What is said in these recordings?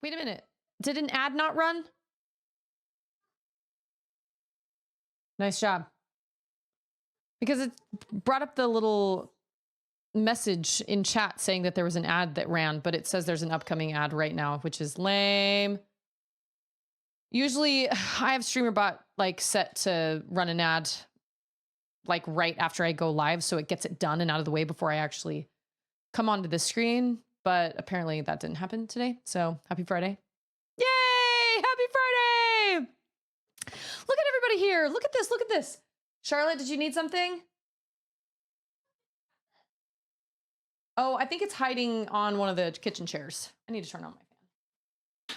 Wait a minute. Did an ad not run? Nice job. Because it brought up the little message in chat saying that there was an ad that ran, but it says there's an upcoming ad right now, which is lame. Usually I have StreamerBot like set to run an ad like right after I go live, so it gets it done and out of the way before I actually come onto the screen. But apparently that didn't happen today. So happy Friday. Yay! Happy Friday! Look at everybody here. Look at this. Look at this. Charlotte, did you need something? Oh, I think it's hiding on one of the kitchen chairs. I need to turn on my fan.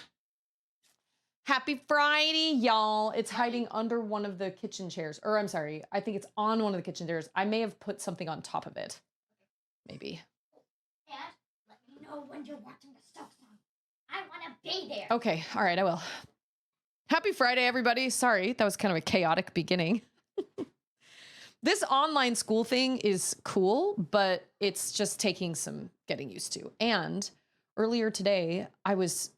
Happy Friday, y'all. It's hiding under one of the kitchen chairs. Or I'm sorry, I think it's on one of the kitchen chairs. I may have put something on top of it. Maybe. Dad, let me know when you're watching the SILKSONG. I want to be there. Okay, all right, I will. Happy Friday, everybody. Sorry, that was kind of a chaotic beginning. This online school thing is cool, but it's just taking some getting used to. And earlier today, I was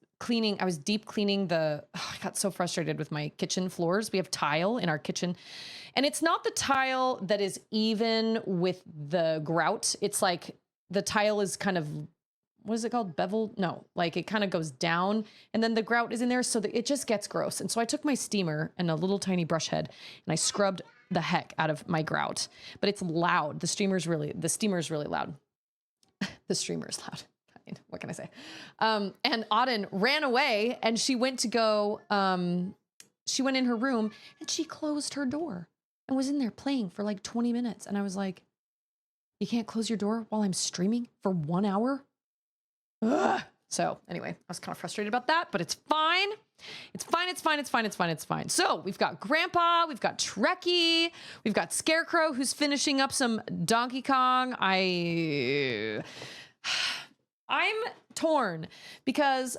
deep cleaning I got so frustrated with my kitchen floors. We have tile in our kitchen, and it's not the tile that is even with the grout. It's like the tile is kind of, what is it called? Beveled? No, like it kind of goes down and then the grout is in there. So that it just gets gross. And so I took my steamer and a little tiny brush head and I scrubbed the heck out of my grout, but it's loud. The steamer is really loud. The streamer is loud. I mean, what can I say? And Auden ran away and she went to go, she went in her room and she closed her door and was in there playing for like 20 minutes. And I was like, you can't close your door while I'm streaming for 1 hour? Ugh. So anyway, I was kind of frustrated about that, but it's fine. It's fine. It's fine. It's fine. It's fine. It's fine. So we've got Grandpa, we've got Trekkie, we've got Scarecrow, who's finishing up some Donkey Kong. I'm torn because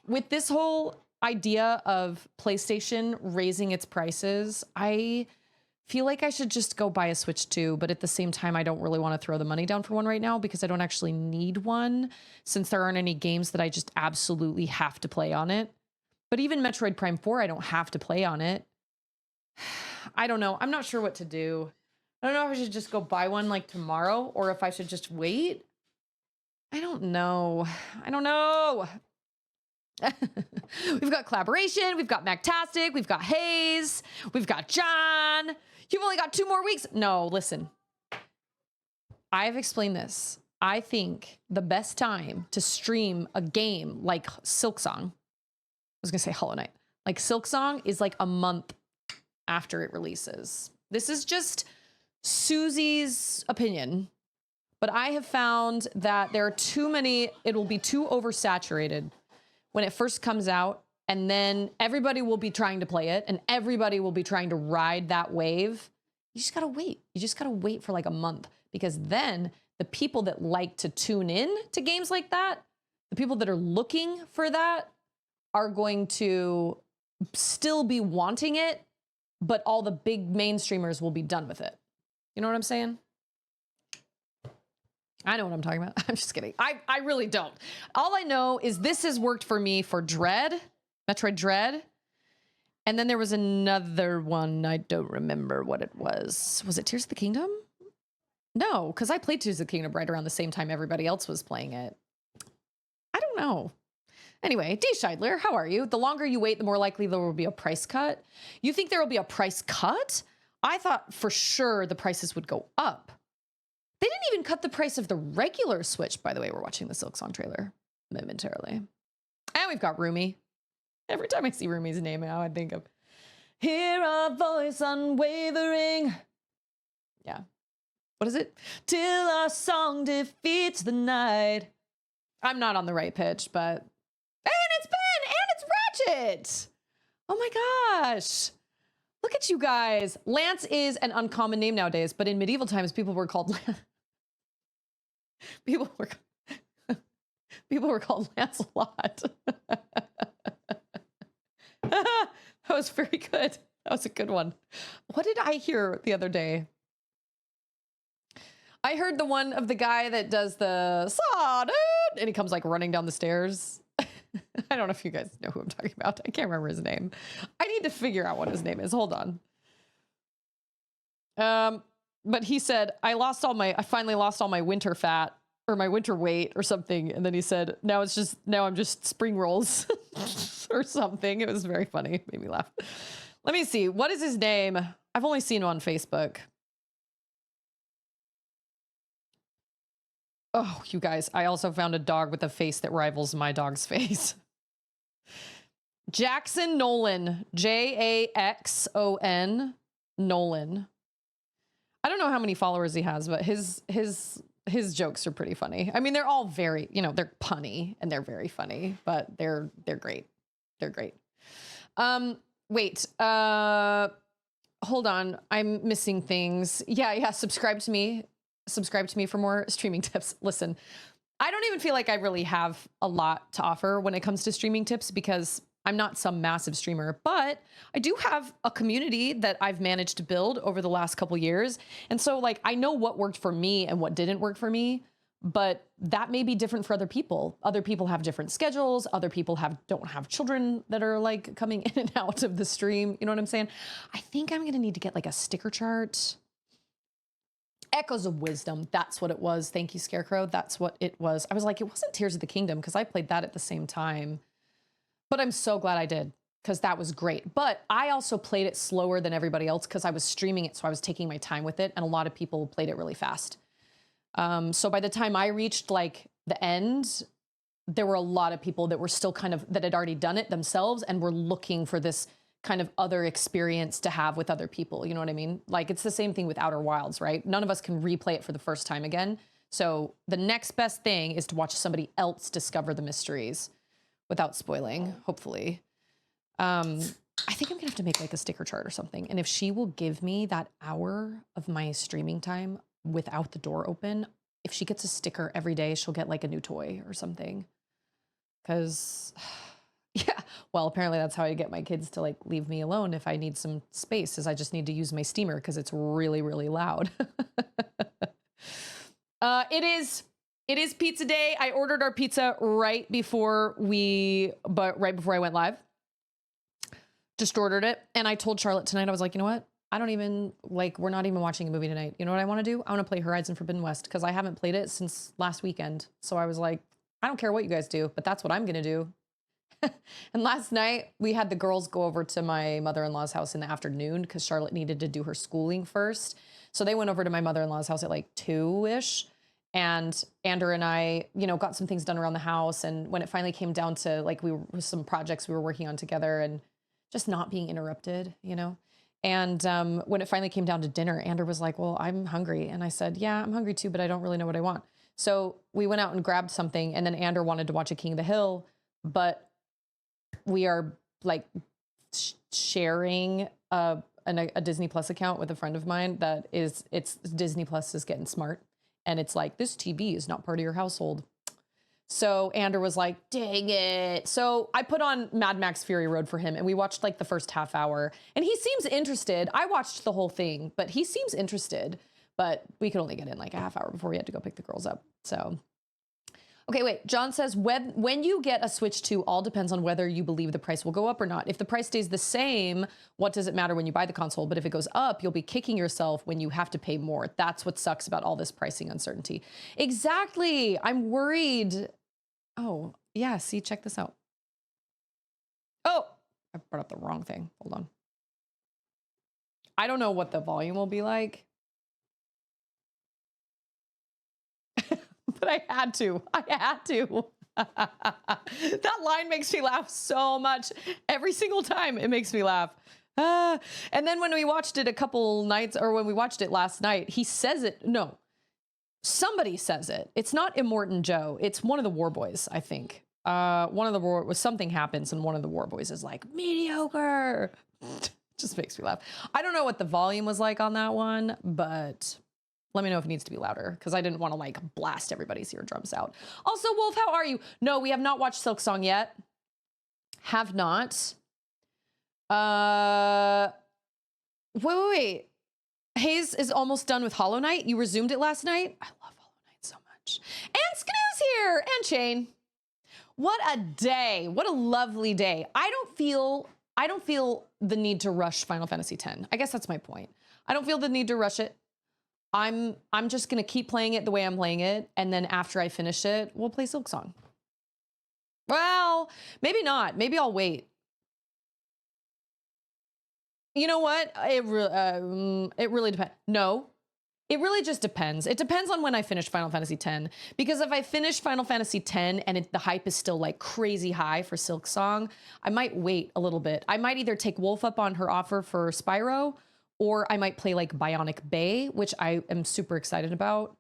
with this whole idea of PlayStation raising its prices, I feel like I should just go buy a Switch 2, but at the same time, I don't really want to throw the money down for one right now because I don't actually need one since there aren't any games that I just absolutely have to play on it. But even Metroid Prime 4, I don't have to play on it. I don't know. I'm not sure what to do. I don't know if I should just go buy one like tomorrow or if I should just wait. I don't know. I don't know. We've got Collaboration, we've got Mactastic, we've got Hayes, we've got John. You've only got 2 more weeks. No, listen. I've explained this. I think the best time to stream a game like SilkSong, I was gonna say Hollow Knight, like SilkSong is like a month after it releases. This is just Susie's opinion, but I have found that there are too many, it will be too oversaturated when it first comes out, and then everybody will be trying to play it and everybody will be trying to ride that wave. You just gotta wait. You just gotta wait for like a month because then the people that like to tune in to games like that, the people that are looking for that are going to still be wanting it, but all the big mainstreamers will be done with it. You know what I'm saying? I know what I'm talking about. I'm just kidding. I really don't. All I know is this has worked for me for Dread, Metroid Dread. And then there was another one. I don't remember what it was. Was it Tears of the Kingdom? No, because I played Tears of the Kingdom right around the same time everybody else was playing it. I don't know. Anyway, D. Scheidler, how are you? The longer you wait, the more likely there will be a price cut. You think there will be a price cut? I thought for sure the prices would go up. They didn't even cut the price of the regular Switch. By the way, we're watching the SilkSong trailer momentarily. And we've got Rumi. Every time I see Rumi's name now, I think of hear our voice unwavering. Yeah. What is it? Till our song defeats the night. I'm not on the right pitch, but... And it's Ben! And it's Ratchet! Oh my gosh. Look at you guys. Lance is an uncommon name nowadays, but in medieval times, people were called people were called Lancelot. That was very good. That was a good one. What did I hear the other day? I heard the one of the guy that does the saw, dude, and he comes like running down the stairs. I don't know if you guys know who I'm talking about. I can't remember his name. I need to figure out what his name is. Hold on. But he said, I finally lost all my winter fat or my winter weight or something. And then he said, now I'm just spring rolls or something. It was very funny. Made me laugh. Let me see. What is his name? I've only seen him on Facebook. Oh, you guys, I also found a dog with a face that rivals my dog's face. Jackson Nolan, Jaxon Nolan. I don't know how many followers he has, but his jokes are pretty funny. I mean, they're all very, they're punny and they're very funny, but they're great. They're great. Wait, hold on. I'm missing things. Yeah. Subscribe to me for more streaming tips. Listen, I don't even feel like I really have a lot to offer when it comes to streaming tips because I'm not some massive streamer, but I do have a community that I've managed to build over the last couple years. And so like, I know what worked for me and what didn't work for me, but that may be different for other people. Other people have different schedules. Other people don't have children that are like coming in and out of the stream. You know what I'm saying? I think I'm going to need to get like a sticker chart. Echoes of Wisdom. That's what it was. Thank you, Scarecrow. That's what it was. I was like, it wasn't Tears of the Kingdom because I played that at the same time. But I'm so glad I did because that was great. But I also played it slower than everybody else because I was streaming it. So I was taking my time with it. And a lot of people played it really fast. So by the time I reached like the end, there were a lot of people that were still that had already done it themselves and were looking for this kind of other experience to have with other people. You know what I mean? Like it's the same thing with Outer Wilds, right? None of us can replay it for the first time again. So the next best thing is to watch somebody else discover the mysteries without spoiling, hopefully. I think I'm gonna have to make like a sticker chart or something. And if she will give me that hour of my streaming time without the door open, if she gets a sticker every day, she'll get like a new toy or something. Cause yeah, well, apparently that's how I get my kids to like leave me alone if I need some space, is I just need to use my steamer because it's really, really loud. It is pizza day. I ordered our pizza right before I went live. Just ordered it. And I told Charlotte tonight, I was like, you know what? We're not even watching a movie tonight. You know what I want to do? I want to play Horizon Forbidden West because I haven't played it since last weekend. So I was like, I don't care what you guys do, but that's what I'm going to do. And last night we had the girls go over to my mother-in-law's house in the afternoon because Charlotte needed to do her schooling first. So they went over to my mother-in-law's house at like 2-ish. And Andrew and I, got some things done around the house. And when it finally came down to like, some projects we were working on together and just not being interrupted, And when it finally came down to dinner, Andrew was like, well, I'm hungry. And I said, yeah, I'm hungry too, but I don't really know what I want. So we went out and grabbed something. And then Andrew wanted to watch A King of the Hill, but we are like sharing a Disney Plus account with a friend of mine it's Disney Plus is getting smart. And it's like, this TV is not part of your household. So Andrew was like, dang it. So I put on Mad Max Fury Road for him and we watched like the first half hour and he seems interested. I watched the whole thing, but he seems interested, but we could only get in like a half hour before we had to go pick the girls up. So, okay, wait, John says, when you get a Switch 2, all depends on whether you believe the price will go up or not. If the price stays the same, what does it matter when you buy the console? But if it goes up, you'll be kicking yourself when you have to pay more. That's what sucks about all this pricing uncertainty. Exactly. I'm worried. Oh, yeah, see, check this out. Oh, I brought up the wrong thing. Hold on. I don't know what the volume will be like. But I had to. That line makes me laugh so much. Every single time it makes me laugh. And then when we watched it a couple nights, or when we watched it last night, he says it. No, somebody says it. It's not Immortan Joe. It's one of the War Boys, I think. Something happens and one of the War Boys is like, mediocre. Just makes me laugh. I don't know what the volume was like on that one, but let me know if it needs to be louder because I didn't want to like blast everybody's eardrums out. Also, Wolf, how are you? No, we have not watched SILKSONG yet. Have not. Wait. Hayes is almost done with Hollow Knight. You resumed it last night? I love Hollow Knight so much. And Sknoo's here! And Shane. What a day. What a lovely day. I don't feel the need to rush Final Fantasy X. I guess that's my point. I don't feel the need to rush it. I'm just going to keep playing it the way I'm playing it, and then after I finish it, we'll play SILKSONG. Well, maybe not. Maybe I'll wait. You know what? It really depends. No. It really just depends. It depends on when I finish Final Fantasy X. Because if I finish Final Fantasy X and the hype is still like crazy high for SILKSONG, I might wait a little bit. I might either take Wolf up on her offer for Spyro, or I might play like Bionic Bay, which I am super excited about.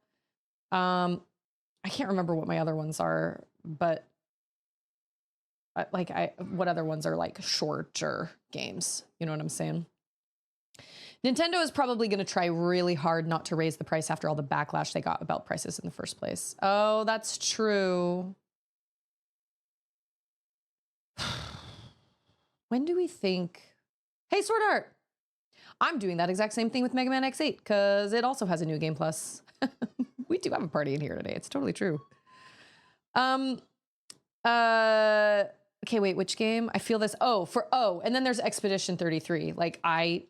I can't remember what my other ones are, but what other ones are like shorter games? You know what I'm saying? Nintendo is probably going to try really hard not to raise the price after all the backlash they got about prices in the first place. Oh, that's true. When do we think? Hey, Sword Art. I'm doing that exact same thing with Mega Man X8 because it also has a new game plus. We do have a party in here today. It's totally true. Okay, wait, which game? I feel this. And then there's Expedition 33. Like I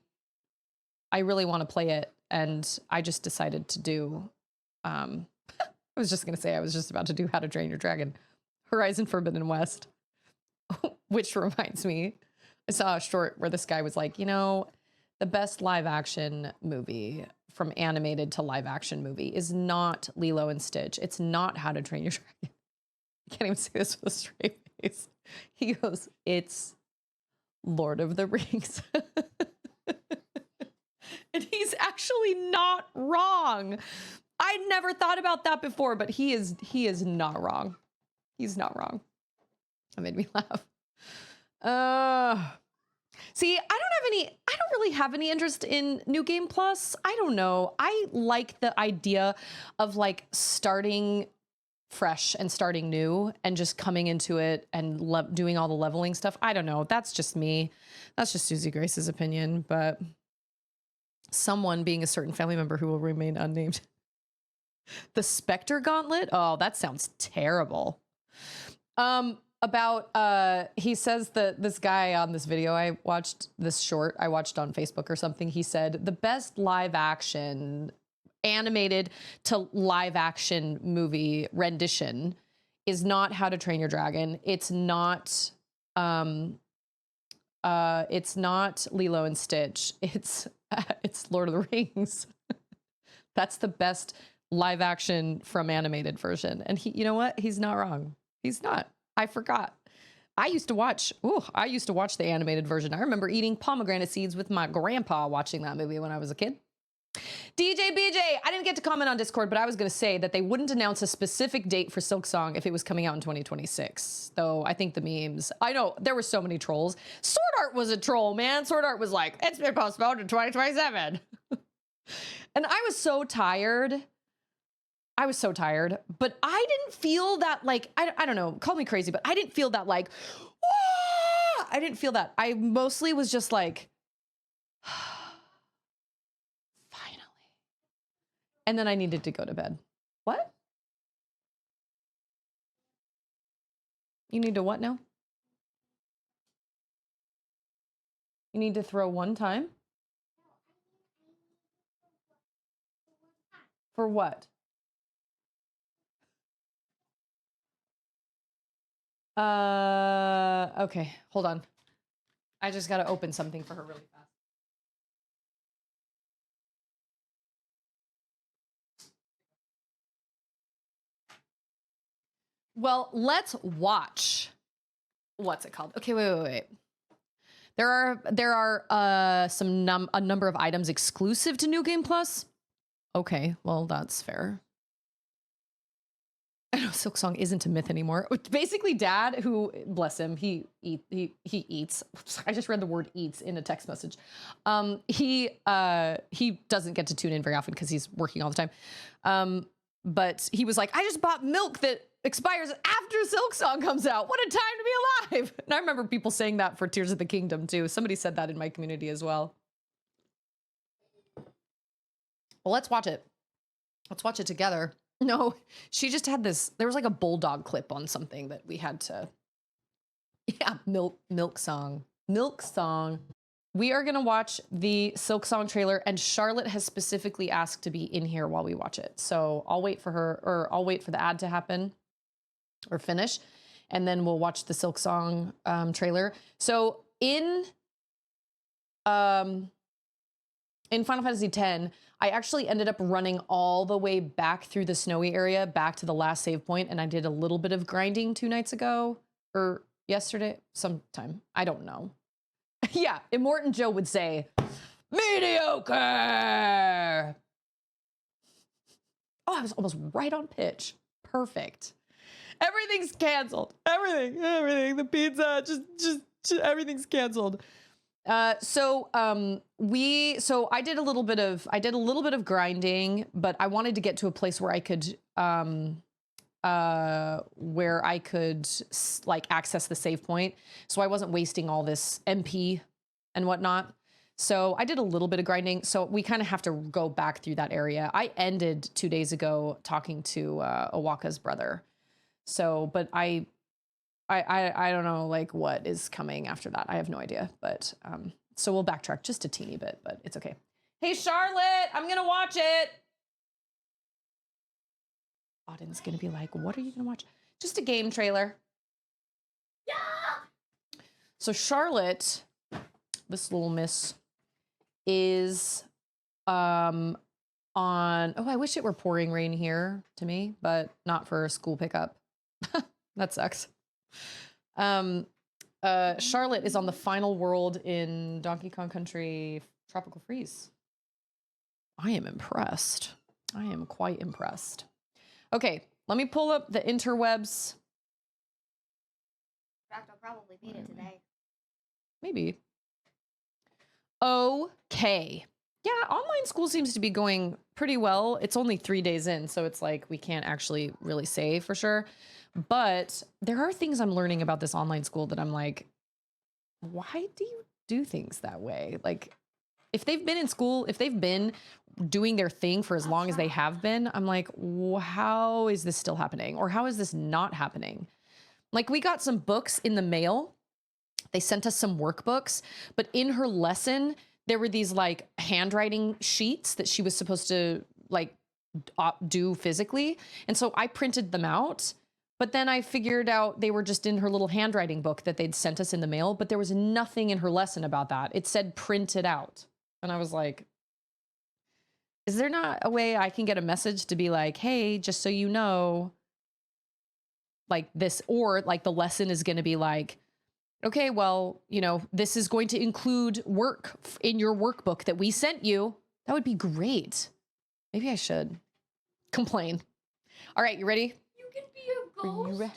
really want to play it, and I just decided to do, I was just going to say, I was just about to do How to Train Your Dragon, Horizon Forbidden West, which reminds me, I saw a short where this guy was like, you know, the best live action movie from animated to live action movie is not Lilo and Stitch. It's not How to Train Your Dragon. I can't even say this with a straight face. He goes, it's Lord of the Rings. And he's actually not wrong. I never thought about that before, but he is not wrong. He's not wrong. That made me laugh. See, I don't really have any interest in New Game Plus. I don't know. I like the idea of like starting fresh and starting new and just coming into it and doing all the leveling stuff. I don't know. That's just me. That's just Susie Grace's opinion, but someone being a certain family member who will remain unnamed. The Spectre Gauntlet? Oh, that sounds terrible. He says that this guy on this video I watched, this short I watched on Facebook or something, he said the best live action animated to live action movie rendition is not How to Train Your Dragon. It's not Lilo and Stitch. It's Lord of the Rings. That's the best live action from animated version. And he, you know what? He's not wrong. He's not. I forgot. I used to watch the animated version. I remember eating pomegranate seeds with my grandpa watching that movie when I was a kid. DJ BJ, I didn't get to comment on Discord, but I was going to say that they wouldn't announce a specific date for SILKSONG if it was coming out in 2026. Though I think the memes, I know there were so many trolls. Sword Art was a troll, man. Sword Art was like, it's been postponed to 2027. And I was so tired. But I didn't feel that like, I don't know, call me crazy, but I didn't feel that like, wah! I didn't feel that. I mostly was just like, finally. And then I needed to go to bed. What? You need to what now? You need to throw one time? For what? Okay, hold on. I just got to open something for her really fast. Well, let's watch. What's it called? Okay, wait. There are a number of items exclusive to New Game Plus. Okay, well, that's fair. I know SILKSONG isn't a myth anymore. Basically, Dad, who, bless him, he eats. I just read the word eats in a text message. He doesn't get to tune in very often because he's working all the time. But he was like, I just bought milk that expires after SILKSONG comes out. What a time to be alive. And I remember people saying that for Tears of the Kingdom too. Somebody said that in my community as well. Well, let's watch it. Let's watch it together. No, she just had this. There was like a bulldog clip on something that we had to. Yeah, milk song. Milk song. We are going to watch the SILKSONG trailer, and Charlotte has specifically asked to be in here while we watch it. So I'll wait for her, or I'll wait for the ad to happen or finish, and then we'll watch the SILKSONG trailer. So in Final Fantasy X, I actually ended up running all the way back through the snowy area, back to the last save point, and I did a little bit of grinding 2 nights ago, or yesterday, sometime. I don't know. Yeah, Immortan Joe would say, mediocre. Oh, I was almost right on pitch. Perfect. Everything's canceled. Everything. The pizza, just everything's canceled. So I did a little bit of grinding, but I wanted to get to a place where I could like access the save point, so I wasn't wasting all this MP and whatnot. So I did a little bit of grinding. So we kind of have to go back through that area. I ended 2 days ago talking to Owaka's brother. So, but I don't know like what is coming after that. I have no idea. But so we'll backtrack just a teeny bit, but it's okay. Hey Charlotte, I'm gonna watch it. Auden's gonna be like, what are you gonna watch? Just a game trailer. Yeah. So Charlotte, this little miss, is on, oh, I wish it were pouring rain here to me, but not for school pickup. That sucks. Charlotte is on the final world in Donkey Kong Country Tropical Freeze. I am impressed. I am quite impressed. Okay, let me pull up the interwebs. In fact, I'll probably beat it today. Maybe. Okay. Yeah, online school seems to be going pretty well. It's only 3 days in, so it's like we can't actually really say for sure. But there are things I'm learning about this online school that I'm like, why do you do things that way? Like, if they've been in school, if they've been doing their thing for as long as they have been, I'm like, how is this still happening? Or how is this not happening? Like, we got some books in the mail. They sent us some workbooks, but in her lesson, there were these like handwriting sheets that she was supposed to like do physically. And so I printed them out, but then I figured out they were just in her little handwriting book that they'd sent us in the mail, but there was nothing in her lesson about that. It said print it out. And I was like, is there not a way I can get a message to be like, hey, just so you know, like this, or like the lesson is going to be like, okay, well, you know, this is going to include work in your workbook that we sent you. That would be great. Maybe I should complain. All right, you ready? You can be a ghost.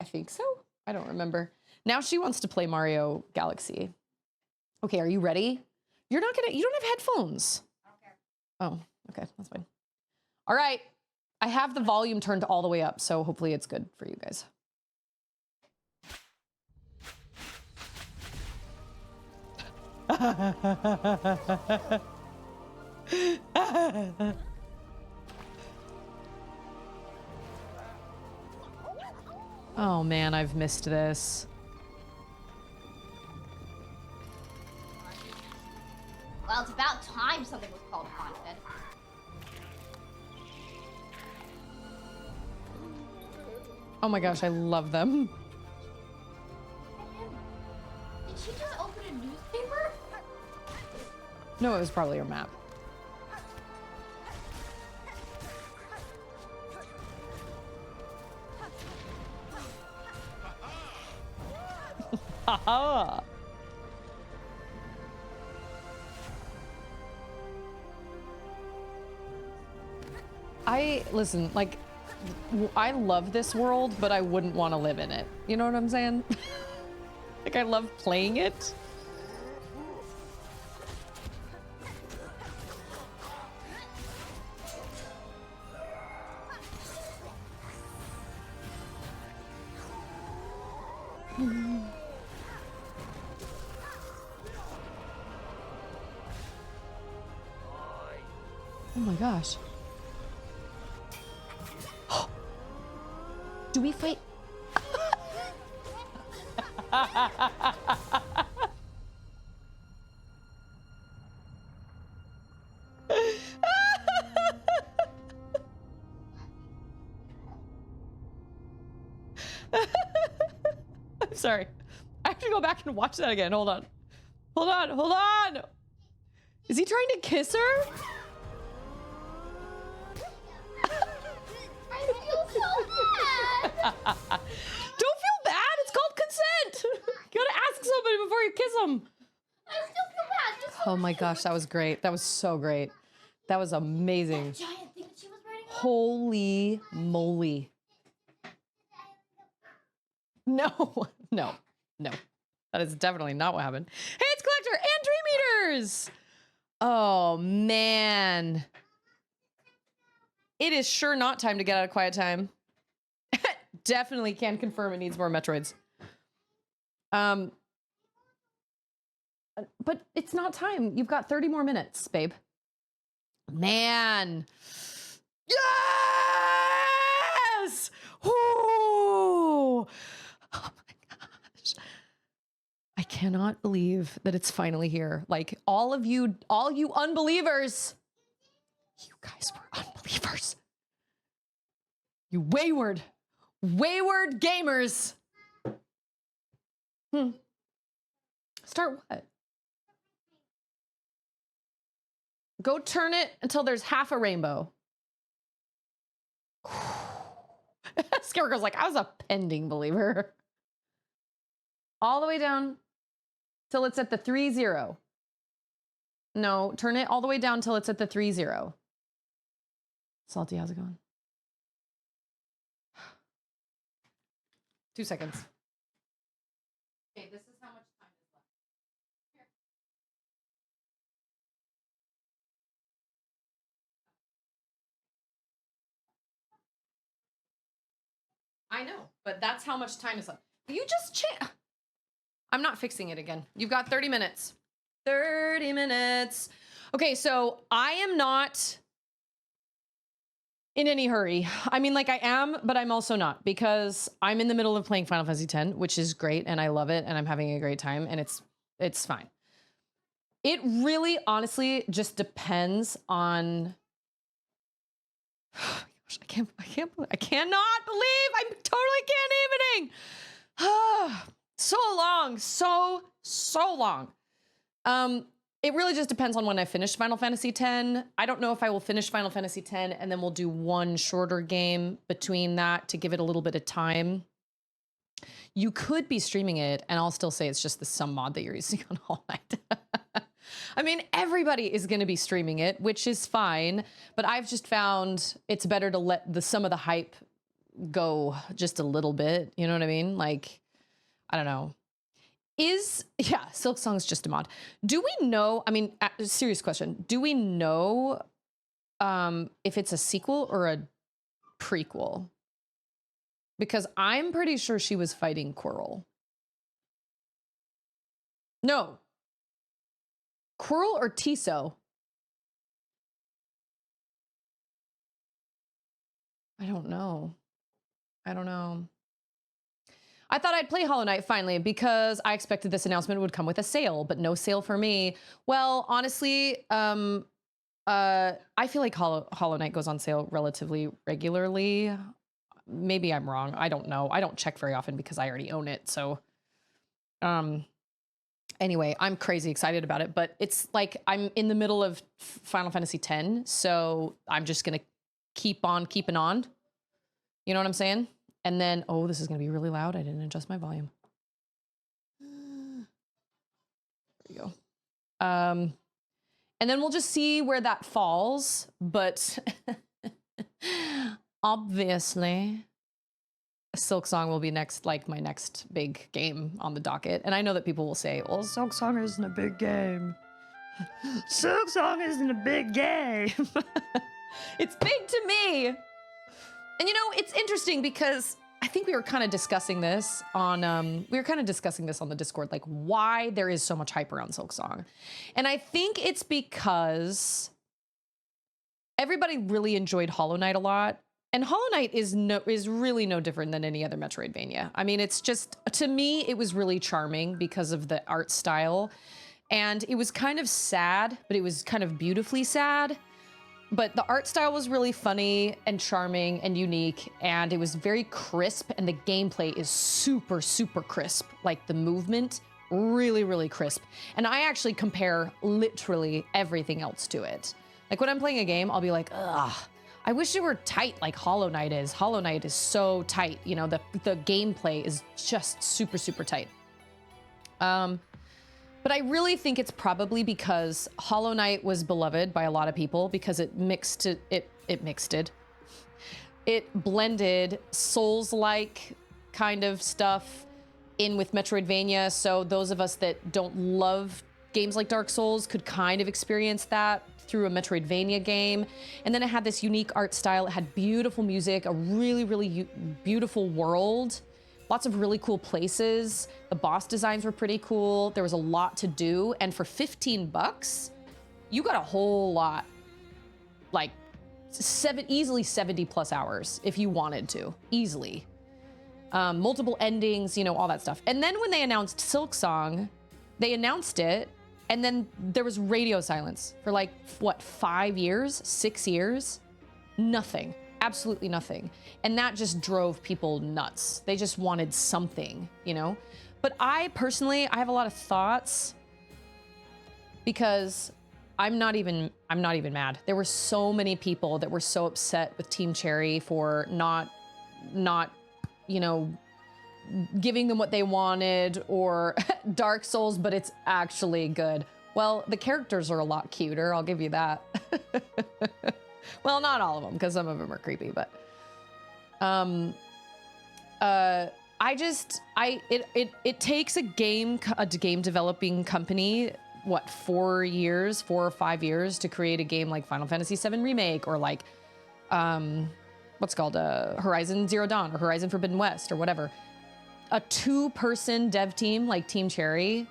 I think so. I don't remember. Now she wants to play Mario Galaxy. Okay, are you ready? You don't have headphones. I don't care. Oh, okay, that's fine. All right. I have the volume turned all the way up, so hopefully it's good for you guys. Oh man, I've missed this. Well, it's about time something was called haunted. Oh my gosh, I love them. Did she just open a newspaper? No, it was probably her map. Haha. Listen, like, I love this world, but I wouldn't want to live in it. You know what I'm saying? Like, I love playing it. Oh my gosh. Do we fight? I'm sorry. I have to go back and watch that again. Hold on. Hold on. Hold on. Is he trying to kiss her? I feel so bad. Don't feel bad. It's called consent. You gotta ask somebody before you kiss them. I still feel bad. Just Oh my gosh, that was great. That was so great. That was amazing. that giant thing that she was riding on. Holy moly. No, no, no. That is definitely not what happened. Hey, it's Collector and Dream Eaters. Oh, man. It is sure not time to get out of quiet time. Definitely can confirm it needs more Metroids. But it's not time. You've got 30 more minutes, babe. Man. Yes! Ooh! Oh my gosh. I cannot believe that it's finally here. Like all you unbelievers. You guys were unbelievers. You wayward gamers. Start what? Go turn it until there's half a rainbow. Scarecrow's like, I was a pending believer. All the way down till it's at the 3-0. No, turn it all the way down till it's at the 3-0. Salty, how's it going? 2 seconds. Okay, this is how much time is left. Here. I know, but that's how much time is left. You just I'm not fixing it again. You've got 30 minutes. 30 minutes. Okay, so I am not in any hurry. I mean, like I am, but I'm also not because I'm in the middle of playing Final Fantasy X, which is great and I love it and I'm having a great time and it's fine. It really honestly just depends on oh my gosh, I cannot believe I totally can't evening. So long, so long. It really just depends on when I finish Final Fantasy X. I don't know if I will finish Final Fantasy X and then we'll do one shorter game between that to give it a little bit of time. You could be streaming it and I'll still say it's just the sum mod that you're using on All Night. I mean, everybody is going to be streaming it, which is fine, but I've just found it's better to let some of the hype go just a little bit. You know what I mean? Like, I don't know. SilkSong is just a mod. Do we know, I mean, serious question. Do we know if it's a sequel or a prequel? Because I'm pretty sure she was fighting Quirrell. No. Quirrell or Tiso? I don't know. I thought I'd play Hollow Knight finally because I expected this announcement would come with a sale, but no sale for me. Well, honestly, I feel like Hollow Knight goes on sale relatively regularly. Maybe I'm wrong. I don't know. I don't check very often because I already own it. So, anyway, I'm crazy excited about it, but it's like I'm in the middle of Final Fantasy X, so I'm just gonna keep on keeping on. You know what I'm saying? And then, oh, this is gonna be really loud. I didn't adjust my volume. There you go. And then we'll just see where that falls. But obviously, SilkSong will be next, like my next big game on the docket. And I know that people will say, well, SilkSong isn't a big game. SilkSong isn't a big game. It's big to me. And you know, it's interesting because I think we were kind of discussing this on the Discord, like why there is so much hype around SilkSong. And I think it's because everybody really enjoyed Hollow Knight a lot. And Hollow Knight is really no different than any other Metroidvania. I mean, it's just, to me, it was really charming because of the art style. And it was kind of sad, but it was kind of beautifully sad. But the art style was really funny and charming and unique. And it was very crisp. And the gameplay is super, super crisp. Like the movement, really, really crisp. And I actually compare literally everything else to it. Like when I'm playing a game, I'll be like, ugh, I wish it were tight like Hollow Knight is. Hollow Knight is so tight. You know, the gameplay is just super, super tight. But I really think it's probably because Hollow Knight was beloved by a lot of people because it blended Souls-like kind of stuff in with Metroidvania. So those of us that don't love games like Dark Souls could kind of experience that through a Metroidvania game. And then it had this unique art style. It had beautiful music, a really, really beautiful world, lots of really cool places. The boss designs were pretty cool. There was a lot to do. And for 15 bucks, you got a whole lot, like easily 70 plus hours if you wanted to, easily. Multiple endings, you know, all that stuff. And then when they announced SilkSong, they announced it, and then there was radio silence for like, what, 5 years, 6 years? Nothing, absolutely nothing. And that just drove people nuts. They just wanted something, you know? But I personally, I have a lot of thoughts because I'm not even mad. There were so many people that were so upset with Team Cherry for not, you know, giving them what they wanted, or Dark Souls, but it's actually good. Well, the characters are a lot cuter, I'll give you that. Well, not all of them, because some of them are creepy, but it takes a game developing company, what, 4 or 5 years to create a game like Final Fantasy VII Remake, or like what's called Horizon Zero Dawn, or Horizon Forbidden West, or whatever. A 2-person dev team like Team Cherry,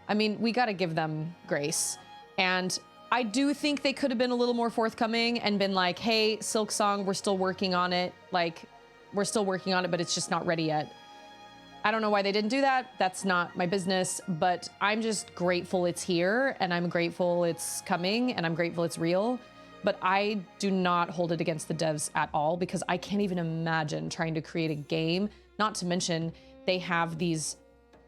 I mean, we got to give them grace. And I do think they could have been a little more forthcoming and been like, hey, SilkSong, we're still working on it. Like, we're still working on it, but it's just not ready yet. I don't know why they didn't do that. That's not my business, but I'm just grateful it's here, and I'm grateful it's coming, and I'm grateful it's real. But I do not hold it against the devs at all, because I can't even imagine trying to create a game. Not to mention, they have these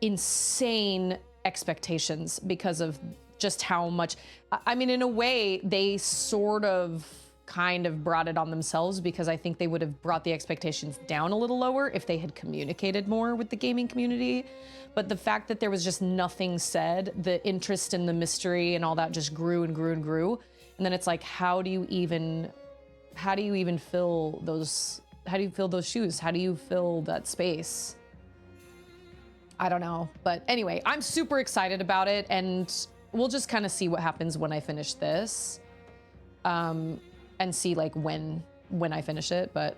insane expectations because of just how much, I mean, in a way, they sort of kind of brought it on themselves, because I think they would have brought the expectations down a little lower if they had communicated more with the gaming community. But the fact that there was just nothing said, the interest and the mystery and all that just grew and grew and grew. And then it's like, how do you even fill those, how do you fill those shoes? How do you fill that space? I don't know. But anyway, I'm super excited about it, and we'll just kind of see what happens when I finish this. And see like when I finish it, but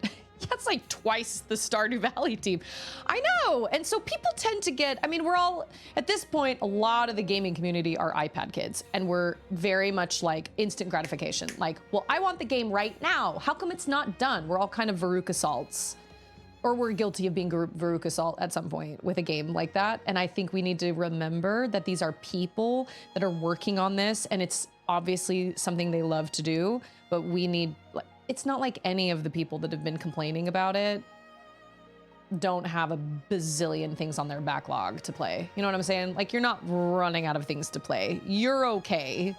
that's like twice the Stardew Valley team. I know. And so people tend to get, I mean, we're all, at this point, a lot of the gaming community are iPad kids, and we're very much like instant gratification. Like, well, I want the game right now. How come it's not done? We're all kind of Veruca Salts, or we're guilty of being Veruca Salt at some point with a game like that. And I think we need to remember that these are people that are working on this, and it's obviously something they love to do, but we need, it's not like any of the people that have been complaining about it don't have a bazillion things on their backlog to play. You know what I'm saying? Like, you're not running out of things to play. You're okay.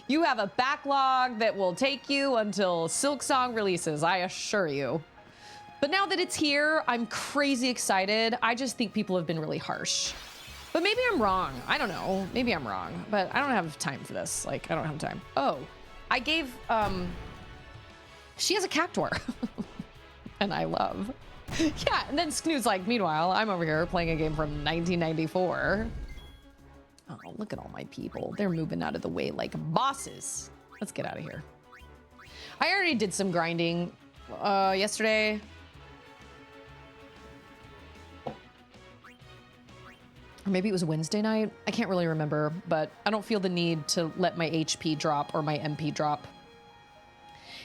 You have a backlog that will take you until SilkSong releases, I assure you. But now that it's here, I'm crazy excited. I just think people have been really harsh. But maybe I'm wrong. I don't know. Maybe I'm wrong. But I don't have time for this. Like, I don't have time. Oh, I gave, she has a cactuar. And I love. Yeah, and then Snood's like, meanwhile, I'm over here playing a game from 1994. Oh, look at all my people. They're moving out of the way like bosses. Let's get out of here. I already did some grinding yesterday. Or maybe it was Wednesday night. I can't really remember, but I don't feel the need to let my HP drop or my MP drop.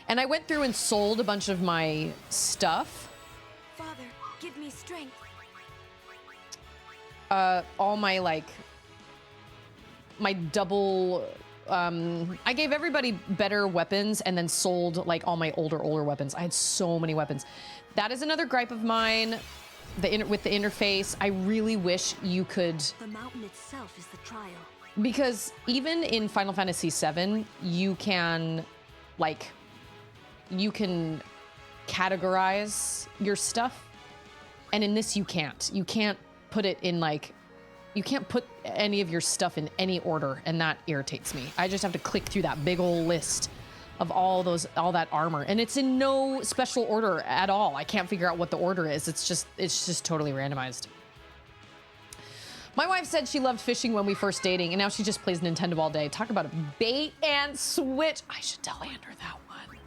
And I went through and sold a bunch of my stuff. Father, give me strength. All my like my double I gave everybody better weapons and then sold like all my older weapons. I had so many weapons. That is another gripe of mine. With the interface, I really wish you could. The mountain itself is the trial. Because even in Final Fantasy VII, you can categorize your stuff, and in this you can't. You can't put it in you can't put any of your stuff in any order, and that irritates me. I just have to click through that big old list of all that armor, and it's in no special order at all. I can't figure out what the order is. It's just totally randomized. My wife said she loved fishing when we first dating, and now she just plays Nintendo all day. Talk about a bait and switch. I should tell Andrew that one.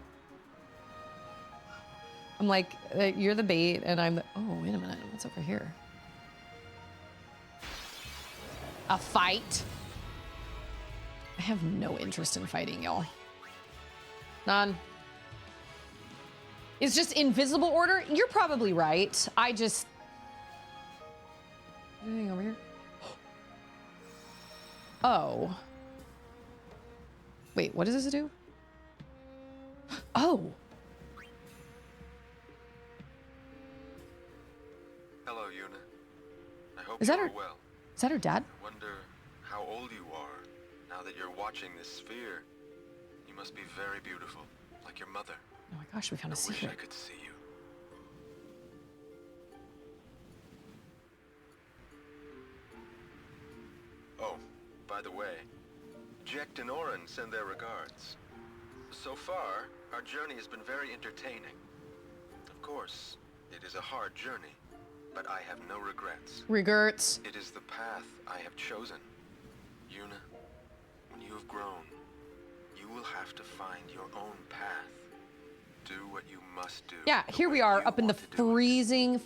I'm like, you're the bait, and I'm the, oh, wait a minute, what's over here? A fight? I have no interest in fighting, y'all. None. It's just invisible order? You're probably right. Anything over here? Oh. Wait, what does this do? Oh. Hello, Yuna. I hope Is that you're her? well. Is that her dad? I wonder how old you are now that you're watching this sphere. You must be very beautiful, like your mother. Oh my gosh, we found a I wish secret. I could see you. Oh, by the way, Jecht and Oren send their regards. So far, our journey has been very entertaining. Of course, it is a hard journey, but I have no regrets. Regrets. It is the path I have chosen. Yuna, when you have grown, you will have to find your own path. Do what you must do. Yeah, here we are up in the freezing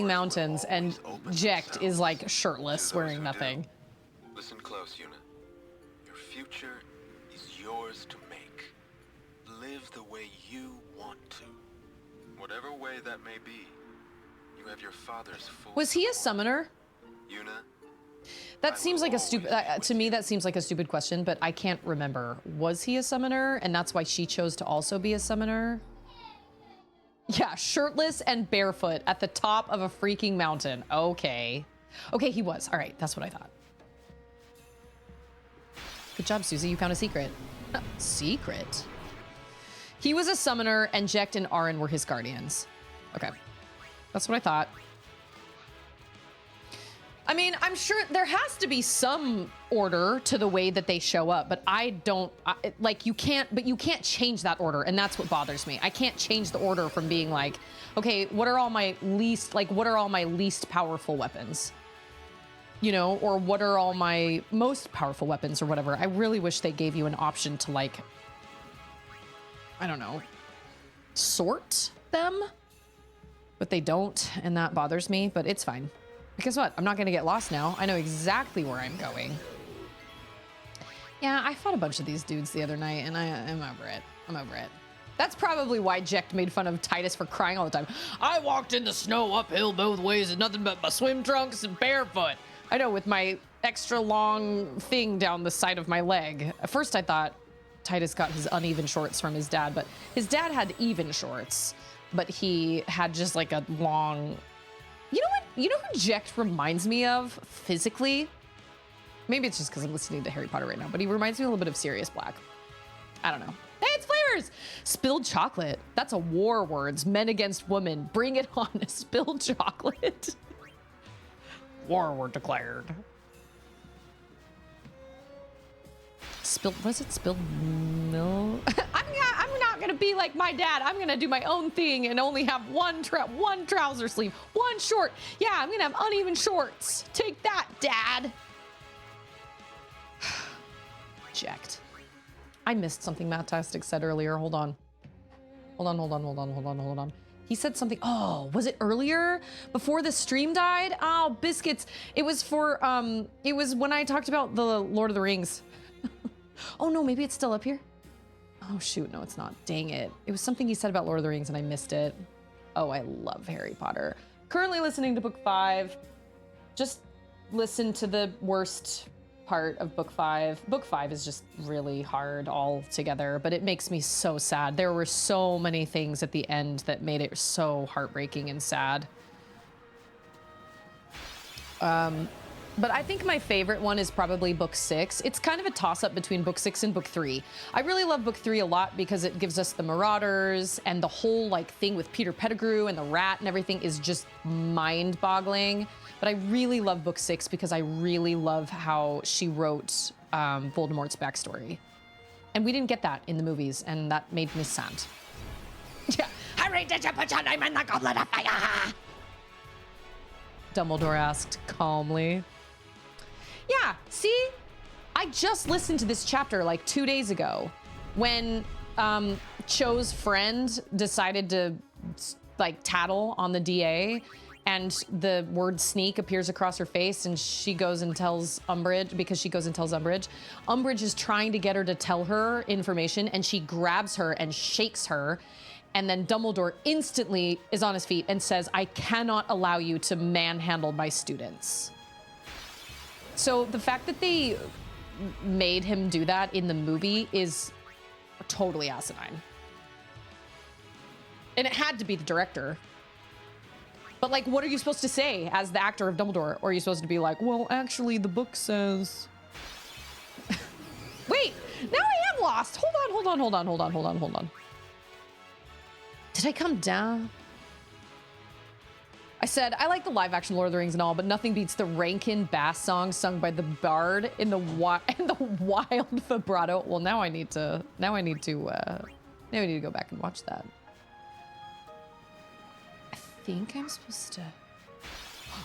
mountains, and Jecht is like shirtless, wearing nothing. Listen close, Yuna. Your future is yours to make. Live the way you want to. Whatever way that may be, you have your father's full Was he a support. summoner? Yuna, That seems like a stupid, to me that seems like a stupid question, but I can't remember. Was he a summoner? And that's why she chose to also be a summoner? Yeah, shirtless and barefoot at the top of a freaking mountain. Okay. Okay, he was. All right, that's what I thought. Good job, Susie. You found a secret. Secret? He was a summoner, and Jecht and Aren were his guardians. Okay. That's what I thought. I mean, I'm sure there has to be some order to the way that they show up, but you can't change that order, and that's what bothers me. I can't change the order from being like, okay, what are all my least powerful weapons? You know, or what are all my most powerful weapons or whatever. I really wish they gave you an option to I don't know, sort them, but they don't, and that bothers me, but it's fine. Because what? I'm not going to get lost now. I know exactly where I'm going. Yeah, I fought a bunch of these dudes the other night, and I'm over it. I'm over it. That's probably why Jecht made fun of Titus for crying all the time. I walked in the snow uphill both ways and nothing but my swim trunks and barefoot. I know, with my extra long thing down the side of my leg. At first I thought Titus got his uneven shorts from his dad, but his dad had even shorts, but he had just like a long... You know what? You know who Jecht reminds me of physically? Maybe it's just because I'm listening to Harry Potter right now, but he reminds me a little bit of Sirius Black. I don't know. Hey, it's Flavors! Spilled chocolate. That's a war words. Men against women. Bring it on. Spilled chocolate. War word declared. Spilled, was it spilled milk? I'm not gonna be like my dad. I'm gonna do my own thing and only have one trouser sleeve, one short. Yeah, I'm gonna have uneven shorts. Take that, Dad. Jecht. I missed something Matastic said earlier. Hold on. He said something. Oh, was it earlier? Before the stream died? Oh, biscuits. It was for, it was when I talked about the Lord of the Rings. Oh no, maybe it's still up here. Oh Oh, shoot. No, it's not. Dang it. It was something he said about Lord of the Rings and I missed it. Oh, I love Harry Potter. Currently listening to book 5. Just listen to the worst part of book 5. Book 5 is just really hard altogether, but it makes me so sad. There were so many things at the end that made it so heartbreaking and sad. But I think my favorite one is probably book 6. It's kind of a toss-up between book 6 and book 3. I really love book 3 a lot because it gives us the Marauders, and the whole like thing with Peter Pettigrew and the rat and everything is just mind-boggling. But I really love book 6 because I really love how she wrote Voldemort's backstory. And we didn't get that in the movies, and that made me sad. Yeah. Harry, did you put your name in the goblet of fire? Dumbledore asked calmly. Yeah, see? I just listened to this chapter like 2 days ago when Cho's friend decided to like tattle on the DA, and the word sneak appears across her face, and she goes and tells Umbridge, because she goes and tells Umbridge. Umbridge is trying to get her to tell her information, and she grabs her and shakes her. And then Dumbledore instantly is on his feet and says, I cannot allow you to manhandle my students. So the fact that they made him do that in the movie is totally asinine. And it had to be the director. But like, what are you supposed to say as the actor of Dumbledore? Or are you supposed to be like, well, actually the book says... Wait, now I am lost. Hold on. Did I come down? I said, I like the live action Lord of the Rings and all, but nothing beats the Rankin Bass song sung by the Bard in the wild vibrato. Well, now I need to go back and watch that. I think I'm supposed to...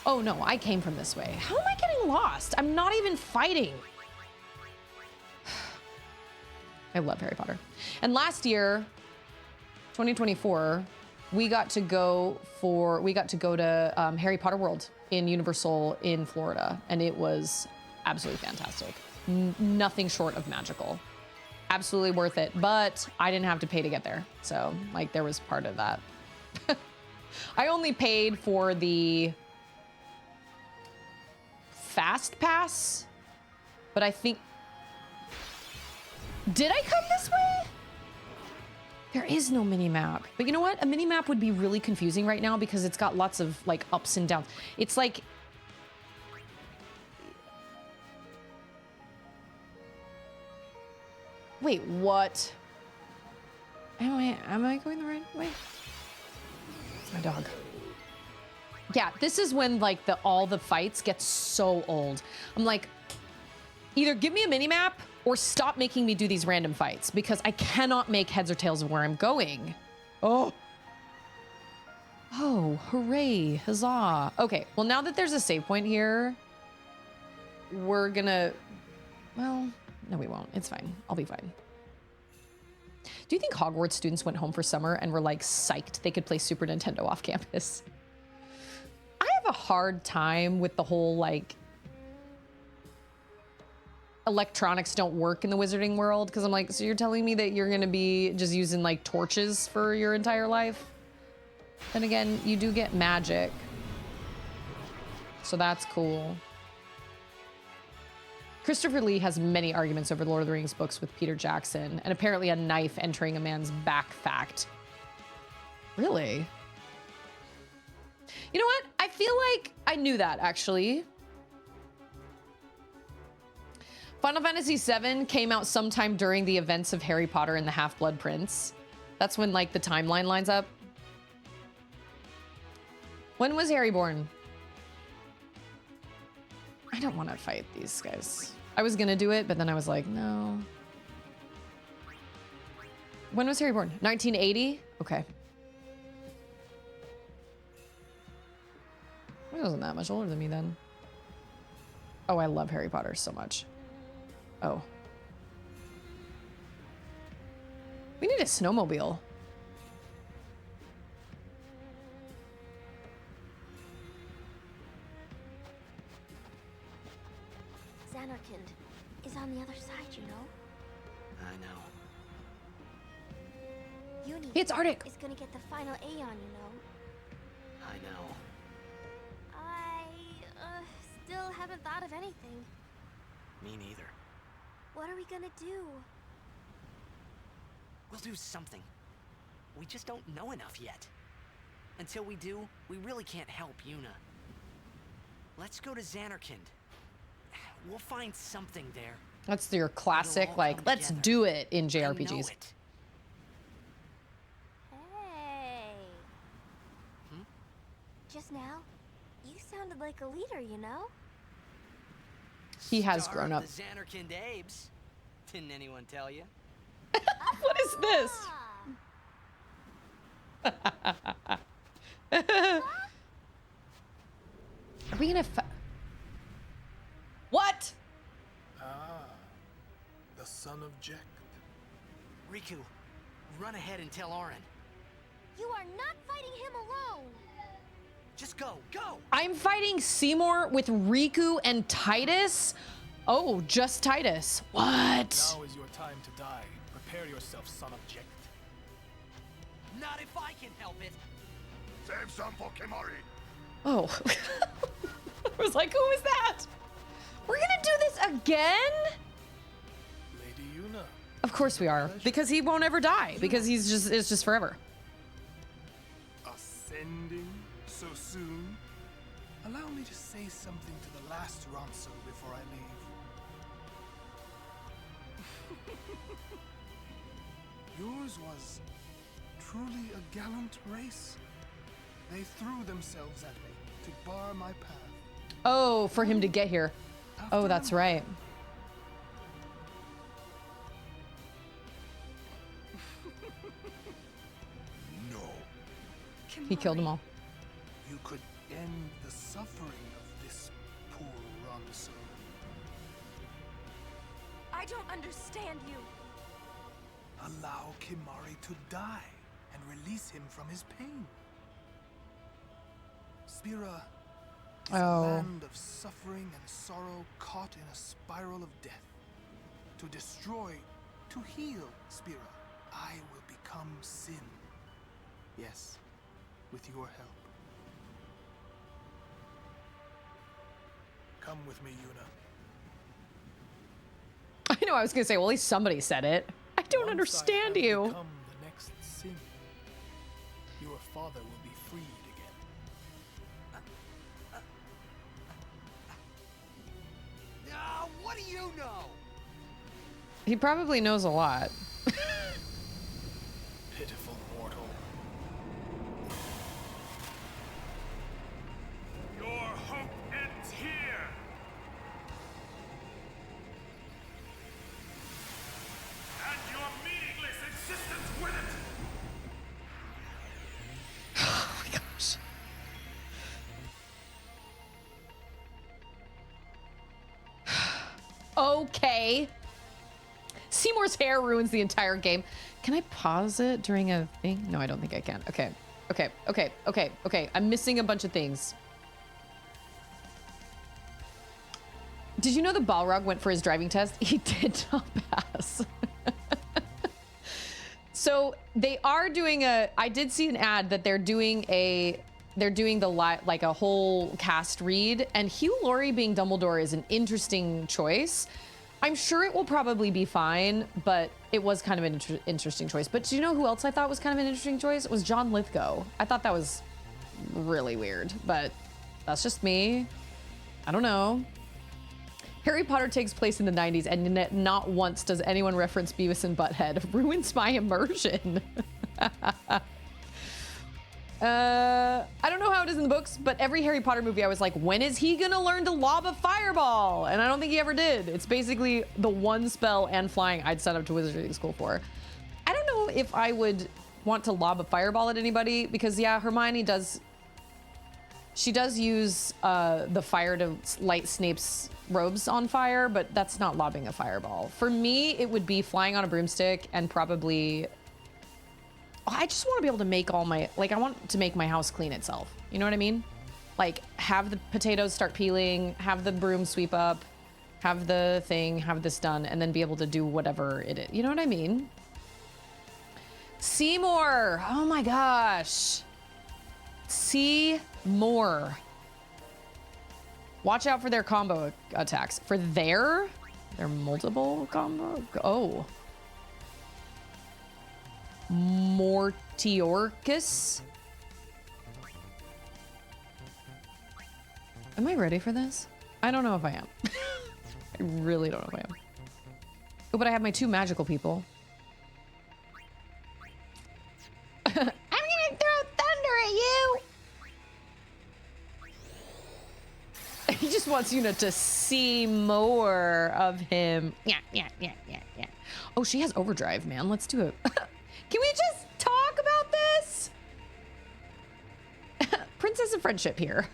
Oh no, I came from this way. How am I getting lost? I'm not even fighting. I love Harry Potter. And last year, 2024, we got to go to Harry Potter World in Universal in Florida, and it was absolutely fantastic. Nothing short of magical. Absolutely worth it, but I didn't have to pay to get there. So, like, there was part of that. I only paid for the fast pass, but I think... Did I come this way? There is no mini map. But you know what? A mini map would be really confusing right now because it's got lots of like ups and downs. It's like... Wait, what? Am I going the right way? It's my dog. Yeah, this is when like all the fights get so old. I'm like, either give me a mini map or stop making me do these random fights because I cannot make heads or tails of where I'm going. Oh, hooray, huzzah. Okay, well, now that there's a save point here, we're gonna, well, no, we won't. It's fine. I'll be fine. Do you think Hogwarts students went home for summer and were like psyched they could play Super Nintendo off campus? I have a hard time with the whole like, electronics don't work in the wizarding world, because I'm like, so you're telling me that you're gonna be just using like torches for your entire life? Then again, you do get magic, so that's cool. Christopher Lee has many arguments over the Lord of the Rings books with Peter Jackson, and apparently a knife entering a man's back fact. Really? You know what? I feel like I knew that, actually. Final Fantasy VII came out sometime during the events of Harry Potter and the Half-Blood Prince. That's when, like, the timeline lines up. When was Harry born? I don't want to fight these guys. I was gonna do it, but then I was like, no. When was Harry born? 1980? Okay. He wasn't that much older than me then. Oh, I love Harry Potter so much. Oh. We need a snowmobile. Zanarkand is on the other side, you know? I know. It's Arctic. is gonna get the final Aeon, you know. I know. I still haven't thought of anything. Me neither. What are we gonna do? We'll do something. We just don't know enough yet. Until we do, we really can't help Yuna. Let's go to Zanarkand. We'll find something there. That's your classic, all like, come let's together. do it in I know JRPGs. it. Hey. Just now, you sounded like a leader, you know? He has Star grown of up. The Zanarkand Abes. Didn't anyone tell you? What is this? Are we gonna what? The son of Jack. Riku, run ahead and tell Auron. You are not fighting him alone. Just go, go! I'm fighting Seymour with Riku and Titus? Oh, just Titus. What? Now is your time to die. Prepare yourself, son of Jack. Not if I can help it. Save some for Kimari. Oh. I was like, who is that? We're gonna do this again? Lady Yuna. Of course we are. Because he won't ever die. Because it's just forever. Ascending so soon? Allow me to say something to the last ransom before I leave. Yours was truly a gallant race. They threw themselves at me to bar my path. Oh, for him to get here. Oh, that's right. No. He killed them all. You could end the suffering of this poor ransom. I don't understand you. Allow Kimari to die and release him from his pain. Spira is a land of suffering and sorrow caught in a spiral of death. To destroy, to heal Spira, I will become sin. Yes, with your help. Come with me, Yuna. I know, I was gonna say, well, at least somebody said it. I don't Once understand I have you. become the next sin, your father will be freed again. What do you know? He probably knows a lot. Pitiful mortal. Your hope ends here. And your meaningless existence with it. Oh my gosh. Okay. Seymour's hair ruins the entire game. Can I pause it during a thing? No, I don't think I can. Okay. Okay. I'm missing a bunch of things. Did you know the Balrog went for his driving test? He did not pass. So they are doing I did see an ad that they're doing like a whole cast read, and Hugh Laurie being Dumbledore is an interesting choice. I'm sure it will probably be fine, but it was kind of an interesting choice. But do you know who else I thought was kind of an interesting choice? It was John Lithgow. I thought that was really weird, but that's just me. I don't know. Harry Potter takes place in the 90s, and not once does anyone reference Beavis and Butthead. Ruins my immersion. I don't know how it is in the books, but every Harry Potter movie, I was like, when is he gonna learn to lob a fireball? And I don't think he ever did. It's basically the one spell and flying I'd sign up to wizarding school for. I don't know if I would want to lob a fireball at anybody, because yeah, Hermione does. She does use the fire to light Snape's robes on fire, but that's not lobbing a fireball. For me, it would be flying on a broomstick and probably... I just want to be able to make all my... Like, I want to make my house clean itself. You know what I mean? Like, have the potatoes start peeling, have the broom sweep up, have the thing, have this done, and then be able to do whatever it is. You know what I mean? Seymour. Oh my gosh. Seymour. Watch out for their combo attacks. For their multiple combo? Oh. Mortiorcus. Am I ready for this? I don't know if I am. I really don't know if I am. Oh, but I have my 2 magical people. I'm gonna throw thunder at you! He just wants Una to see more of him. Yeah. Oh, she has overdrive, man. Let's do it. Can we just talk about this? Princess of friendship here.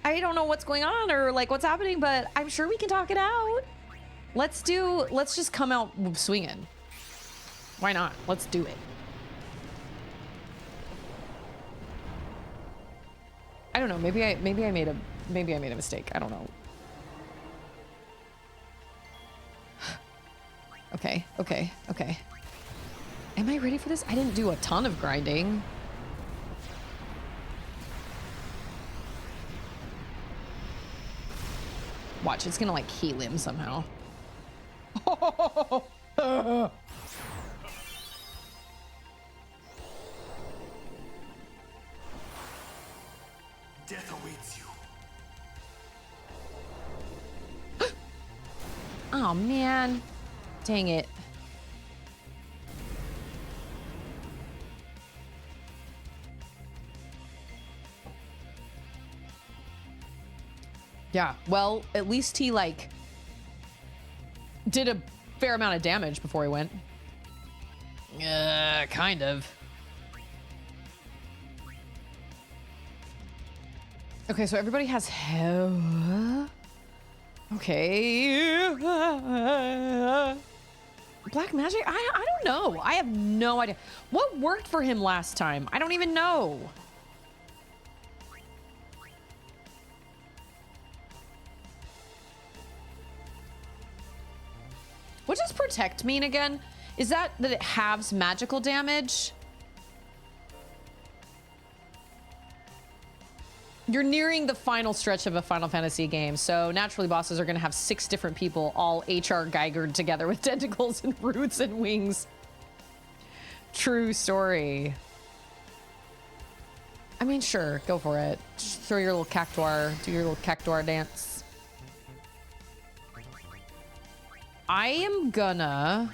I don't know what's going on or like what's happening, but I'm sure we can talk it out. Let's just come out swinging. Why not? Let's do it. I don't know. Maybe I made a mistake. I don't know. Okay. Am I ready for this? I didn't do a ton of grinding. Watch, it's gonna like heal him somehow. Death awaits you. Oh man. Dang it. Yeah, well, at least he like did a fair amount of damage before he went. Kind of. Okay, so everybody has hell. Okay. Black magic? I don't know. I have no idea. What worked for him last time? I don't even know. What does protect mean again? Is that it halves magical damage? You're nearing the final stretch of a Final Fantasy game, so naturally bosses are going to have 6 different people all HR Geigered together with tentacles and roots and wings. True story. I mean, sure, go for it. Just throw your little cactuar, do your little cactuar dance. I am gonna...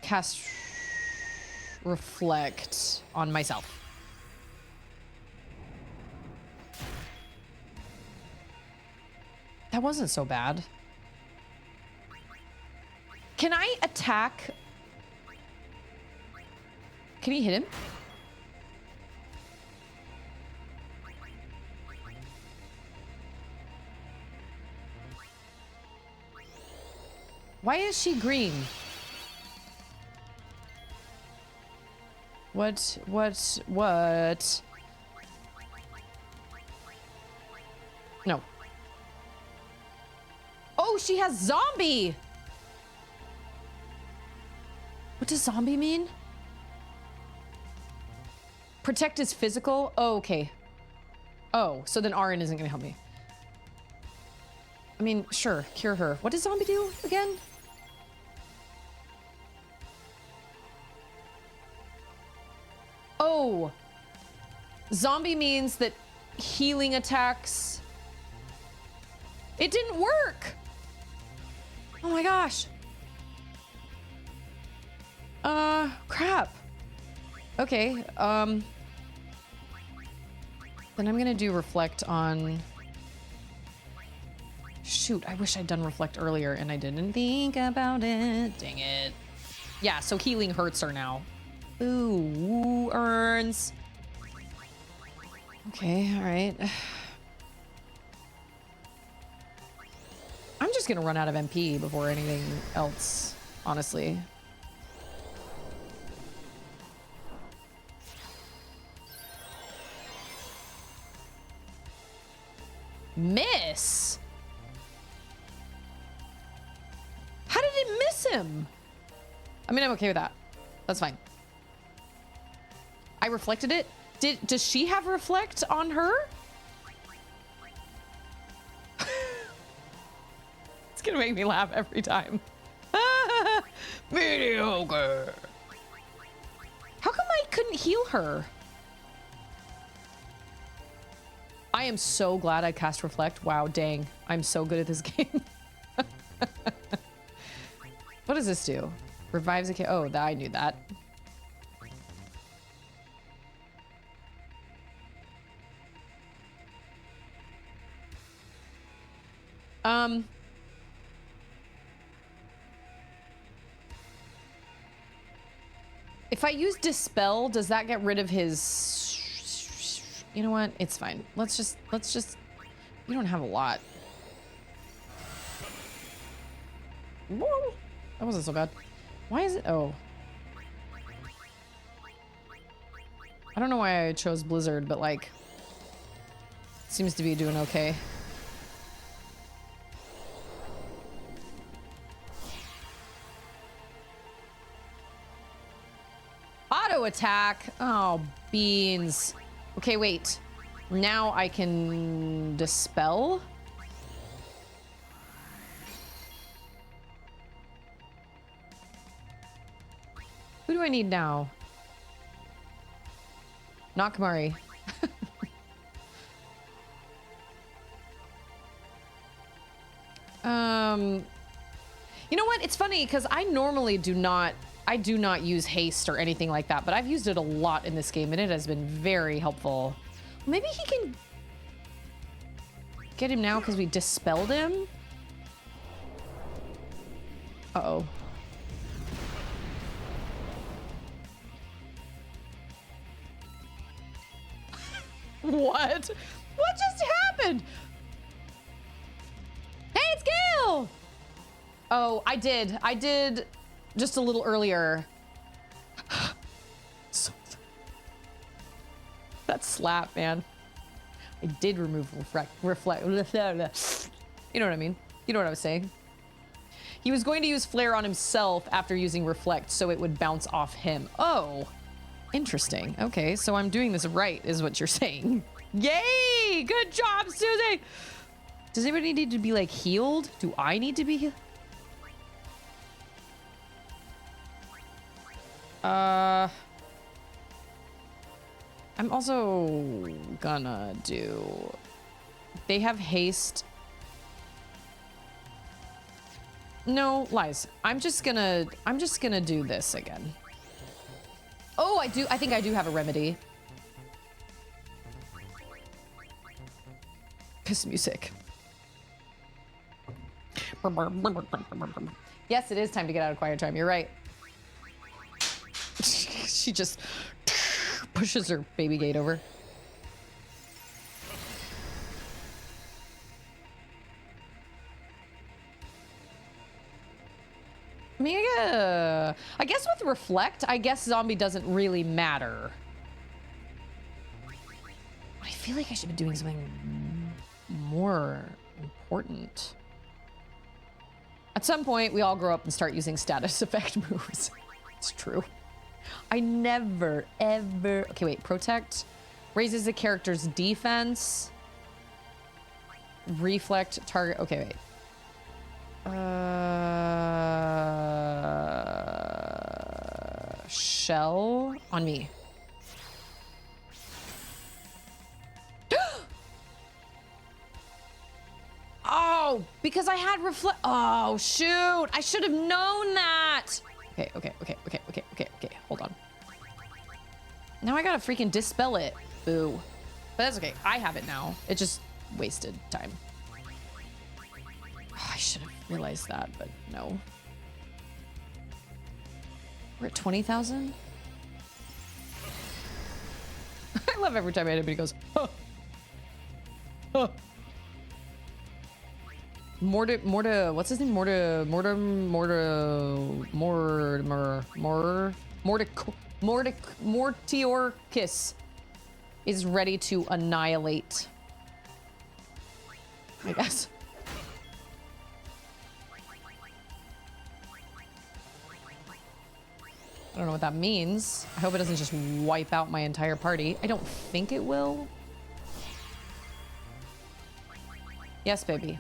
cast reflect on myself. That wasn't so bad. Can I attack? Can he hit him? Why is she green? What? No. Oh, she has zombie! What does zombie mean? Protect is physical? Oh, okay. Oh, so then Arin isn't gonna help me. I mean, sure, cure her. What does zombie do again? Oh, zombie means that healing attacks. It didn't work. Oh my gosh. Crap. Okay, then I'm gonna do reflect on... Shoot, I wish I'd done reflect earlier and I didn't think about it. Dang it. Yeah, so healing hurts her now. Ooh, earns. Okay, all right. I'm just gonna run out of MP before anything else, honestly. Miss? How did it miss him? I mean, I'm okay with that. That's fine. I reflected it. Does she have reflect on her? It's gonna make me laugh every time. Mediocre. How come I couldn't heal her? I am so glad I cast reflect. Wow, dang. I'm so good at this game. What does this do? Revives a kid. Oh, I knew that. If I use dispel, does that get rid of his? You know what? It's fine. Let's just. We don't have a lot. Whoa. That wasn't so bad. Why is it? Oh. I don't know why I chose Blizzard, but like, seems to be doing okay. Auto attack. Oh, beans. Okay, wait. Now I can dispel. Who do I need now? Not Kamari. You know what? It's funny because I normally do not use haste or anything like that, but I've used it a lot in this game and it has been very helpful. Maybe he can get him now because we dispelled him. Uh-oh. What? What just happened? Hey, it's Gale! Oh, I did just a little earlier. So, that slap, man. I did remove reflect. You know what I mean? You know what I was saying? He was going to use flare on himself after using reflect, so it would bounce off him. Oh, interesting. Okay, so I'm doing this right, is what you're saying. Yay! Good job, Susie! Does anybody need to be, like, healed? Do I need to be healed? I'm also gonna do... They have haste. No, lies. I'm just gonna do this again. Oh, I think I do have a remedy. Piss music. Yes, it is time to get out of quiet time. You're right. She just pushes her baby gate over. I mean, I guess with reflect, I guess zombie doesn't really matter. I feel like I should be doing something more important. At some point, we all grow up and start using status effect moves. It's true. I never, ever... Okay, wait. Protect. Raises the character's defense. Reflect target. Okay, wait. Shell on me. Oh, because I had reflect. Oh, shoot. I should have known that. Okay. Hold on. Now I gotta freaking dispel it. Boo. But that's okay. I have it now. It just wasted time. Oh, I should have realized that, but no. We're at 20,000? I love every time anybody goes, huh. Huh. What's his name? Mortiorcus is ready to annihilate. I guess. I don't know what that means. I hope it doesn't just wipe out my entire party. I don't think it will. Yes, baby.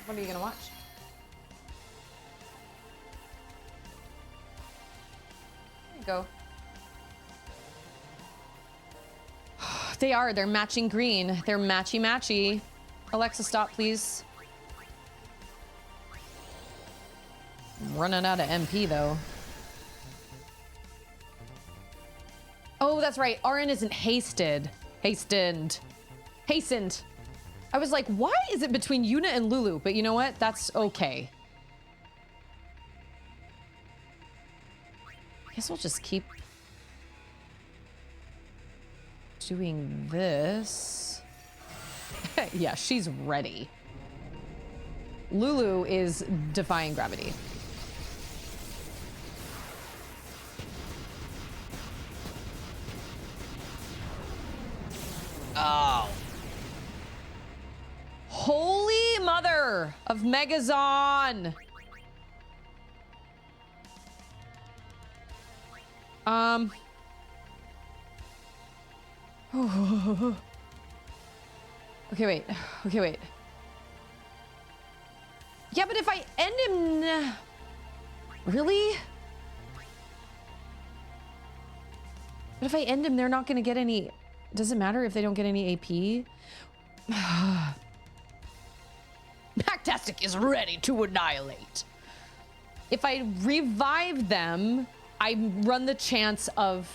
What are you gonna watch? There you go. They are. They're matching green. They're matchy-matchy. Alexa, stop, please. I'm running out of MP, though. Oh, that's right. RN isn't hasted. Hastened. I was like, why is it between Yuna and Lulu? But you know what? That's okay. I guess we'll just keep doing this. Yeah, she's ready. Lulu is defying gravity. Oh. Holy mother of Megazon. Okay, wait. Okay, wait. Yeah, but if I end him... Really? But if I end him, they're not going to get any... Does it matter if they don't get any AP? Backtastic is ready to annihilate. If I revive them, I run the chance of...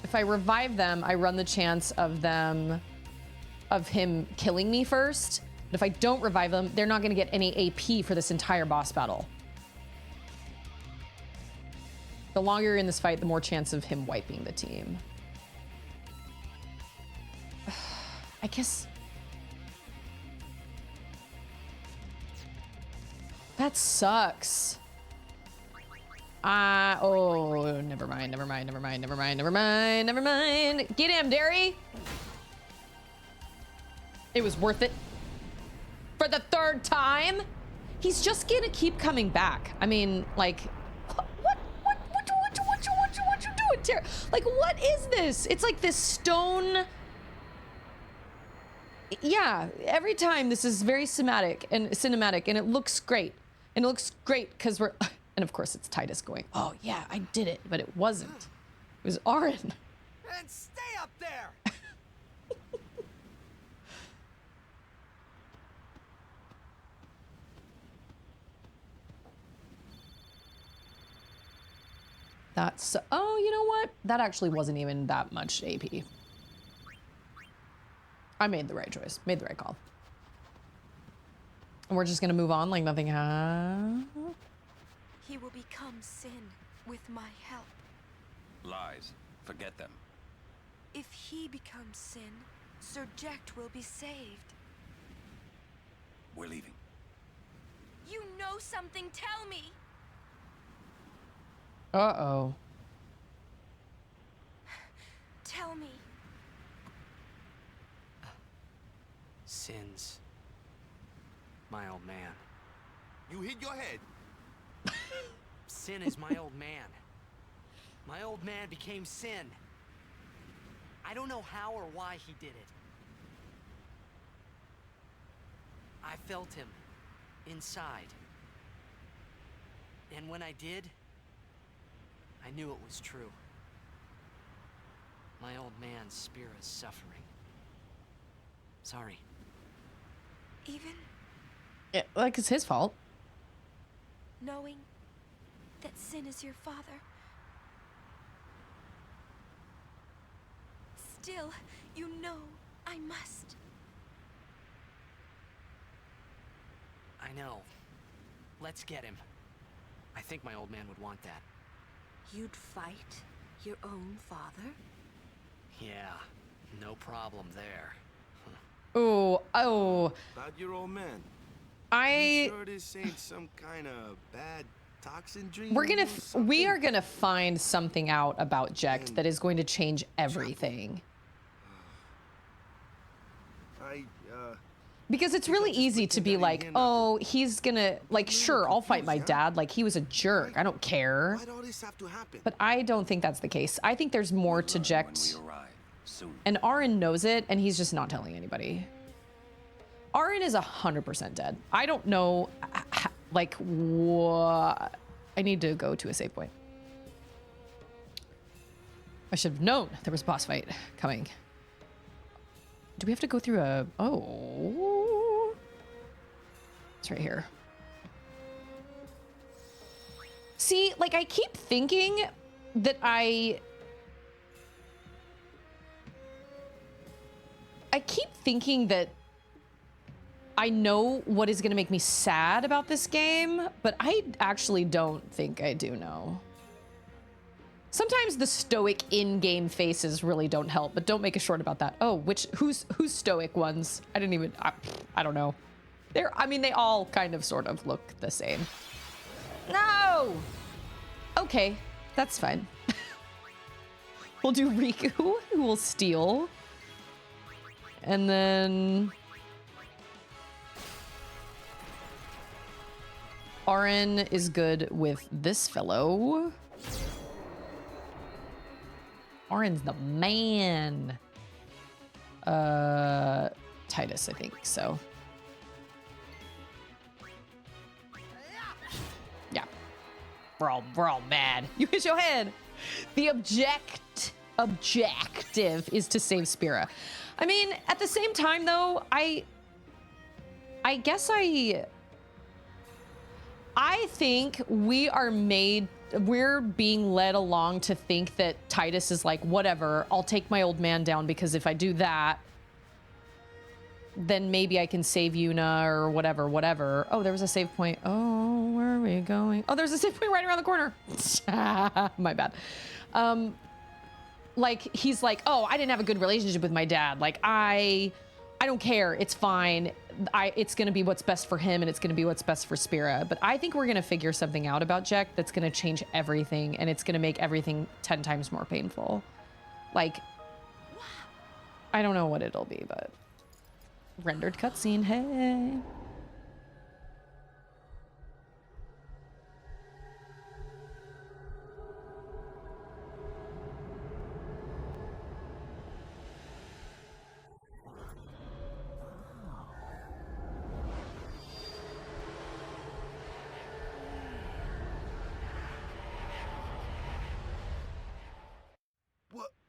If I revive them, I run the chance of him killing me first. But if I don't revive them, they're not going to get any AP for this entire boss battle. The longer you're in this fight, the more chance of him wiping the team. I guess... That sucks. Oh, never mind. Get him, Derry. It was worth it. For the third time. He's just gonna keep coming back. I mean, like, what you doing, Terry? Like, what is this? It's like this stone. Yeah, every time this is very cinematic, and it looks great. And it looks great because we're... And of course it's Titus going, oh yeah, I did it, but it wasn't. It was Aaron. And stay up there! That's, oh, you know what? That actually wasn't even that much AP. I made the right choice, made the right call. And we're just gonna move on like nothing happened. He will become sin with my help. Lies. Forget them. If he becomes sin, Sir Jekt will be saved. We're leaving. You know something, tell me! Uh-oh. Tell me. Sin's my old man. You hit your head. Sin is my old man. My old man became Sin. I don't know how or why he did it. I felt him inside. And when I did, I knew it was true. My old man's spirit is suffering. Sorry. Even Yeah, like it's his fault. knowing that Sin is your father, still, you know I must. I know. Let's get him. I think my old man would want that. You'd fight your own father? Yeah, no problem there. Oh. About your old man. I sure this ain't some kind of bad toxin dream? we are gonna find something out about Jekt that is going to change everything. Because it's really easy to be like, oh, he's gonna, like, sure, I'll fight my dad. Like, he was a jerk. I don't care. Why'd all this have to happen? But I don't think that's the case. I think there's more to Jekt. And Aaron knows it, and he's just not telling anybody. Aaron is 100% dead. I don't know, like, what. I need to go to a save point. I should have known there was a boss fight coming. Do we have to go through a... Oh. It's right here. See, like, I keep thinking that I keep thinking that I know what is going to make me sad about this game, but I actually don't think I do know. Sometimes the stoic in-game faces really don't help, but don't make a short about that. Oh, who's stoic ones? I didn't even, I don't know. I mean, they all kind of sort of look the same. No! Okay, that's fine. We'll do Riku, who will steal. And then... Aaron is good with this fellow. Aaron's the man. Titus, I think so. Yeah. We're all mad. You hit your head. The objective is to save Spira. I mean, at the same time though, I guess I think we're being led along to think that Titus is like, whatever, I'll take my old man down because if I do that, then maybe I can save Yuna or whatever. Oh, there was a save point. Oh, where are we going? Oh, there's a save point right around the corner. My bad. Like, he's like, oh, I didn't have a good relationship with my dad. Like, I don't care. It's fine. It's going to be what's best for him and it's going to be what's best for Spira. But I think we're going to figure something out about Jekt that's going to change everything and it's going to make everything 10 times more painful. Like, I don't know what it'll be, but rendered cutscene. Hey.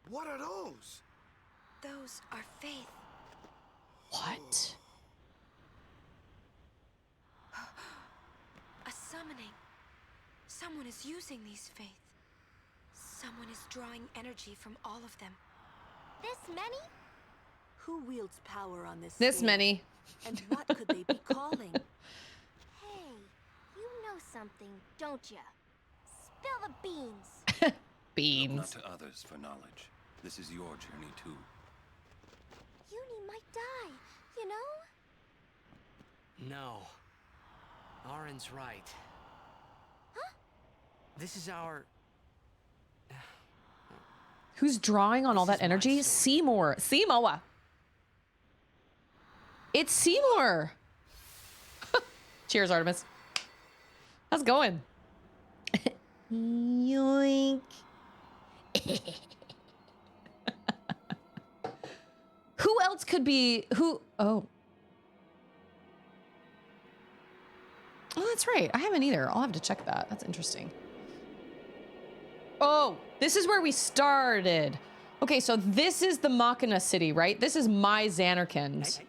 What are those? Those are faith. What? A summoning. Someone is using these faith. Someone is drawing energy from all of them. This many? Who wields power on this This scale? many. And what could they be calling? Hey, you know something, don't ya? Spill the beans. Beans. Look not to others for knowledge. This is your journey too. Uni might die, you know? No. Aaron's right. Huh? This is our... Who's drawing on all that energy? Seymour. Seymour. It's Seymour. Cheers, Artemis. How's it going? Yoink. Who else could be who? Oh, that's right. I haven't either. I'll have to check that. That's interesting. Oh, this is where we started. Okay, so this is the Machina city, right? This is my Zanarkand.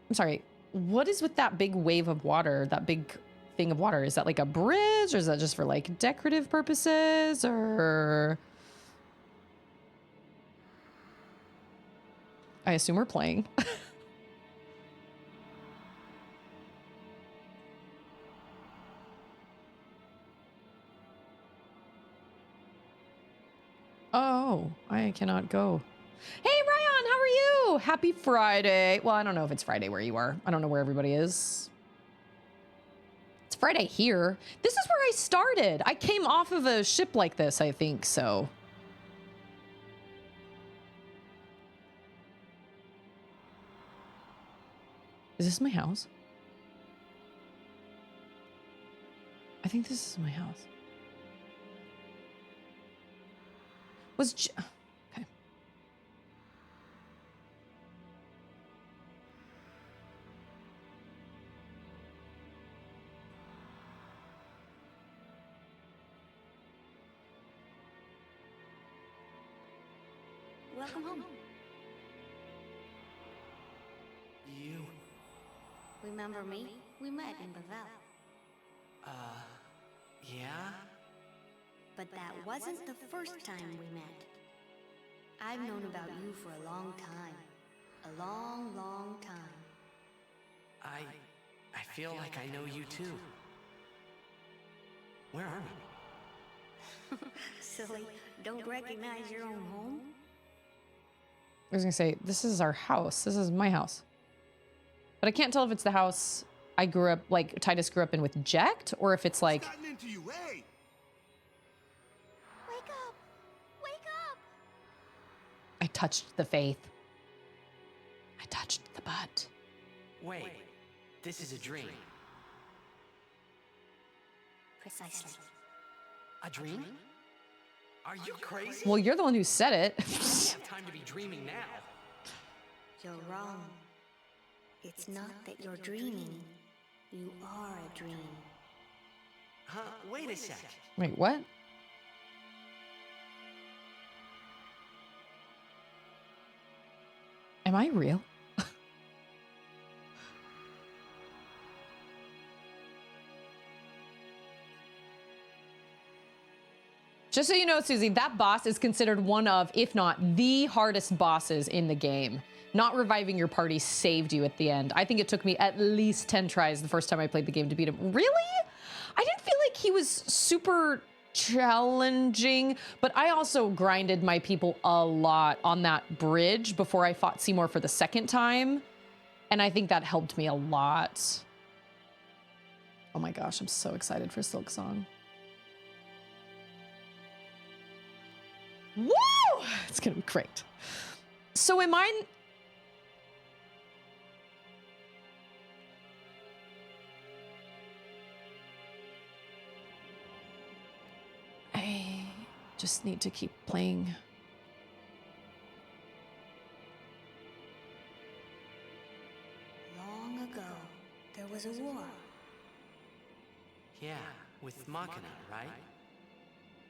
I'm sorry. What is with that big wave of water? That big thing of water? Is that like a bridge, or is that just for like decorative purposes, or? I assume we're playing. Oh, I cannot go. Hey, Ryan, how are you? Happy Friday. Well, I don't know if it's Friday where you are. I don't know where everybody is. It's Friday here. This is where I started. I came off of a ship like this, I think, so. Is this my house? I think this is my house. Okay. Welcome home. You... Remember me? We met in Bavel. Yeah? But that wasn't the first time we met. I've known about you for a long time. A long, long time. I feel like I know you too. Where are we? Silly, don't recognize your own home? I was gonna say, this is our house. This is my house. But I can't tell if it's the house I grew up, like Titus grew up in with Jekt, or if it's like... Into you, hey! Wake up! Wake up! I touched the faith. I touched the butt. Wait, this is a dream. Precisely. A dream? Are you crazy? Well, you're the one who said it. I don't have time to be dreaming now. You're wrong. It's not that you're dreaming. You are a dream. Huh? Wait a sec. Wait, what? Am I real? Just so you know, Susie, that boss is considered one of, if not the hardest bosses in the game. Not reviving your party saved you at the end. I think it took me at least 10 tries the first time I played the game to beat him. Really? I didn't feel like he was super challenging, but I also grinded my people a lot on that bridge before I fought Seymour for the second time. And I think that helped me a lot. Oh my gosh, I'm so excited for SILKSONG. Woo! It's gonna be great. So am I... I just need to keep playing. Long ago, there was a war. Yeah, with Machina, right?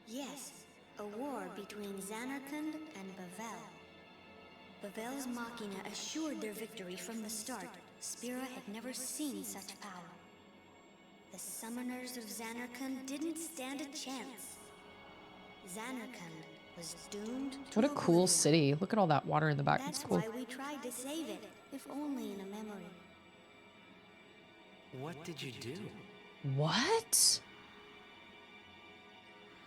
Yes, a war between Zanarkand and Bavel. Bavel's Machina assured their victory from the start. Spira had never seen such power. The summoners of Zanarkand didn't stand a chance. Zanarkand was doomed to What a cool oblivion. city. Look at all that water in the back. That's It's cool. why we tried to save it, if only in a memory. What did you do? What?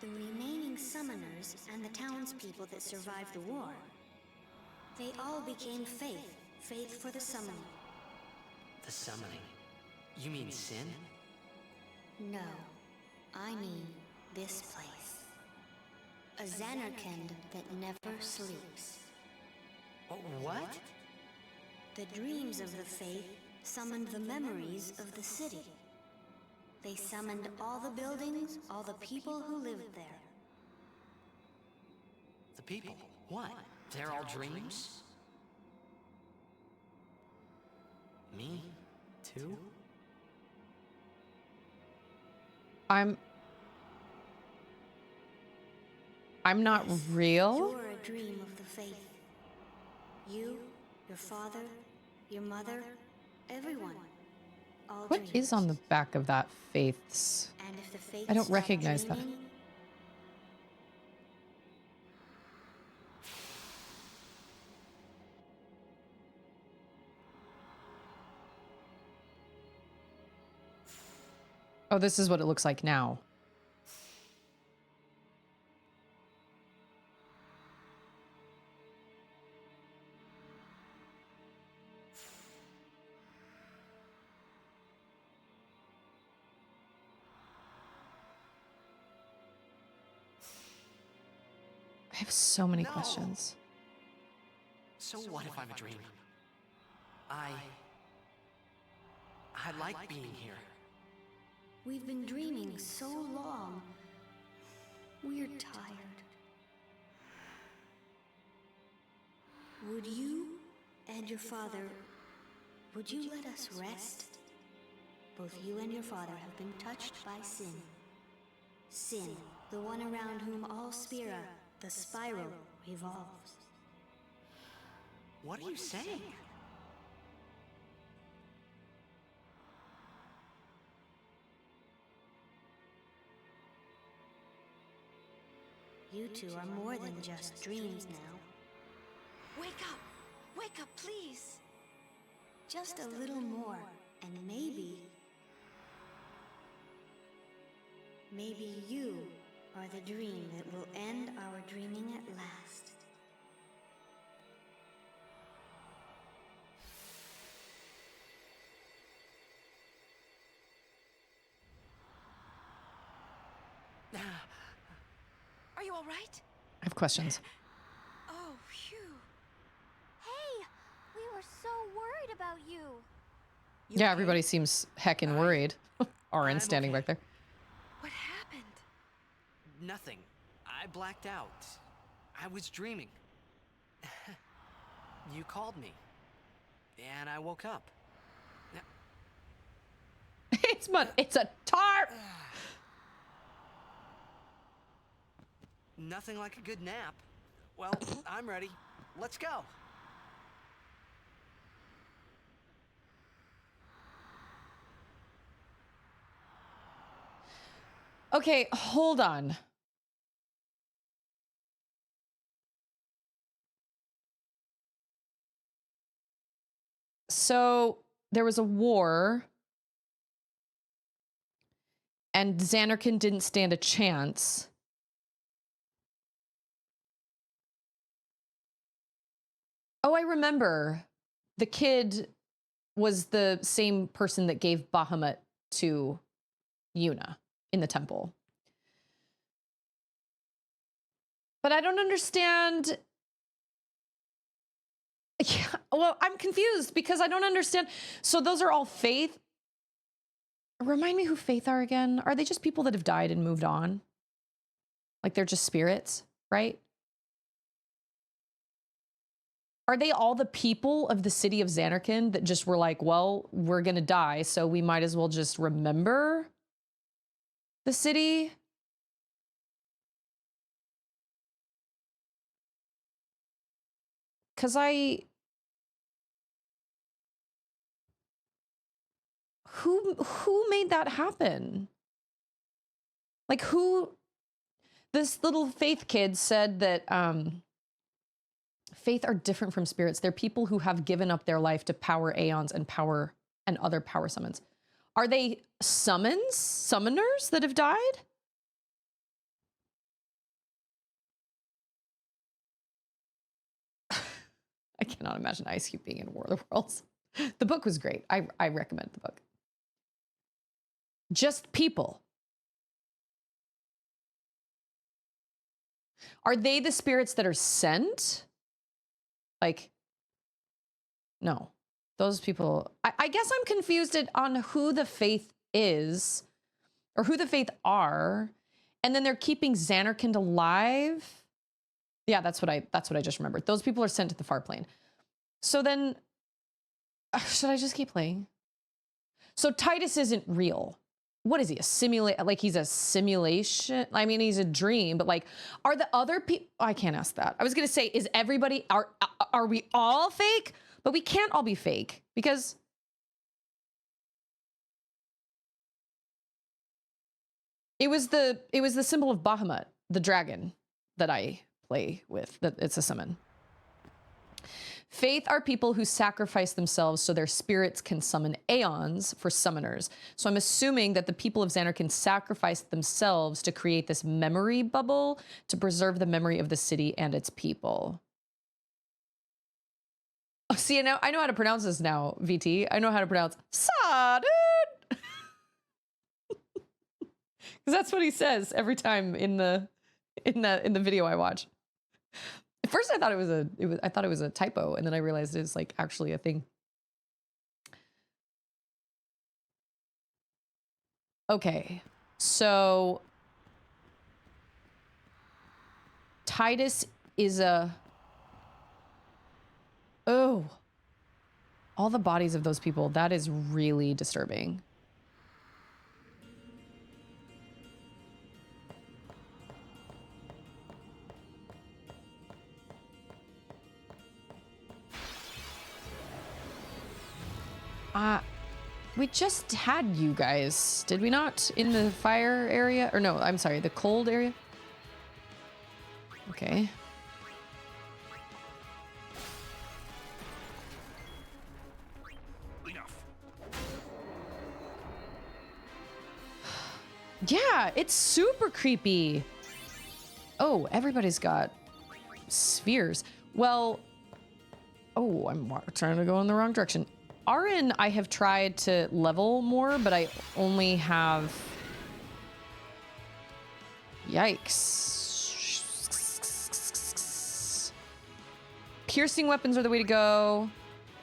The remaining summoners and the townspeople that survived the war, they all became faith for the summoning. The summoning. You mean sin? No, I mean this place. A Zanarkand that never sleeps. Oh, what? The dreams of the faith summoned the memories of the city. They summoned all the buildings, all the people who lived there. The people? What? They're all dreams? Me? Too? I'm not real? You're a dream of the faith. You, your father, your mother, everyone. All What dreams. is on the back of that faith's? And if the faith I don't stopped recognize that. dreaming, Oh, this is what it looks like now. have so many No. questions. So what if I'm a dream? I like being here. We've been dreaming so long. We're tired. Would you and your father, would you let us rest? Both you and your father have been touched by sin. Sin, the one around whom all Spira, the spiral, revolves. What are you saying? You two are more than just dreams now. Wake up! Wake up, please! Just a little more, and maybe you are the dream that will end our dreaming at last. Are you all right? I have questions. Oh, phew. Hey, we were so worried about you. Yeah, everybody seems heckin' worried. Orin standing back there. What happened? Nothing. I blacked out. I was dreaming. You called me. And I woke up. It's a tarp! Nothing like a good nap. Well, I'm ready. Let's go. Okay, hold on. So there was a war, and Zanarkand didn't stand a chance. Oh, I remember. The kid was the same person that gave Bahamut to Yuna in the temple. But I don't understand. Yeah, well, I'm confused because I don't understand. So those are all Faith. Remind me who Faith are again. Are they just people that have died and moved on? Like they're just spirits, right? Are they all the people of the city of Zanarkand that just were like, well, we're going to die, so we might as well just remember the city? Because who made that happen? Like this little Faith kid said that Faith are different from spirits. They're people who have given up their life to power aeons and power and other power summons. Are they summoners that have died? I cannot imagine Ice Cube being in War of the Worlds. The book was great. I recommend the book. Just people. Are they the spirits that are sent? Like, no. Those people, I guess I'm confused on who the Faith is, or who the Faith are, and then they're keeping Zanarkand alive. Yeah, that's what I just remembered. Those people are sent to the far plane. So then, should I just keep playing? So Titus isn't real. What is he? Like he's a simulation? I mean, he's a dream, but like, are the other people? I can't ask that. I was gonna say, is everybody? Are we all fake? But we can't all be fake because it was the symbol of Bahamut, the dragon that I play with. That it's a summon. Faith are people who sacrifice themselves so their spirits can summon aeons for summoners. So I'm assuming that the people of Zanarkand sacrificed themselves to create this memory bubble to preserve the memory of the city and its people. Oh, see, I know how to pronounce this now, VT. I know how to pronounce "sa, dude," because that's what he says every time in the video I watch. At first I thought I thought it was a typo, and then I realized it's like actually a thing. Okay. So Titus is a oh. All the bodies of those people, that is really disturbing. We just had you guys, did we not? In the fire area? Or no, I'm sorry, the cold area? Okay. Enough. Yeah, it's super creepy. Oh, everybody's got spheres. Well, oh, I'm trying to go in the wrong direction. RN, I have tried to level more, but I only have... Yikes. Piercing weapons are the way to go.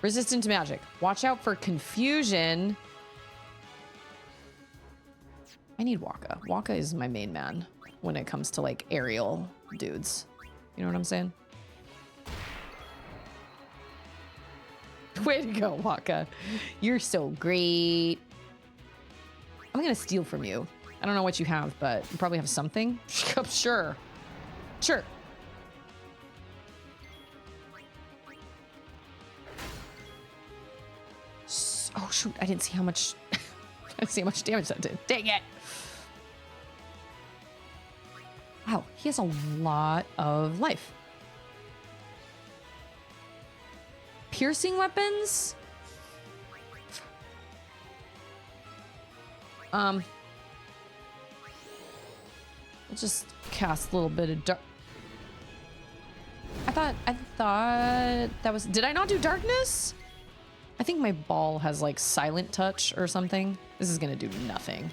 Resistant to magic. Watch out for confusion. I need Waka. Waka is my main man when it comes to like aerial dudes. You know what I'm saying? Way to go, Waka. You're so great. I'm gonna steal from you. I don't know what you have, but you probably have something. Sure. Sure. Oh shoot, I didn't see how much I didn't see how much damage that did. Dang it. Wow, he has a lot of life. Piercing weapons? We'll just cast a little bit of dark. I thought that was, did I not do darkness? I think my ball has like silent touch or something. This is gonna do nothing.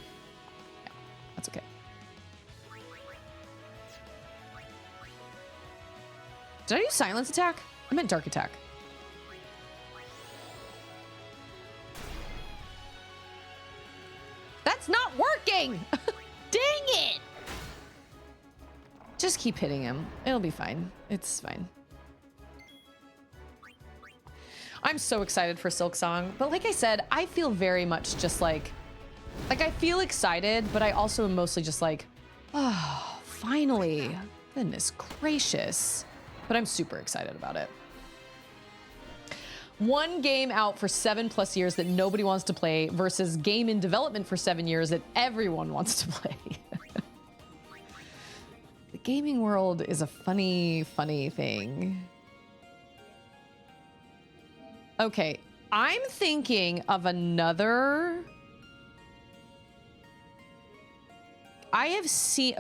Yeah, that's okay. Did I do silence attack? I meant dark attack. That's not working! Dang it! Just keep hitting him. It'll be fine. It's fine. I'm so excited for Silksong, but like I said, I feel very much just like I feel excited, but I also am mostly just like, oh, finally. Goodness gracious. But I'm super excited about it. One game out for 7+ years that nobody wants to play versus game in development for 7 years that everyone wants to play. The gaming world is a funny, funny thing. Okay, I'm thinking of another... I have seen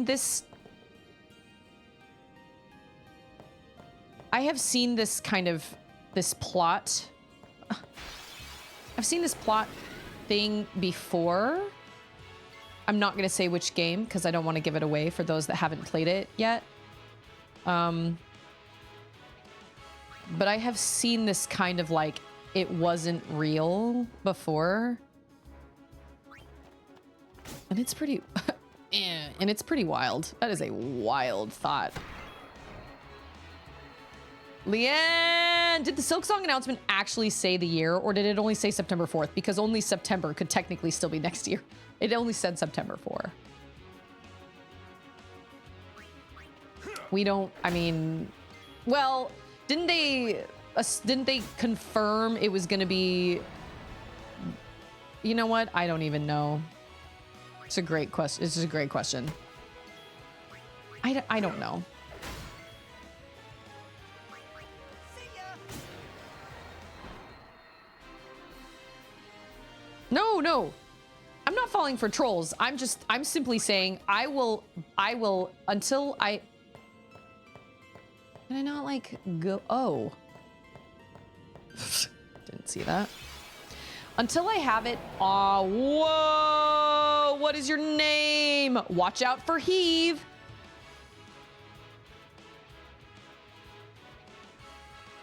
this... I have seen this kind of, this plot. I've seen this plot thing before. I'm not gonna say which game because I don't want to give it away for those that haven't played it yet. But I have seen this kind of like, it wasn't real before. And it's pretty, and it's pretty wild. That is a wild thought. Leanne, did the Silksong announcement actually say the year, or did it only say September 4th? Because only September could technically still be next year. It only said September 4. We don't, I mean, well, didn't they confirm it was going to be, you know what? I don't even know. It's a great question. It's just a great question. I don't know. No. I'm not falling for trolls. I'm simply saying I will until I... Can I not like go? Oh. Didn't see that. Until I have it. Whoa. What is your name? Watch out for Heave.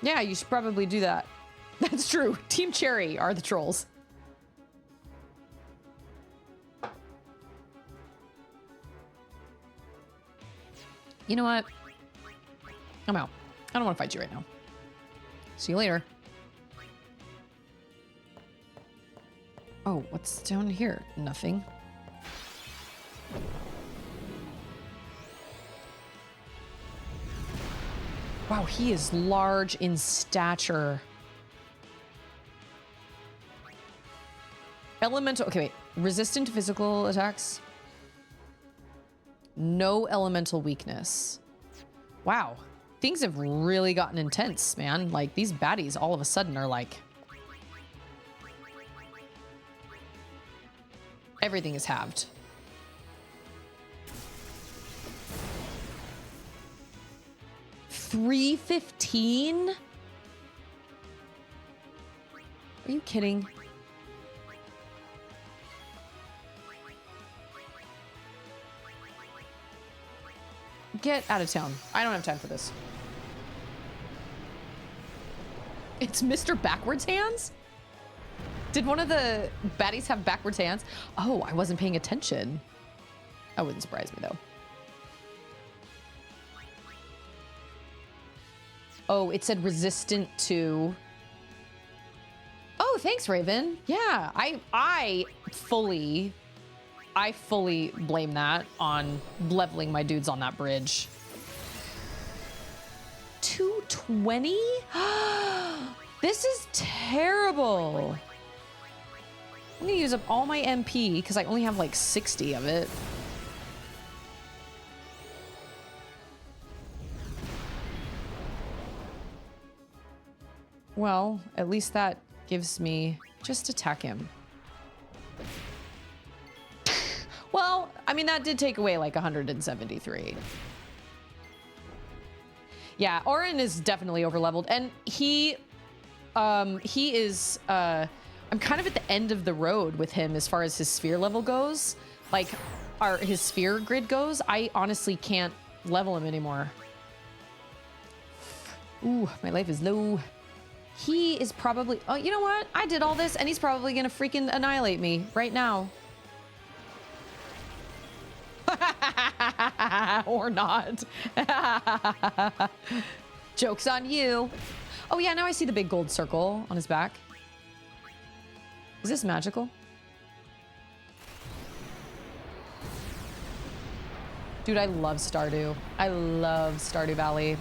Yeah, you should probably do that. That's true. Team Cherry are the trolls. You know what? I'm out. I don't want to fight you right now. See you later. Oh, what's down here? Nothing. Wow, he is large in stature. Elemental. Okay, wait. Resistant to physical attacks. No elemental weakness. Wow. Things have really gotten intense, man. Like, these baddies all of a sudden are like... Everything is halved. $315? Are you kidding? Get out of town. I don't have time for this. It's Mr. Backwards Hands? Did one of the baddies have backwards hands? Oh, I wasn't paying attention. That wouldn't surprise me, though. Oh, it said resistant to... Oh, thanks, Raven. Yeah, I fully blame that on leveling my dudes on that bridge. 220? This is terrible. I'm gonna use up all my MP because I only have like 60 of it. Well, at least that gives me... Just attack him. Well, I mean, that did take away like 173. Yeah, Orin is definitely overleveled, and he is, I'm kind of at the end of the road with him as far as his sphere level goes. Like, his sphere grid goes. I honestly can't level him anymore. Ooh, my life is low. He is probably, oh, you know what? I did all this, and he's probably gonna freaking annihilate me right now. Or not. Joke's on you. Oh yeah, now I see the big gold circle on his back. Is this magical? Dude, I love Stardew. I love Stardew Valley.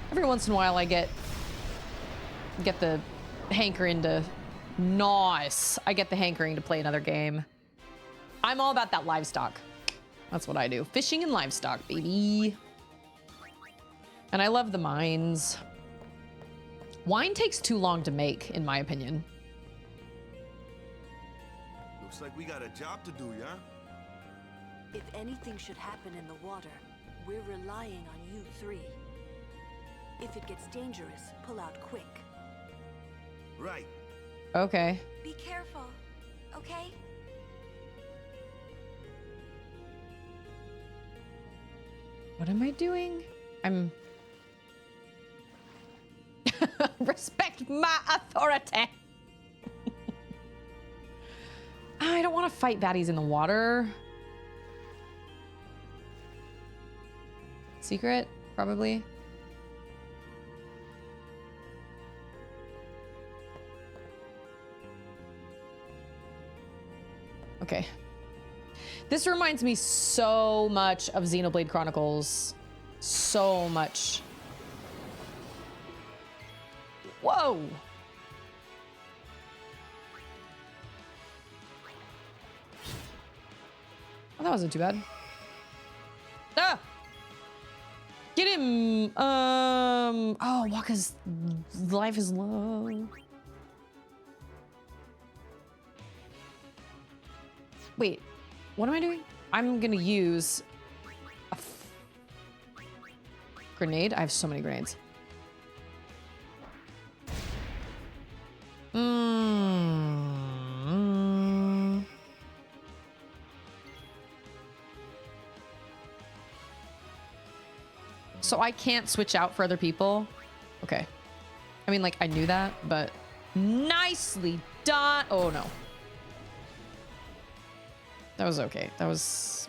Every once in a while I get the hankering to... Nice. I get the hankering to play another game. I'm all about that livestock. That's what I do. Fishing and livestock, baby. And I love the mines. Wine takes too long to make, in my opinion. Looks like we got a job to do, yeah? If anything should happen in the water, we're relying on you three. If it gets dangerous, pull out quick. Right. Okay. Be careful, okay? What am I doing? I'm... Respect my authority. I don't want to fight baddies in the water. Secret, probably. Okay. This reminds me so much of Xenoblade Chronicles. So much. Whoa! Oh, that wasn't too bad. Ah! Get him! Oh, Waka's life is low. Wait, what am I doing? I'm gonna use a grenade. I have so many grenades. So I can't switch out for other people? Okay. I mean, like, I knew that, but nicely done. Oh, no. That was okay. That was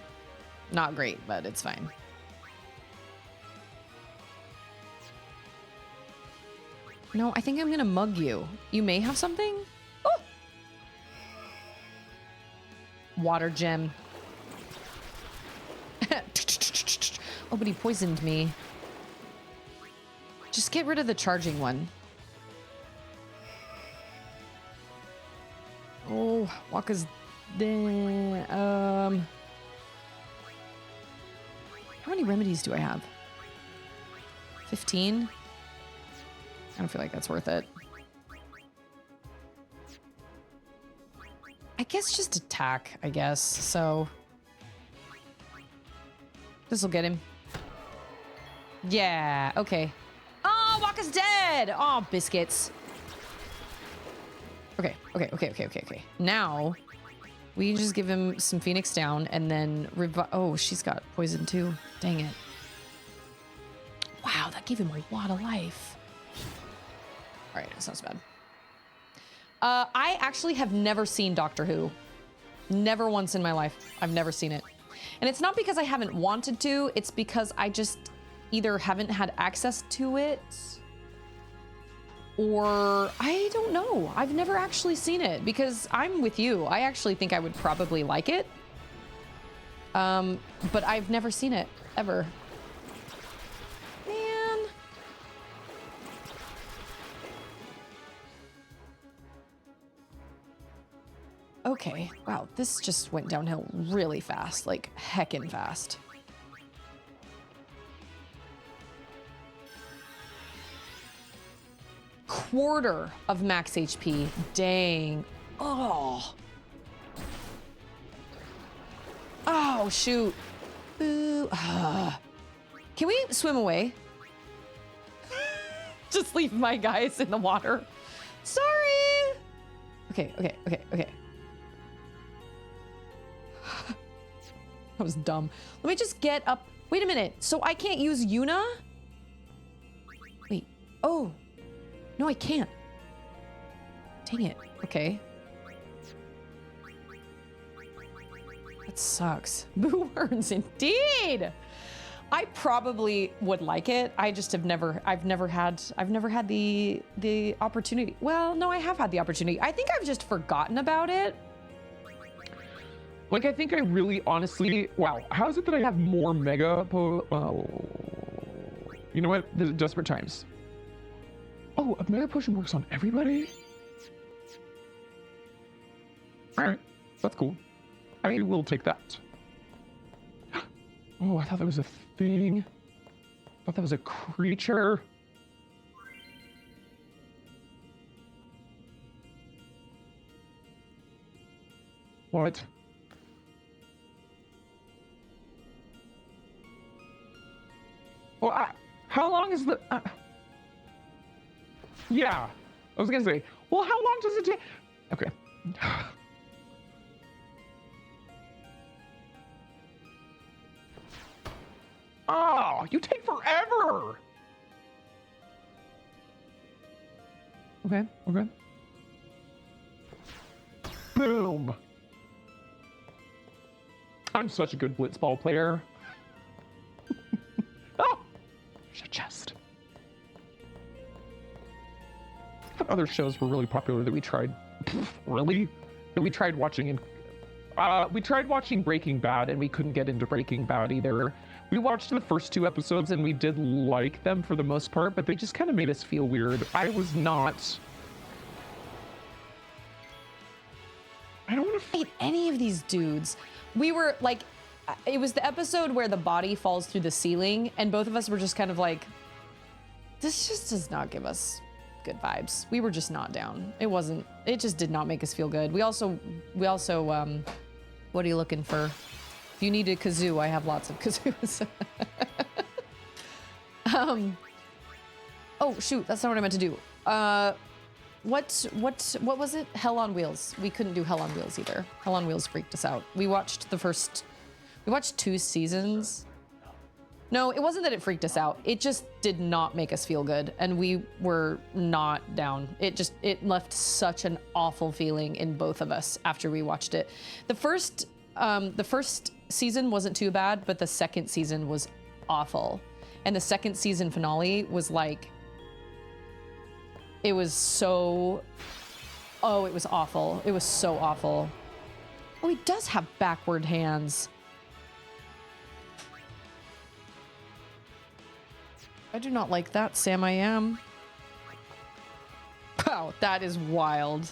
not great, but it's fine. No, I think I'm gonna mug you. You may have something? Oh! Water gem. Oh, but he poisoned me. Just get rid of the charging one. Oh, Waka's there. How many remedies do I have? 15? I don't feel like that's worth it. I guess just attack, I guess. So this will get him. Yeah, okay. Oh, Waka's dead. Oh, biscuits. Okay. Now we just give him some Phoenix down and then oh, she's got poison too. Dang it. Wow, that gave him a lot of life. All right, that's not so bad. I actually have never seen Doctor Who. Never once in my life. I've never seen it. And it's not because I haven't wanted to, it's because I just either haven't had access to it or I don't know. I've never actually seen it because I'm with you. I actually think I would probably like it. But I've never seen it ever. Man. Okay, wow, this just went downhill really fast, like heckin' fast. Quarter of max HP, dang. Oh. Oh, shoot. Boo. Can we swim away? Just leave my guys in the water. Sorry. Okay. That was dumb. Let me just get up. Wait a minute. So I can't use Yuna? Wait. Oh. No, I can't. Dang it. Okay. That sucks. Boo worms indeed. I probably would like it. I just have never had the opportunity. Well, no, I have had the opportunity. I think I've just forgotten about it. Like, I think I really honestly, wow, how is it that I have more mega you know what? There's desperate times. Oh, a mega potion works on everybody? All right, that's cool. I will take that. Oh, I thought that was a thing. I thought that was a creature. What? Well, how long is the... yeah, I was gonna say, well, how long does it take? Okay. Oh, you take forever. Okay. Boom. I'm such a good blitzball player. Oh, there's a chest. What other shows were really popular that we tried? Really? That we tried watching and we tried watching Breaking Bad and we couldn't get into Breaking Bad either. We watched the first 2 episodes and we did like them for the most part, but they just kind of made us feel weird. I don't want to fight any of these dudes. We were like, it was the episode where the body falls through the ceiling and both of us were just kind of like, this just does not give us good vibes. We were just not down. It just did not make us feel good. We also, what are you looking for? If you need a kazoo, I have lots of kazoos. Oh shoot, that's not what I meant to do. What was it? Hell on Wheels. We couldn't do Hell on Wheels either. Hell on Wheels freaked us out. We watched 2 seasons. No, it wasn't that it freaked us out. It just did not make us feel good, and we were not down. It left such an awful feeling in both of us after we watched it. The first season wasn't too bad, but the second season was awful. And the second season finale was like, it was so, oh, it was awful. It was so awful. Oh, he does have backward hands. I do not like that, Sam I am. Wow, that is wild.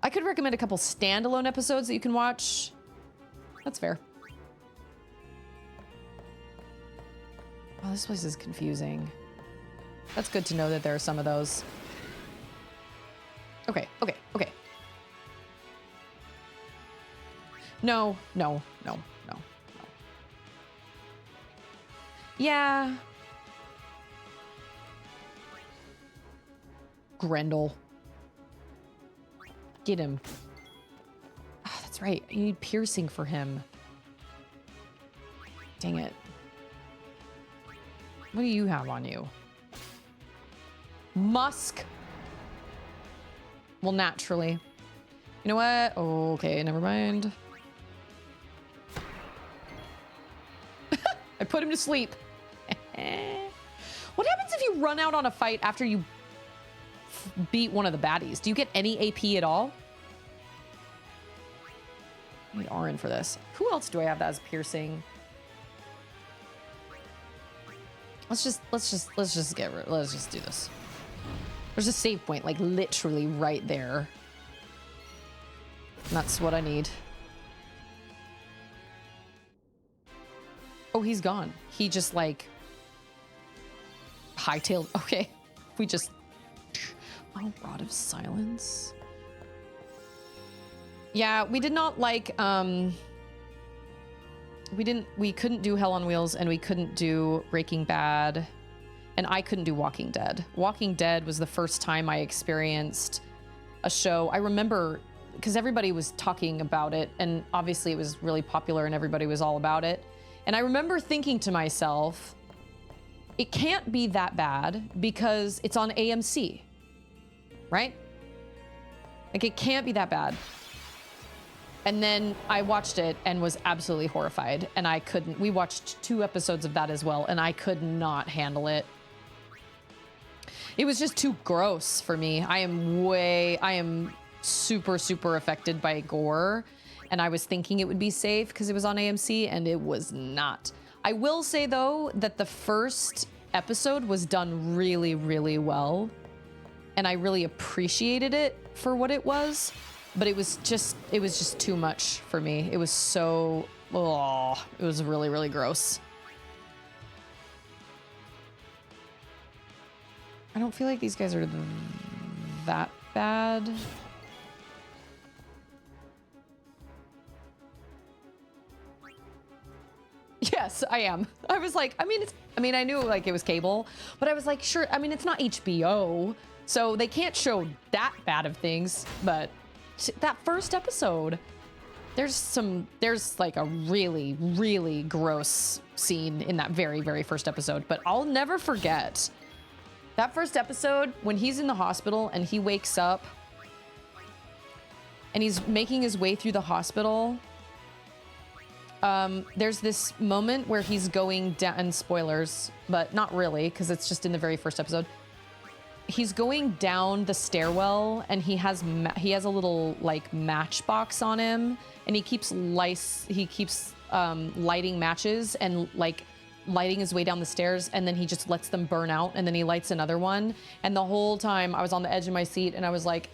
I could recommend a couple standalone episodes that you can watch. That's fair. Oh, this place is confusing. That's good to know that there are some of those. Okay. No. Yeah. Grendel. Get him. Oh, that's right. You need piercing for him. Dang it. What do you have on you? Musk. Well, naturally. You know what? Oh, okay, never mind. I put him to sleep. What happens if you run out on a fight after you beat one of the baddies? Do you get any AP at all? I need RN for this. Who else do I have that has piercing? Let's just do this. There's a save point, like literally right there. And that's what I need. Oh, he's gone. He just like hightailed. Okay. We just, oh, Rod of Silence. Yeah, we did not like, we couldn't do Hell on Wheels, and we couldn't do Breaking Bad, and I couldn't do Walking Dead. Walking Dead was the first time I experienced a show. I remember, because everybody was talking about it, and obviously it was really popular and everybody was all about it. And I remember thinking to myself, it can't be that bad because it's on AMC, right? Like, it can't be that bad. And then I watched it and was absolutely horrified, and I couldn't. We watched 2 episodes of that as well, and I could not handle it. It was just too gross for me. I am super, super affected by gore, and I was thinking it would be safe because it was on AMC, and it was not. I will say, though, that the first episode was done really, really well, and I really appreciated it for what it was. But it was just too much for me. It was so, oh, it was really, really gross. I don't feel like these guys are that bad. Yes, I am. I was like, I mean, I knew like it was cable, but I was like, sure. I mean, it's not HBO, so they can't show that bad of things, but that first episode, there's like a really, really gross scene in that very, very first episode, but I'll never forget that first episode when he's in the hospital and he wakes up and he's making his way through the hospital. There's this moment where he's going down, and spoilers, but not really, because it's just in the very first episode. He's going down the stairwell, and he has a little like matchbox on him, and he keeps lighting matches and like lighting his way down the stairs, and then he just lets them burn out, and then he lights another one. And the whole time I was on the edge of my seat, and I was like,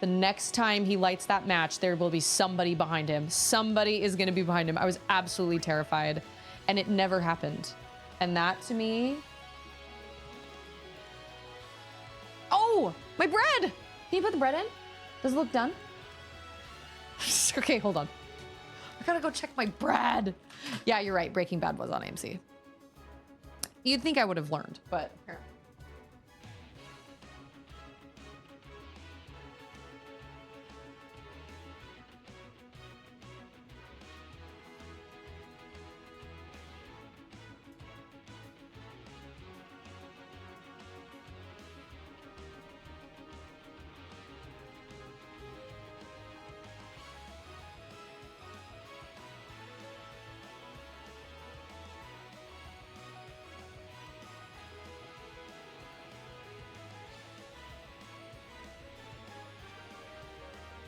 the next time he lights that match, there will be somebody behind him. Somebody is going to be behind him. I was absolutely terrified, and it never happened. And that to me. Oh, my bread! Can you put the bread in? Does it look done? Okay, hold on. I gotta go check my bread. Yeah, you're right. Breaking Bad was on AMC. You'd think I would have learned, but here.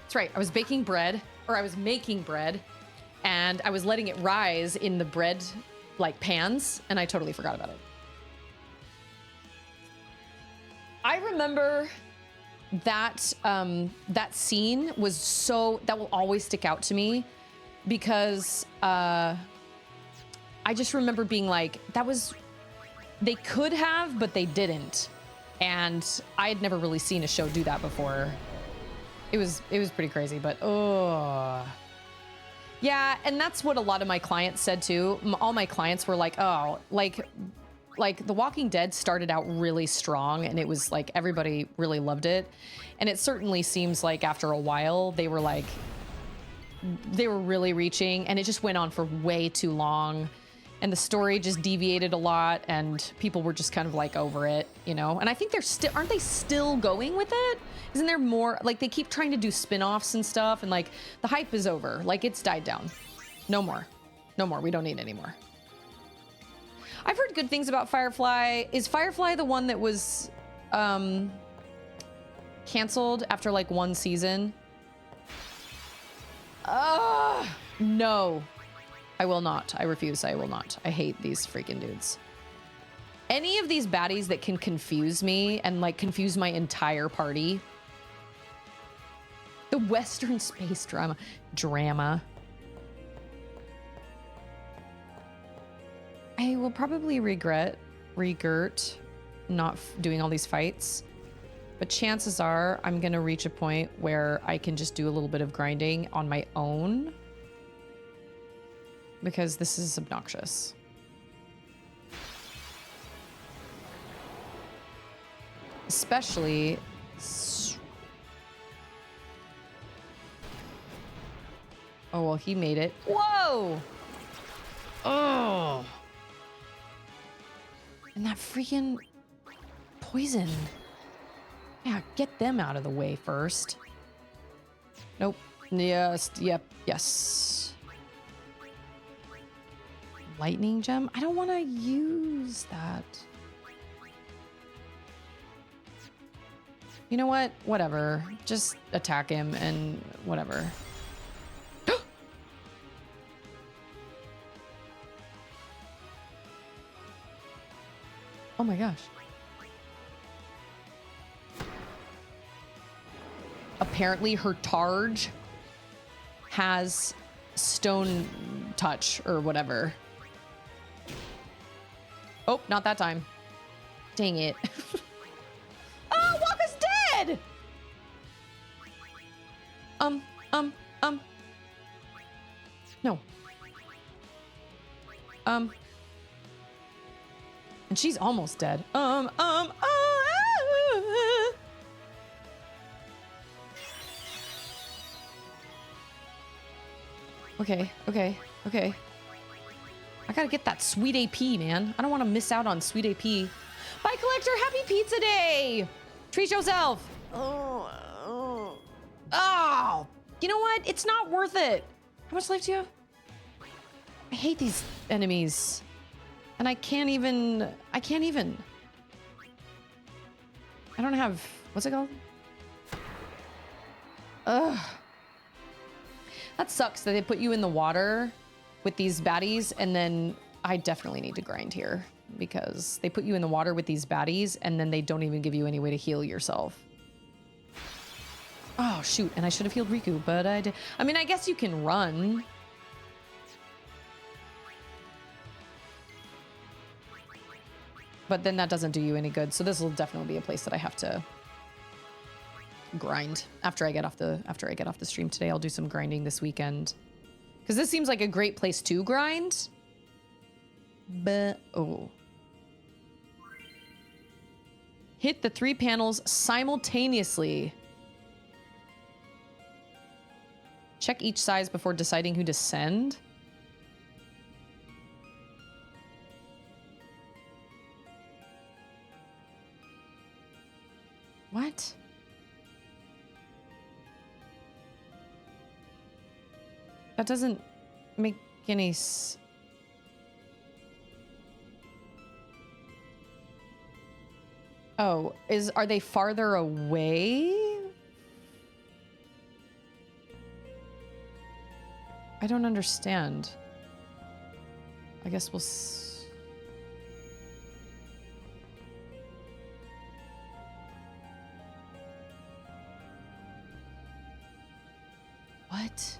That's right. I was baking bread, or I was making bread, and I was letting it rise in the bread like pans, and I totally forgot about it. I remember that that scene was that will always stick out to me because I just remember being like, they could have, but they didn't. And I had never really seen a show do that before. It was pretty crazy, but oh. Yeah, and that's what a lot of my clients said too. All my clients were like, oh, like The Walking Dead started out really strong and it was like everybody really loved it. And it certainly seems like after a while they were really reaching, and it just went on for way too long. And the story just deviated a lot and people were just kind of like over it, you know? And I think aren't they still going with it? Isn't there more? Like they keep trying to do spin-offs and stuff, and like the hype is over. Like it's died down. No more. No more. We don't need any more. I've heard good things about Firefly. Is Firefly the one that was canceled after like one season? No. I will not. I refuse. I will not. I hate these freaking dudes. Any of these baddies that can confuse me and like confuse my entire party. The Western space drama. I will probably regret not doing all these fights, but chances are I'm gonna reach a point where I can just do a little bit of grinding on my own because this is obnoxious. Especially oh, well, he made it. Whoa! Oh. And that freaking poison. Yeah, get them out of the way first. Nope. Yes, yep, yes. Lightning gem? I don't want to use that. You know what? Whatever. Just attack him and whatever. Oh my gosh. Apparently her Targe has stone touch or whatever. Oh, not that time. Dang it. Oh, Waka's dead! No. And she's almost dead. Okay. I gotta get that sweet AP, man. I don't want to miss out on sweet AP. Bye, Collector. Happy Pizza Day. Treat yourself. Oh. You know what? It's not worth it. How much life do you have? I hate these enemies. And I can't even. I don't have. What's it called? Ugh. That sucks that they put you in the water with these baddies, and then I definitely need to grind here because they put you in the water with these baddies and then they don't even give you any way to heal yourself. Oh, shoot. And I should have healed Riku, but I did. I mean, I guess you can run. But then that doesn't do you any good. So this will definitely be a place that I have to grind after I get off the stream today. I'll do some grinding this weekend because this seems like a great place to grind. But oh, hit the 3 panels simultaneously. Check each size before deciding who to send. What? That doesn't make any Oh, are they farther away? I don't understand. I guess we'll What?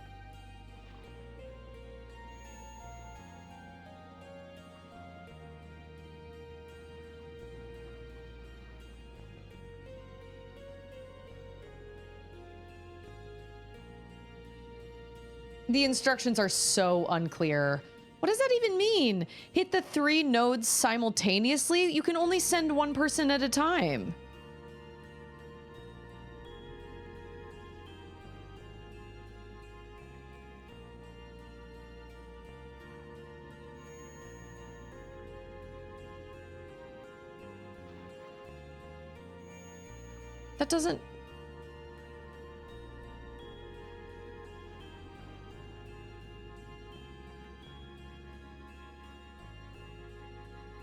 The instructions are so unclear. What does that even mean? Hit the 3 nodes simultaneously? You can only send one person at a time. That doesn't...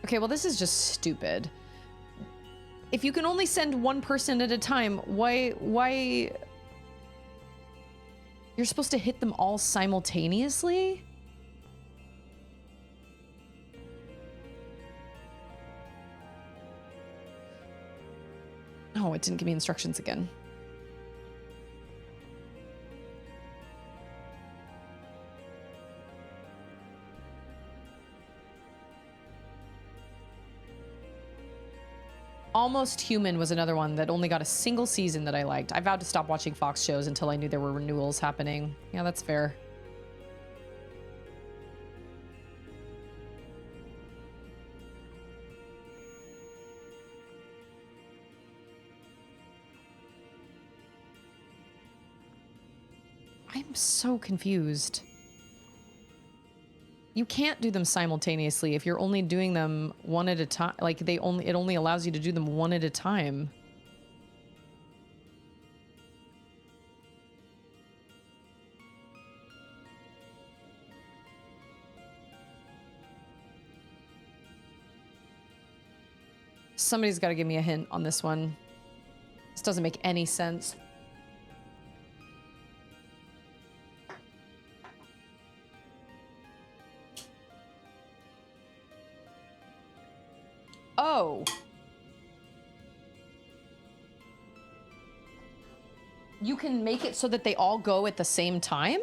Okay, well, this is just stupid. If you can only send one person at a time, why... You're supposed to hit them all simultaneously? Oh, it didn't give me instructions again. Almost Human was another one that only got a single season that I liked. I vowed to stop watching Fox shows until I knew there were renewals happening. Yeah, that's fair. I'm so confused. You can't do them simultaneously if you're only doing them one at a time. Like it only allows you to do them one at a time. Somebody's got to give me a hint on this one. This doesn't make any sense. Oh. You can make it so that they all go at the same time?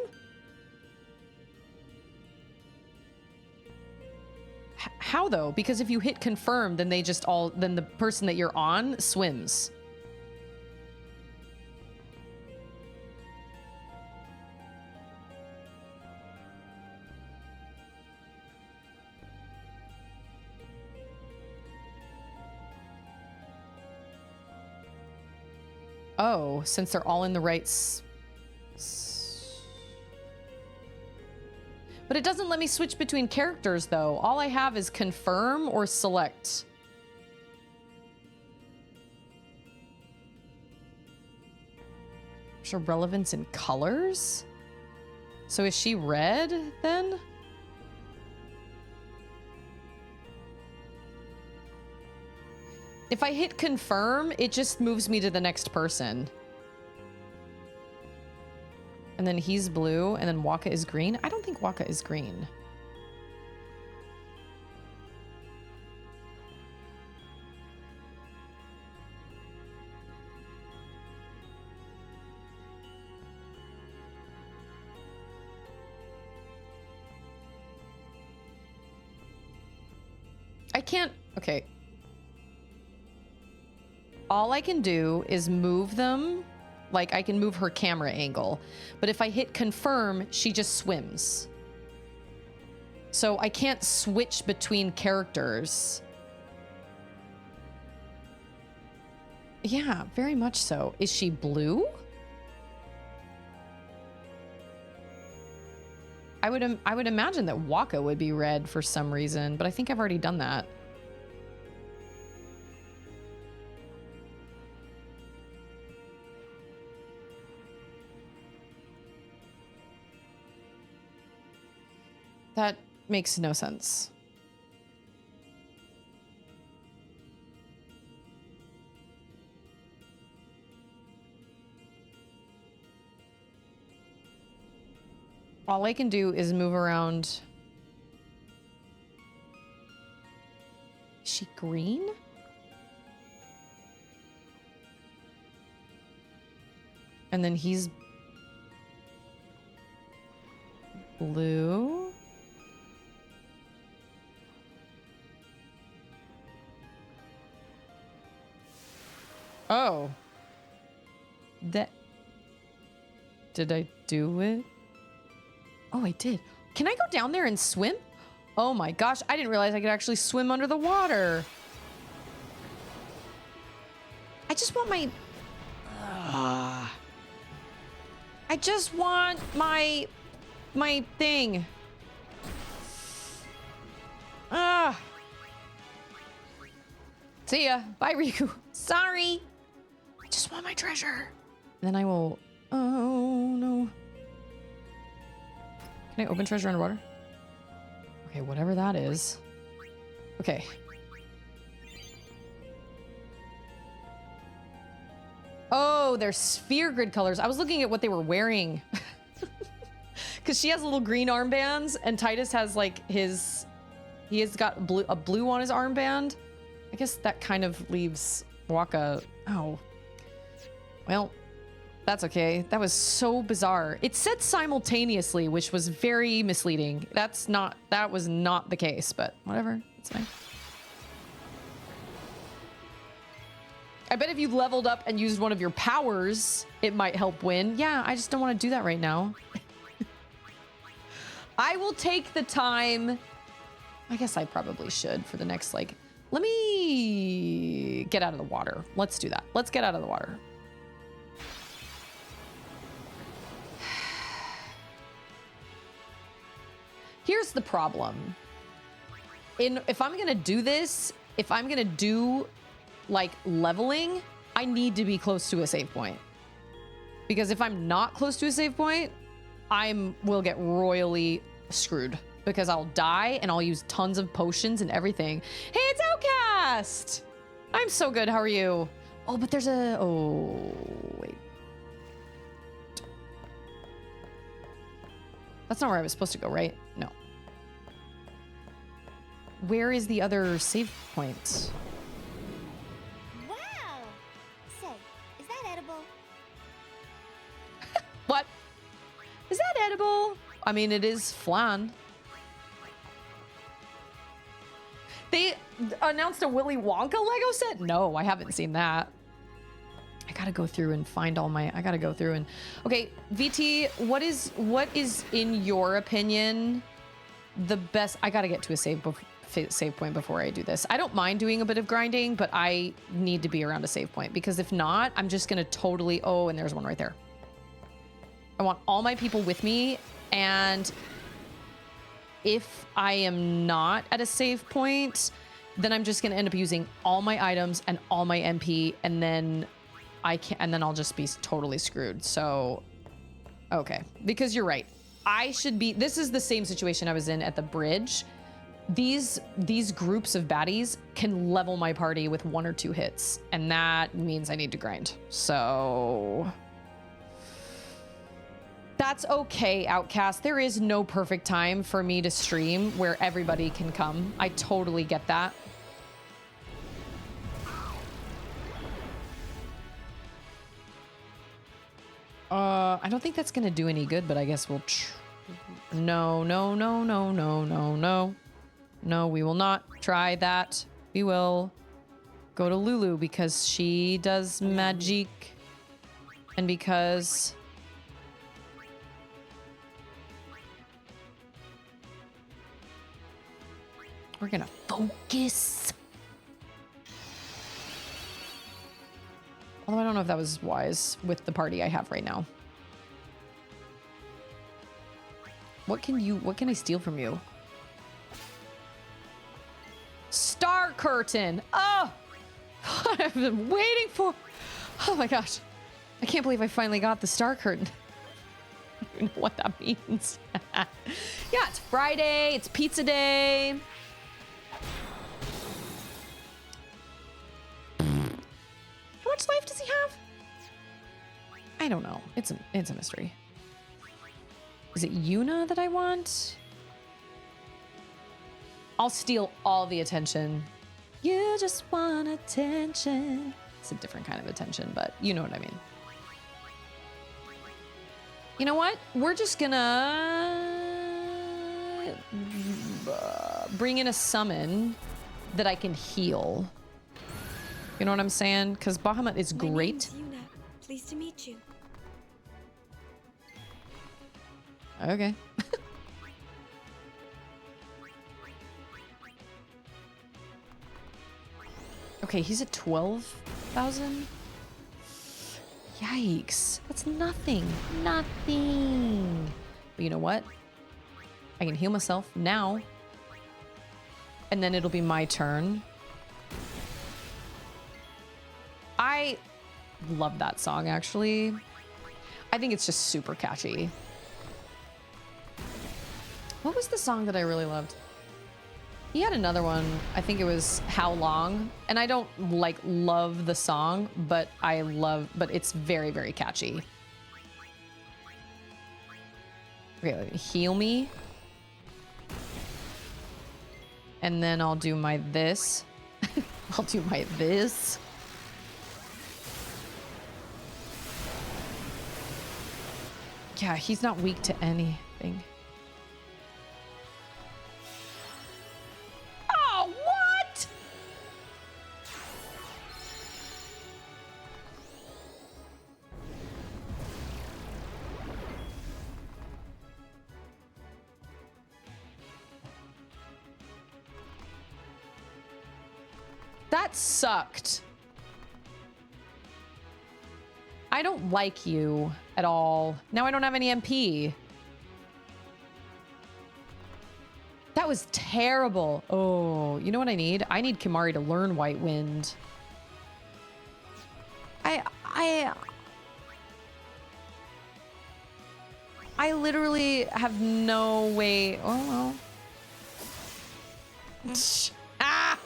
How though? Because if you hit confirm, then then the person that you're on swims. Oh, since they're all in the right... But it doesn't let me switch between characters, though. All I have is confirm or select. Show relevance in colors? So is she red, then? If I hit confirm, it just moves me to the next person. And then he's blue, and then Waka is green. I don't think Waka is green. I can't... Okay. All I can do is move them. Like, I can move her camera angle. But if I hit confirm, she just swims. So I can't switch between characters. Yeah, very much so. Is she blue? I would imagine that Waka would be red for some reason, but I think I've already done that. That makes no sense. All I can do is move around. Is she green? And then he's blue. Oh. Did I do it? Oh, I did. Can I go down there and swim? Oh my gosh, I didn't realize I could actually swim under the water. I just want my... I just want my thing. See ya. Bye, Riku. Sorry. I just want my treasure. Then I will... Oh, no. Can I open treasure underwater? Okay, whatever that is. Okay. Oh, they're sphere grid colors. I was looking at what they were wearing. Because she has little green armbands, and Titus has like his... He has got a blue on his armband. I guess that kind of leaves Waka... Oh. Well, that's okay. That was so bizarre. It said simultaneously, which was very misleading. That was not the case, but whatever. It's fine. I bet if you leveled up and used one of your powers, it might help win. Yeah, I just don't want to do that right now. I will take the time. I guess I probably should for the next, like, let me get out of the water. Let's do that. Let's get out of the water. Here's the problem. If I'm gonna do this, if I'm gonna do like leveling, I need to be close to a save point. Because if I'm not close to a save point, will get royally screwed. Because I'll die and I'll use tons of potions and everything. Hey, it's Outcast! I'm so good, how are you? Oh, but there's a... Oh, wait. That's not where I was supposed to go, right? No. Where is the other save point? Wow! Say, is that edible? What? Is that edible? I mean, it is flan. They announced a Willy Wonka Lego set? No, I haven't seen that. I gotta go through and find all my... I gotta go through and... Okay, VT, what is in your opinion the best... I gotta get to a save point before I do this. I don't mind doing a bit of grinding, but I need to be around a save point because if not, I'm just gonna totally... Oh, and there's one right there. I want all my people with me, and if I am not at a save point, then I'm just gonna end up using all my items and all my MP, and then I'll just be totally screwed. So, okay, because you're right. This is the same situation I was in at the bridge. These groups of baddies can level my party with 1 or 2 hits, and that means I need to grind. So that's okay, Outcast. There is no perfect time for me to stream where everybody can come. I totally get that. I don't think that's gonna do any good, but I guess we'll No, no, no, no, no, no, no. No, we will not try that. We will go to Lulu because she does magic. And because... we're gonna focus. Although I don't know if that was wise with the party I have right now. What can I steal from you? Star curtain. Oh, I've been waiting for. Oh my gosh. I can't believe I finally got the star curtain. I don't even know what that means. Yeah, it's Friday. It's pizza day. How much life does he have? I don't know. It's a mystery. Is it Yuna that I want? I'll steal all the attention. You just want attention. It's a different kind of attention, but you know what I mean. You know what? We're just gonna bring in a summon that I can heal. You know what I'm saying? Because Bahamut is great. My name's Yuna. Pleased to meet you. Okay. Okay, he's at 12,000. Yikes. That's nothing. Nothing. But you know what? I can heal myself now. And then it'll be my turn. I love that song, actually. I think it's just super catchy. What was the song that I really loved? He had another one. I think it was How Long. And I don't like love the song, but but it's very, very catchy. Okay, let me heal me. And then I'll do my this. I'll do my this. Yeah, he's not weak to anything. Oh, what? That sucked. I don't like you at all. Now I don't have any MP. That was terrible. Oh, you know what I need? I need Kimari to learn White Wind. I literally have no way. Oh, well. Ah!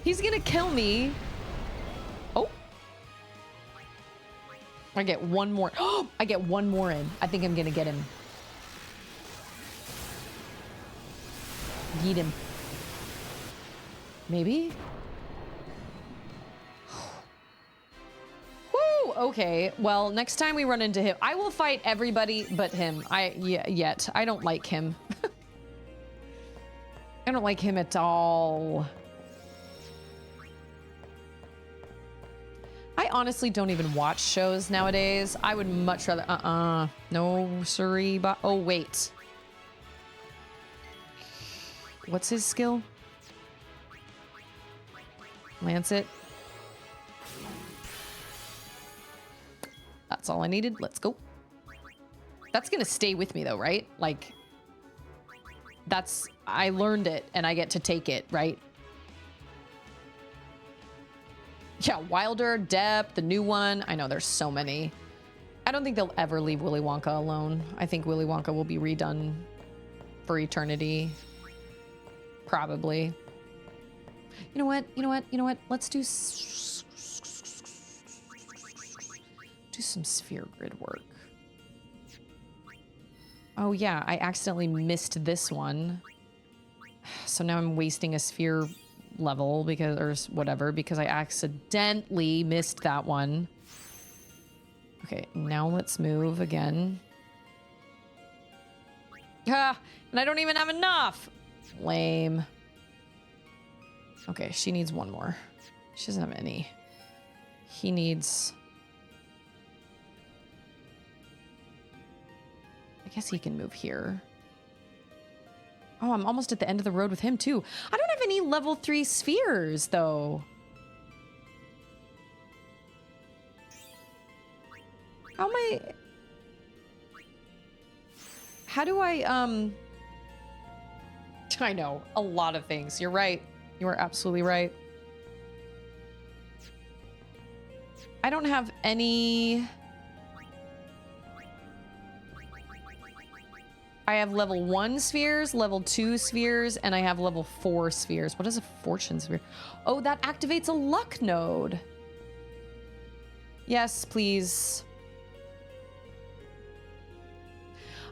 He's gonna kill me. Oh. I get one more. Oh, I get one more in. I think I'm gonna get him. Yeet him. Maybe? Woo! Okay. Well, next time we run into him, I will fight everybody but him. Yet. I don't like him. I don't like him at all. I honestly don't even watch shows nowadays. I would much rather... No, sorry. Oh, wait. What's his skill? Lancet. That's all I needed. Let's go. That's gonna stay with me though, right? Like, I learned it and I get to take it, right? Yeah, Wilder, Depp, the new one. I know there's so many. I don't think they'll ever leave Willy Wonka alone. I think Willy Wonka will be redone for eternity. Probably. You know what? Let's do some sphere grid work. Oh yeah, I accidentally missed this one. So now I'm wasting a sphere level or whatever because I accidentally missed that one. Okay, now let's move again. Ah, and I don't even have enough. Lame. Okay, she needs one more. She doesn't have any. He needs... I guess he can move here. Oh, I'm almost at the end of the road with him too. I don't have any level 3 spheres though. How do I I know, a lot of things. You're right. You are absolutely right. I don't have any... I have level 1 spheres, level 2 spheres, and I have level 4 spheres. What is a fortune sphere? Oh, that activates a luck node. Yes, please.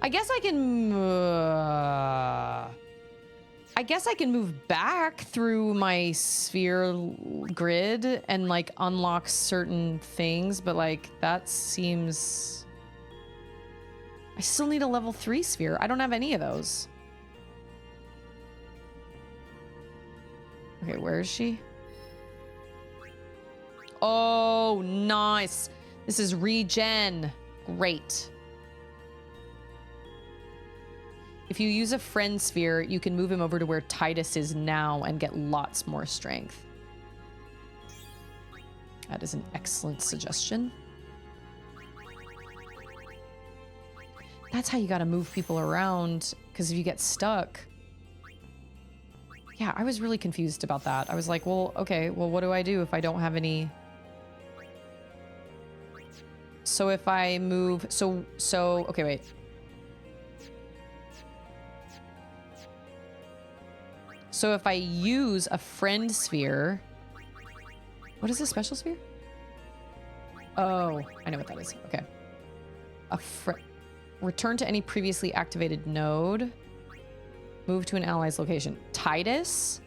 I guess I can... I guess I can move back through my sphere grid and like unlock certain things, but like that seems... I still need a level 3 sphere. I don't have any of those. Okay, where is she? Oh, nice. This is regen. Great. If you use a friend sphere, you can move him over to where Titus is now and get lots more strength. That is an excellent suggestion. That's how you gotta move people around, because if you get stuck... Yeah, I was really confused about that. I was like, well, okay, well, what do I do if I don't have any... So if I move... Okay, wait. So if I use a friend sphere... What is a special sphere? Oh, I know what that is. Okay. Return to any previously activated node. Move to an ally's location. Titus?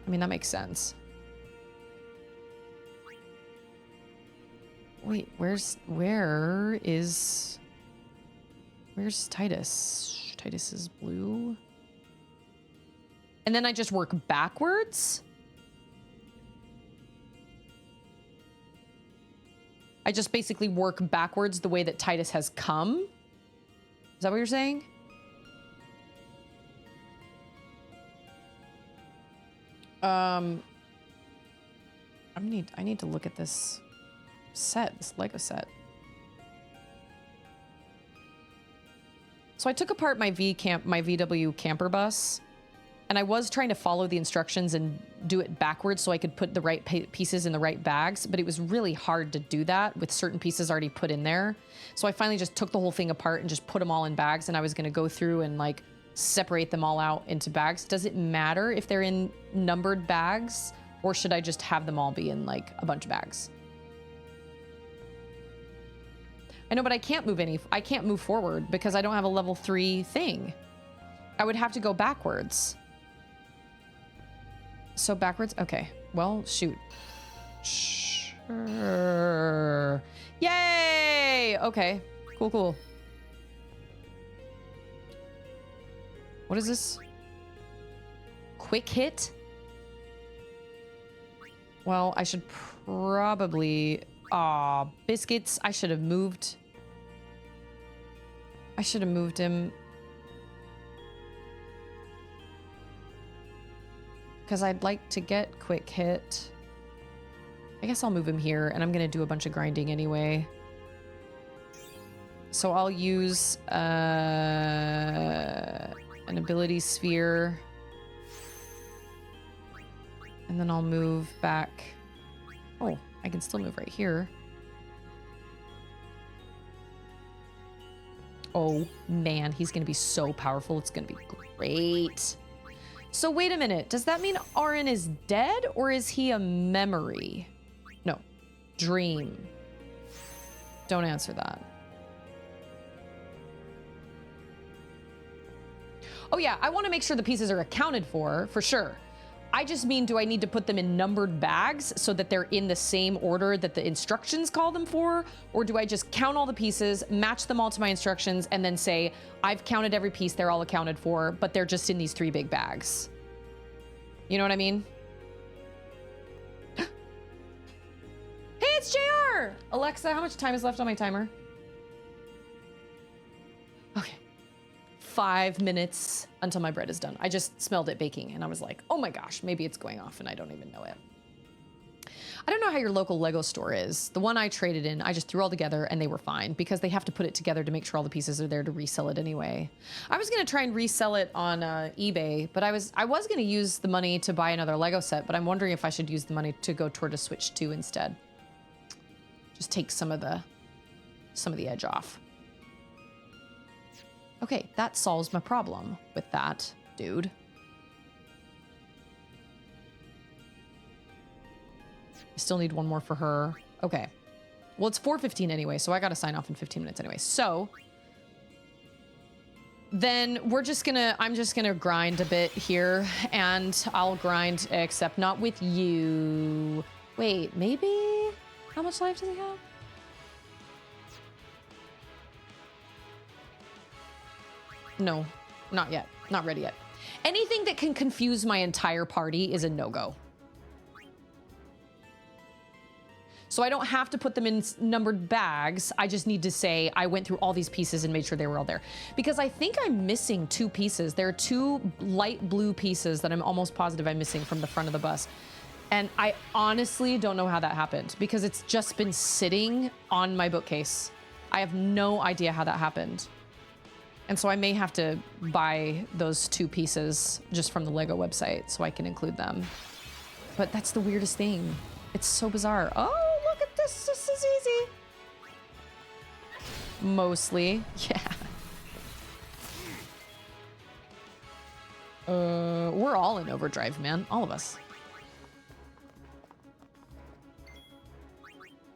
I mean, that makes sense. Wait, where's Titus? Titus is blue. And then I just work backwards? I just basically work backwards the way that Titus has come? Is that what you're saying? I need to look at this set, this Lego set. So I took apart my VW camper bus, and I was trying to follow the instructions and do it backwards so I could put the right pieces in the right bags, but it was really hard to do that with certain pieces already put in there. So I finally just took the whole thing apart and just put them all in bags, and I was going to go through and like separate them all out into bags. Does it matter if they're in numbered bags, or should I just have them all be in like a bunch of bags? I know, but I can't move forward because I don't have a level 3 thing. I would have to go backwards. So backwards? Okay. Well, shoot. Sure. Yay! Okay. Cool, cool. What is this? Quick hit? Well, I should probably... Aw, biscuits. I should have moved. I should have moved him. Because I'd like to get quick hit. I guess I'll move him here, and I'm going to do a bunch of grinding anyway. So I'll use an ability sphere. And then I'll move back. Oh, I can still move right here. Oh, man, he's going to be so powerful. It's going to be great. So wait a minute. Does that mean Arin is dead, or is he a memory? No. Dream. Don't answer that. Oh yeah, I want to make sure the pieces are accounted for sure. I just mean, do I need to put them in numbered bags so that they're in the same order that the instructions call them for? Or do I just count all the pieces, match them all to my instructions, and then say, I've counted every piece, they're all accounted for, but they're just in these 3 big bags? You know what I mean? Hey, it's JR! Alexa, how much time is left on my timer? Okay. 5 minutes until my bread is done. I just smelled it baking and I was like, oh my gosh, maybe it's going off and I don't even know it. I don't know how your local Lego store is. The one I traded in, I just threw all together and they were fine because they have to put it together to make sure all the pieces are there to resell it anyway. I was going to try and resell it on eBay, but I was going to use the money to buy another Lego set, but I'm wondering if I should use the money to go toward a Switch 2 instead. Just take some of the edge off. Okay, that solves my problem with that, dude. I still need one more for her. Okay. Well, it's 4:15 anyway, so I gotta sign off in 15 minutes anyway. So, then I'm just gonna grind a bit here, and I'll grind, except not with you. Wait, maybe? How much life does he have? No, not yet. Not ready yet. Anything that can confuse my entire party is a no-go. So I don't have to put them in numbered bags. I just need to say I went through all these pieces and made sure they were all there. Because I think I'm missing 2 pieces. There are 2 light blue pieces that I'm almost positive I'm missing from the front of the bus. And I honestly don't know how that happened because it's just been sitting on my bookcase. I have no idea how that happened. And so I may have to buy those 2 pieces just from the Lego website so I can include them. But that's the weirdest thing. It's so bizarre. Oh, look at this. This is easy. Mostly. Yeah. We're all in overdrive, man. All of us.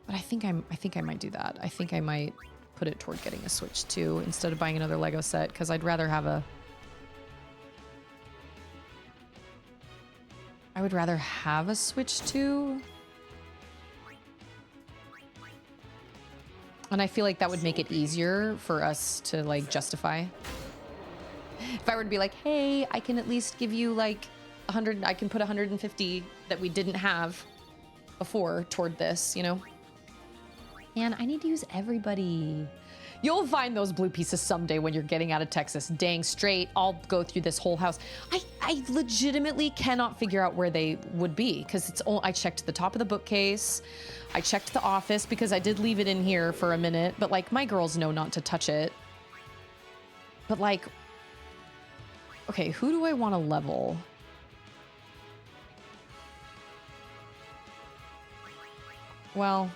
But I think I might do that. I think I might put it toward getting a Switch 2 instead of buying another Lego set, because I'd rather have a... I would rather have a Switch 2. And I feel like that would make it easier for us to, like, justify. If I were to be like, hey, I can at least give you, like, 100... I can put 150 that we didn't have before toward this, you know? And I need to use everybody. You'll find those blue pieces someday when you're getting out of Texas. Dang straight, I'll go through this whole house. I legitimately cannot figure out where they would be because it's all, I checked the top of the bookcase. I checked the office because I did leave it in here for a minute, but like my girls know not to touch it. But like, okay, who do I want to level? Well,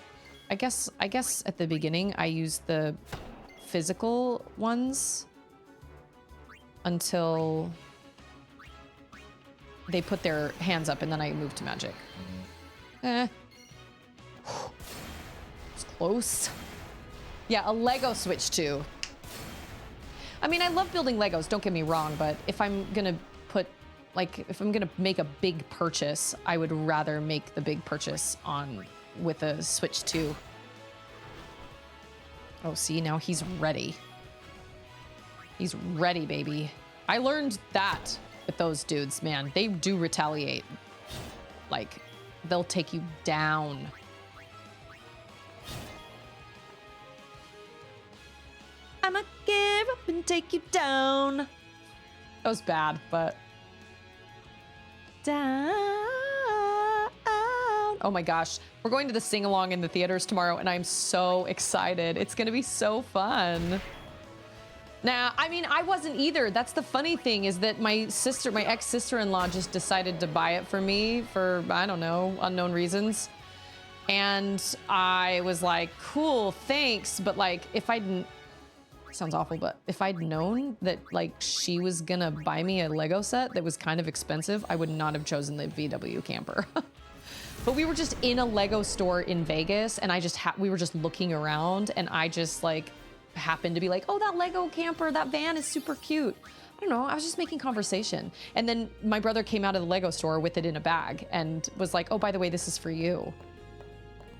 I guess at the beginning I used the physical ones until they put their hands up and then I moved to magic. It's close. Yeah, a Lego Switch 2. I mean, I love building Legos, don't get me wrong, but if I'm gonna put, like, if I'm gonna make a big purchase, I would rather make the big purchase with a Switch 2. Oh, see, now he's ready. He's ready, baby. I learned that with those dudes, man. They do retaliate. Like, they'll take you down. I'ma give up and take you down. That was bad, but... Down. Oh my gosh. We're going to the sing-along in the theaters tomorrow, and I'm so excited. It's gonna be so fun. Nah, I mean, I wasn't either. That's the funny thing, is that my ex-sister-in-law just decided to buy it for me for, I don't know, unknown reasons. And I was like, cool, thanks. But like, if I'd, sounds awful, but if I'd known that like she was gonna buy me a Lego set that was kind of expensive, I would not have chosen the VW camper. But we were just in a Lego store in Vegas, and we were just looking around, and I just like happened to be like, oh, that Lego camper, that van is super cute. I don't know, I was just making conversation. And then my brother came out of the Lego store with it in a bag and was like, oh, by the way, this is for you.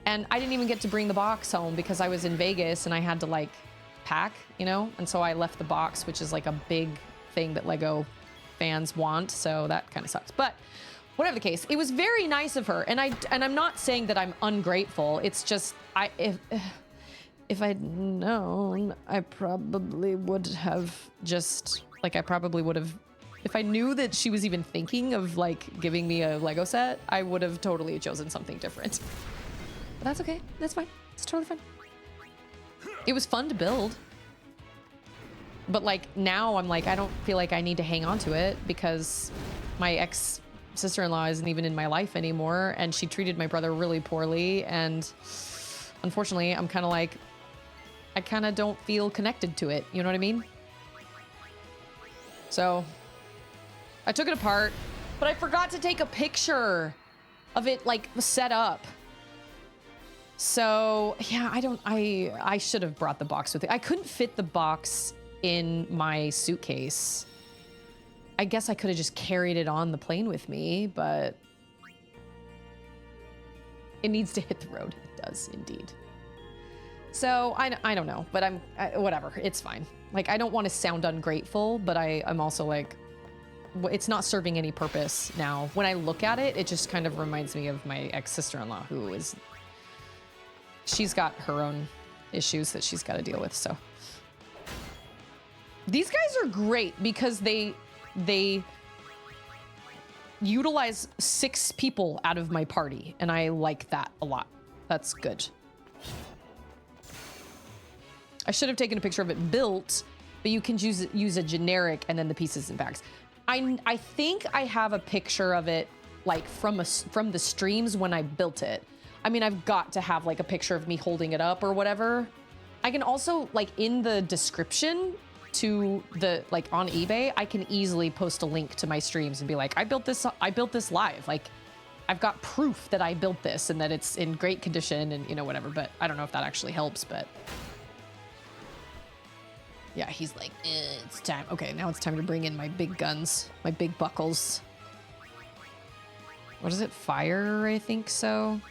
And I didn't even get to bring the box home because I was in Vegas and I had to like pack, you know? And so I left the box, which is like a big thing that Lego fans want. So that kind of sucks. But whatever the case, it was very nice of her. And I'm not saying that I'm ungrateful. It's just, if I'd known, I probably would have just, like, if I knew that she was even thinking of like giving me a Lego set, I would have totally chosen something different. But that's okay. That's fine. It's totally fine. It was fun to build. But like now I'm like, I don't feel like I need to hang on to it because my ex-sister-in-law isn't even in my life anymore, and she treated my brother really poorly, and unfortunately I'm kind of like, I kind of don't feel connected to it. You know what I mean? So I took it apart, but I forgot to take a picture of it like set up. So yeah, I should have brought the box with it. I couldn't fit the box in my suitcase. I guess I could have just carried it on the plane with me, but it needs to hit the road. It does indeed. So I don't know, but whatever. It's fine. Like, I don't want to sound ungrateful, but I'm also like, it's not serving any purpose now. When I look at it, it just kind of reminds me of my ex-sister-in-law, she's got her own issues that she's got to deal with. So these guys are great because they utilize 6 people out of my party, and I like that a lot. That's good. I should have taken a picture of it built, but you can use a generic and then the pieces in bags. I think I have a picture of it like from the streams when I built it. I mean, I've got to have like a picture of me holding it up or whatever. I can also, like, in the description to the, like, on eBay, I can easily post a link to my streams and be like, I built this live. Like, I've got proof that I built this and that it's in great condition and, you know, whatever. But I don't know if that actually helps, but yeah, he's like, it's time. Okay, now it's time to bring in my big guns, my big buckles. What is it? Fire, I think so.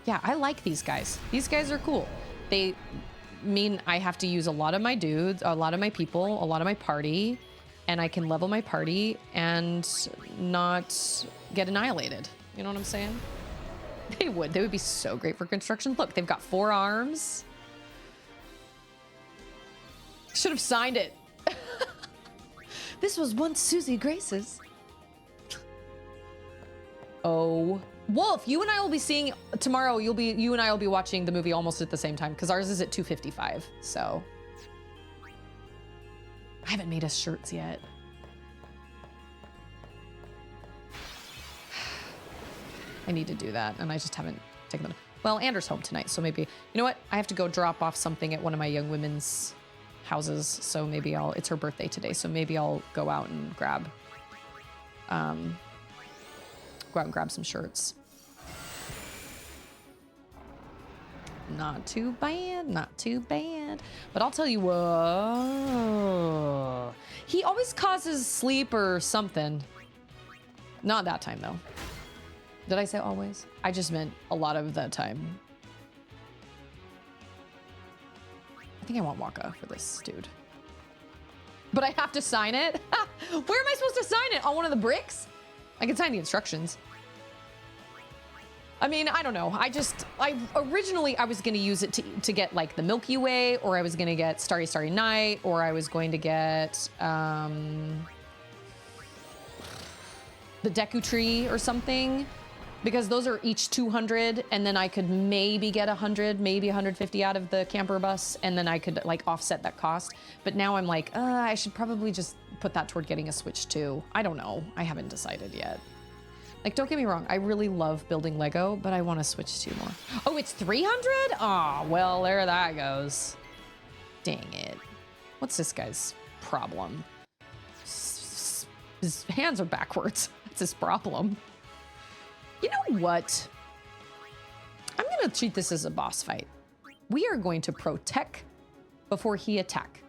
Yeah, I like these guys. These guys are cool. They mean I have to use a lot of my dudes, a lot of my people, a lot of my party, and I can level my party and not get annihilated. You know what I'm saying? They would be so great for construction. Look, they've got 4 arms. Should have signed it. This was once Susie Grace's. Oh, Wolf, you and I will be seeing tomorrow. You and I will be watching the movie almost at the same time because ours is at 2:55. So I haven't made us shirts yet. I need to do that, and I just haven't taken them. Well, Anders home tonight, so maybe, you know what? I have to go drop off something at one of my young women's houses, so maybe it's her birthday today, so maybe I'll go out and grab some shirts. Not too bad, not too bad. But I'll tell you what, he always causes sleep or something. Not that time though. Did I say always? I just meant a lot of the time. I think I want Waka for this dude. But I have to sign it? Where am I supposed to sign it? On one of the bricks? I can sign the instructions. I mean, I don't know. Originally I was gonna use it to get like the Milky Way, or I was gonna get Starry Starry Night, or I was going to get the Deku Tree or something. Because those are each 200, and then I could maybe get 100, maybe 150 out of the camper bus, and then I could like offset that cost. But now I'm like, I should probably just put that toward getting a Switch too. I don't know. I haven't decided yet. Like, don't get me wrong. I really love building Lego, but I want to Switch 2 more. Oh, it's 300? Oh, well, there that goes. Dang it. What's this guy's problem? His hands are backwards. That's his problem. You know what? I'm gonna treat this as a boss fight. We are going to protect before he attack.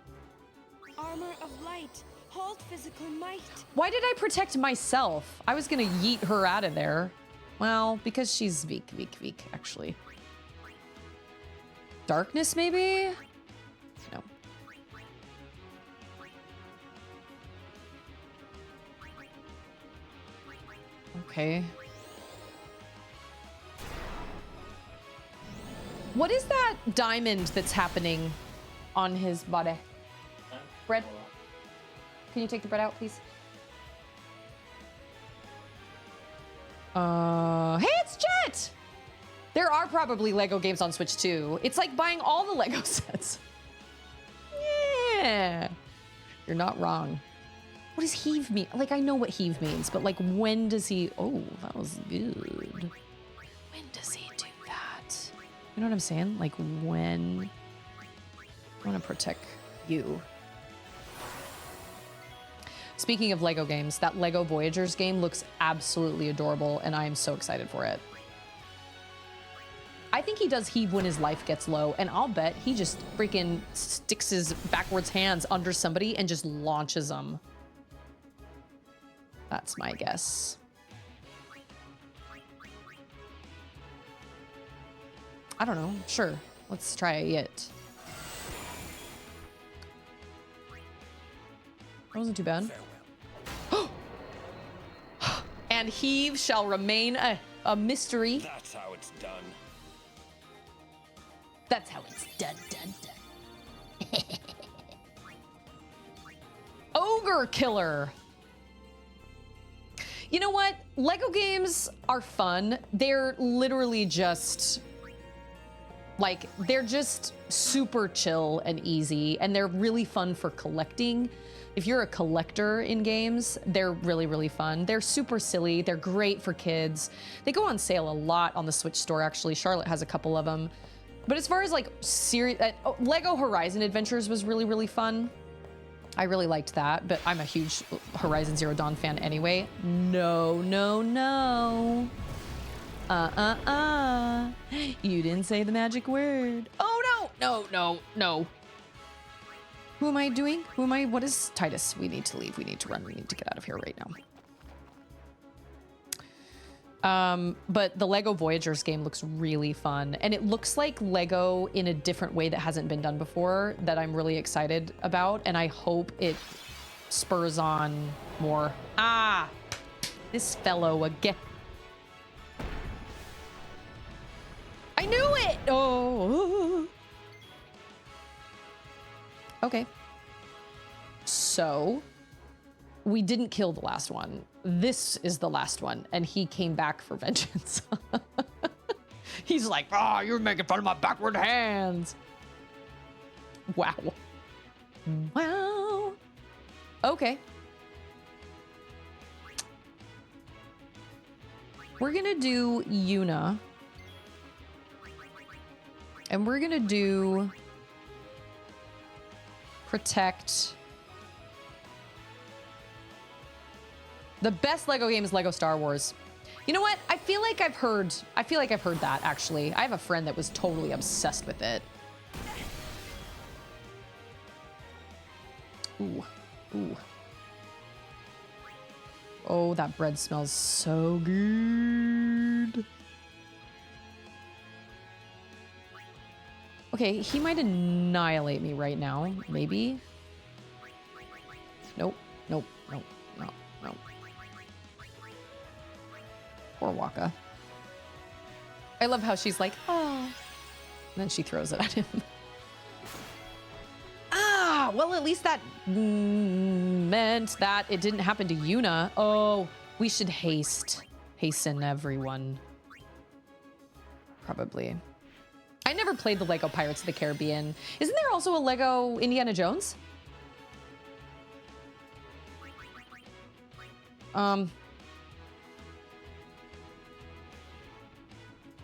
Armor of light, hold physical might. Why did I protect myself? I was gonna yeet her out of there. Well, because she's weak, actually. Darkness, maybe? No. Okay. What is that diamond that's happening on his body? Bread? Can you take the bread out, please? Hey, it's Jet! There are probably Lego games on Switch too. It's like buying all the Lego sets. Yeah. You're not wrong. What does heave mean? Like, I know what heave means, but like, when does he... Oh, that was good. When does he do that? You know what I'm saying? Like, when... I want to protect you. Speaking of Lego games, that Lego Voyagers game looks absolutely adorable, and I am so excited for it. I think he does heave when his life gets low, and I'll bet he just freaking sticks his backwards hands under somebody and just launches them. That's my guess. I don't know. Sure. Let's try it. That wasn't too bad. And heave shall remain a mystery. That's how it's done. That's how it's done. Ogre Killer. You know what? Lego games are fun. They're literally just like, they're just super chill and easy, and they're really fun for collecting. If you're a collector in games, they're really, really fun. They're super silly. They're great for kids. They go on sale a lot on the Switch store, actually. Charlotte has a couple of them. But as far as like Lego Horizon Adventures was really, really fun. I really liked that, but I'm a huge Horizon Zero Dawn fan anyway. No. You didn't say the magic word. Oh, no. Who am I doing? What is Titus? We need to leave. We need to run. We need to get out of here right now. But the Lego Voyagers game looks really fun. And it looks like Lego in a different way that hasn't been done before that I'm really excited about. And I hope it spurs on more. Ah, this fellow again. I knew it! Oh. Okay. So, we didn't kill the last one. This is the last one, and he came back for vengeance. He's like, "Ah, you're making fun of my backward hands." Wow. Wow. Okay. We're gonna do Yuna. And we're gonna do Protect. The best Lego game is Lego Star Wars. You know what? I feel like I've heard that actually. I have a friend that was totally obsessed with it. Ooh. Oh, that bread smells so good. Okay, he might annihilate me right now, maybe. Nope. Poor Waka. I love how she's like, oh. And then she throws it at him. Ah, well, at least that meant that it didn't happen to Yuna. Oh, we should hasten everyone. Probably. I never played the Lego Pirates of the Caribbean. Isn't there also a Lego Indiana Jones?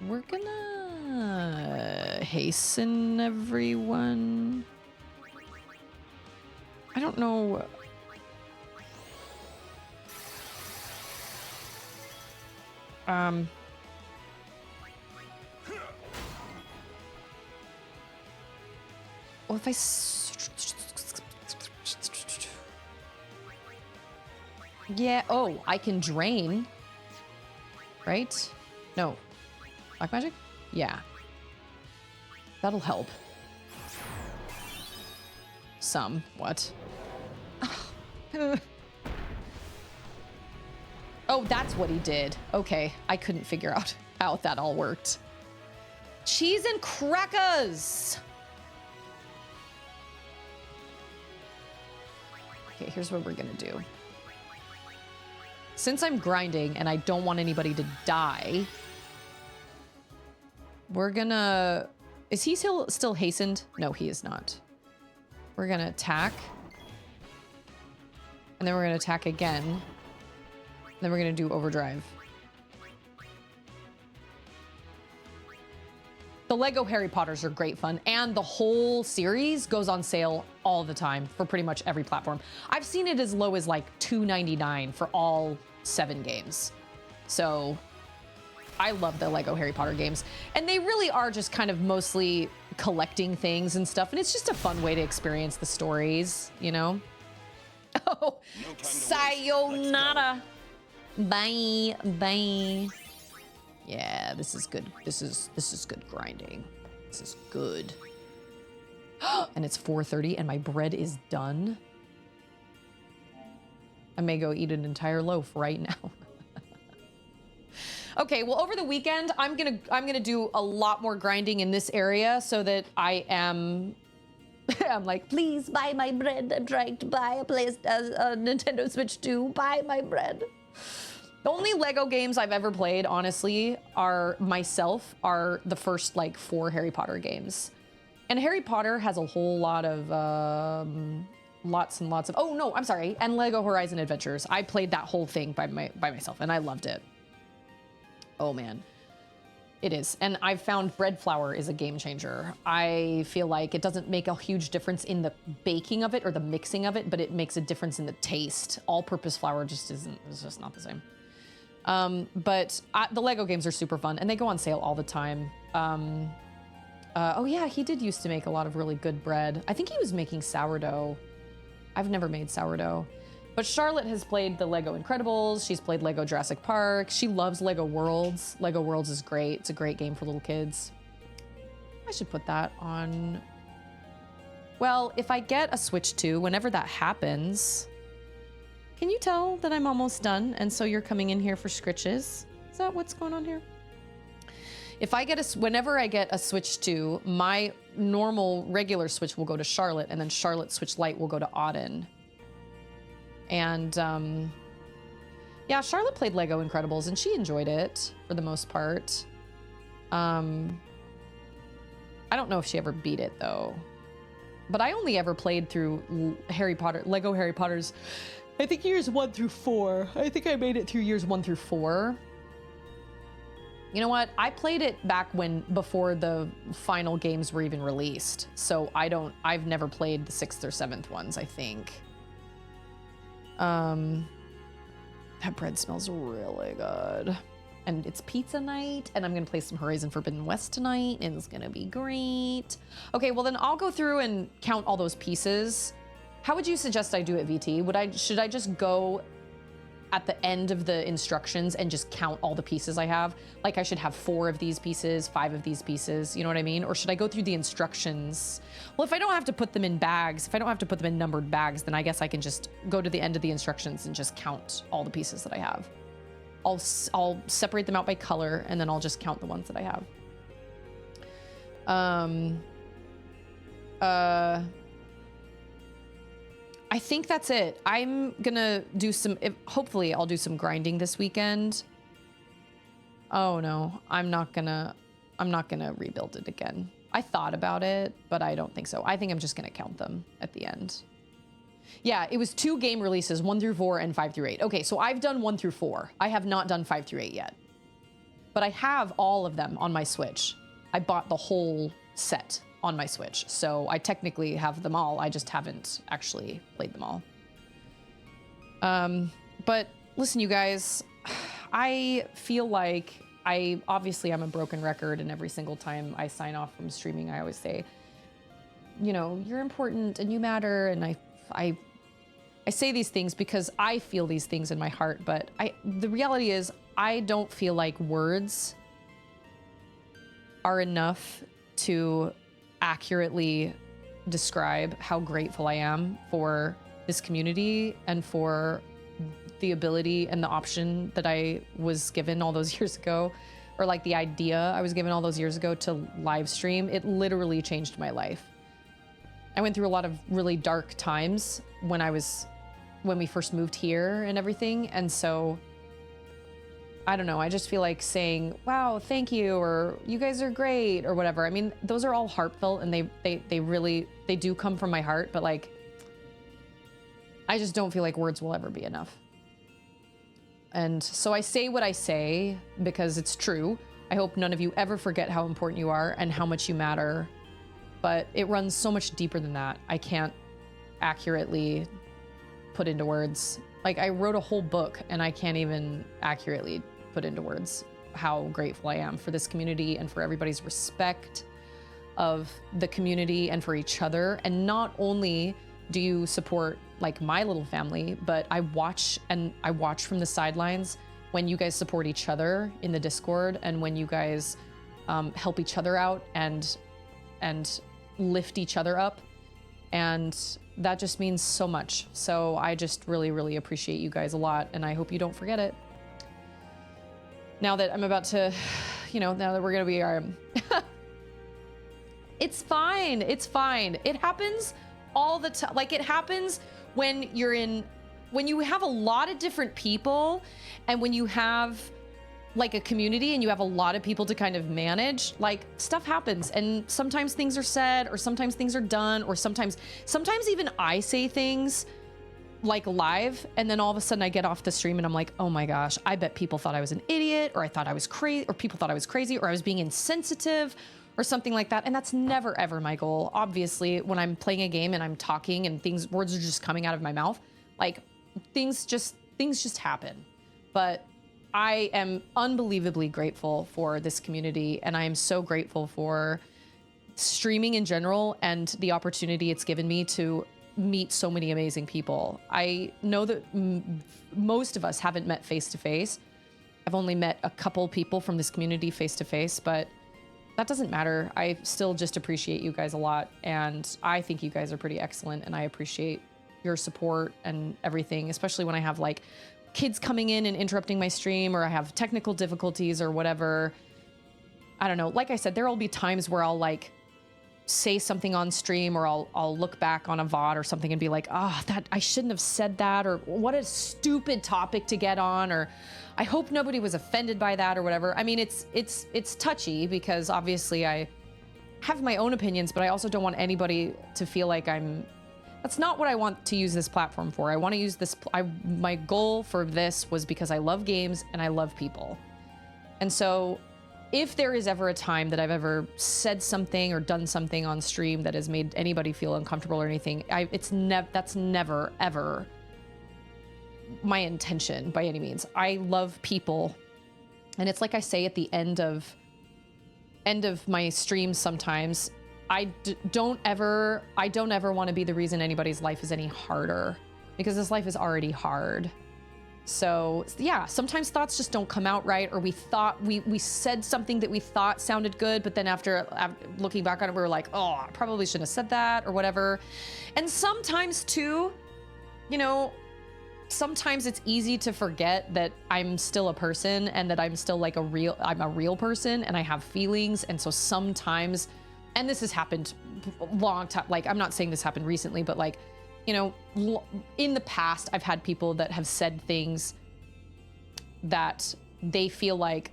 We're gonna hasten everyone. I don't know. Well, if I yeah, oh, I can drain, right? No. Black magic? Yeah. That'll help. What? Oh, that's what he did. Okay, I couldn't figure out how that all worked. Cheese and crackers! Okay, here's what we're gonna do. Since I'm grinding and I don't want anybody to die, we're gonna... Is he still hastened? No, he is not. We're gonna attack. And then we're gonna attack again. And then we're gonna do overdrive. The Lego Harry Potters are great fun, and the whole series goes on sale all the time for pretty much every platform. I've seen it as low as like $2.99 for all 7 games. So I love the Lego Harry Potter games. And they really are just kind of mostly collecting things and stuff. And it's just a fun way to experience the stories, you know? Oh, sayonara. Bye, bye. Yeah, this is good. This is good grinding. This is good. And it's 4:30 and my bread is done. I may go eat an entire loaf right now. Okay, well, over the weekend, I'm gonna do a lot more grinding in this area so that I am. I'm like, please buy my bread. I'm trying to buy a Nintendo Switch 2. Buy my bread. The only Lego games I've ever played, honestly, are the first like 4 Harry Potter games, and Harry Potter has a whole lot of lots and lots of. Oh no, I'm sorry, and Lego Horizon Adventures. I played that whole thing by myself, and I loved it. Oh man, it is. And I've found bread flour is a game changer. I feel like it doesn't make a huge difference in the baking of it or the mixing of it, but it makes a difference in the taste. All-purpose flour just is just not the same. But the Lego games are super fun, and they go on sale all the time. Oh yeah, he did used to make a lot of really good bread. I think he was making sourdough. I've never made sourdough. But Charlotte has played the Lego Incredibles. She's played Lego Jurassic Park. She loves Lego Worlds. Lego Worlds is great. It's a great game for little kids. I should put that on. Well, if I get a Switch 2, whenever that happens, can you tell that I'm almost done? And so you're coming in here for scritches? Is that what's going on here? If I get whenever I get a Switch 2, my normal regular Switch will go to Charlotte, and then Charlotte's Switch Lite will go to Auden. And yeah, Charlotte played Lego Incredibles and she enjoyed it for the most part. I don't know if she ever beat it though, but I only ever played through Lego Harry Potter's, I think years 1 through 4. I think I made it through years 1 through 4. You know what? I played it back before the final games were even released. So I've never played the 6th or 7th ones, I think. That bread smells really good. And it's pizza night, and I'm gonna play some Horizon Forbidden West tonight, and it's gonna be great. Okay, well then I'll go through and count all those pieces. How would you suggest I do it, VT? Should I just go at the end of the instructions and just count all the pieces I have? Like I should have 4 of these pieces, 5 of these pieces, you know what I mean? Or should I go through the instructions? Well, if I don't have to put them in bags, if I don't have to put them in numbered bags, then I guess I can just go to the end of the instructions and just count all the pieces that I have. I'll separate them out by color, and then I'll just count the ones that I have. I think that's it. I'm gonna do hopefully I'll do some grinding this weekend. Oh no, I'm not gonna rebuild it again. I thought about it, but I don't think so. I think I'm just gonna count them at the end. Yeah, it was 2 game releases, 1 through 4 and 5 through 8. Okay, so I've done 1 through 4. I have not done 5 through 8 yet. But I have all of them on my Switch. I bought the whole set on my Switch, so I technically have them all. I just haven't actually played them all. But listen, you guys, I feel like obviously I'm a broken record, and every single time I sign off from streaming, I always say, you know, you're important and you matter, and I say these things because I feel these things in my heart, but the reality is I don't feel like words are enough to accurately describe how grateful I am for this community and for the ability and the option that I was given all those years ago, or like the idea I was given all those years ago to live stream. It literally changed my life. I went through a lot of really dark times when we first moved here and everything, and so I don't know, I just feel like saying, wow, thank you, or you guys are great, or whatever. I mean, those are all heartfelt, and they really do come from my heart, but like, I just don't feel like words will ever be enough. And so I say what I say because it's true. I hope none of you ever forget how important you are and how much you matter, but it runs so much deeper than that. I can't accurately put into words. Like, I wrote a whole book and I can't even accurately put into words how grateful I am for this community and for everybody's respect of the community and for each other. And not only do you support like my little family, but I watch from the sidelines when you guys support each other in the Discord and when you guys help each other out and lift each other up. And that just means so much. So I just really, really appreciate you guys a lot. And I hope you don't forget it. Now that I'm about to, now that we're going to be it's fine. It's fine. It happens all the time. Like, it happens when when you have a lot of different people and when you have like a community and you have a lot of people to kind of manage, like, stuff happens. And sometimes things are said, or sometimes things are done, or sometimes even I say things like live, and then all of a sudden I get off the stream and I'm like, oh my gosh, I bet people thought I was an idiot, or I thought I was crazy, or people thought I was crazy, or I was being insensitive or something like that. And that's never ever my goal. Obviously, when I'm playing a game and I'm talking and words are just coming out of my mouth, like, things just happen. But I am unbelievably grateful for this community, and I am so grateful for streaming in general and the opportunity it's given me to meet so many amazing people. I know that most of us haven't met face to face. I've only met a couple people from this community face to face, but that doesn't matter. I still just appreciate you guys a lot, and I think you guys are pretty excellent, and I appreciate your support and everything, especially when I have like kids coming in and interrupting my stream, or I have technical difficulties or whatever. I don't know. Like I said, there will be times where I'll like say something on stream, or I'll look back on a VOD or something and be like, that I shouldn't have said that, or what a stupid topic to get on, or I hope nobody was offended by that, or whatever. I mean, it's touchy because obviously I have my own opinions, but I also don't want anybody to feel like that's not what I want to use this platform for. I want to use this, my goal for this was because I love games and I love people. And so if there is ever a time that I've ever said something or done something on stream that has made anybody feel uncomfortable or anything, that's never, ever my intention by any means. I love people. And it's like I say at the end of my streams sometimes, I don't ever want to be the reason anybody's life is any harder, because this life is already hard. So yeah, sometimes thoughts just don't come out right, or we thought we said something that we thought sounded good, but then after looking back on it, we were like, oh, I probably shouldn't have said that, or whatever. And sometimes too, sometimes it's easy to forget that I'm still a person, and that I'm still like I'm a real person, and I have feelings. And so sometimes, and this has happened a long time, like, I'm not saying this happened recently, but like, in the past, I've had people that have said things that they feel like,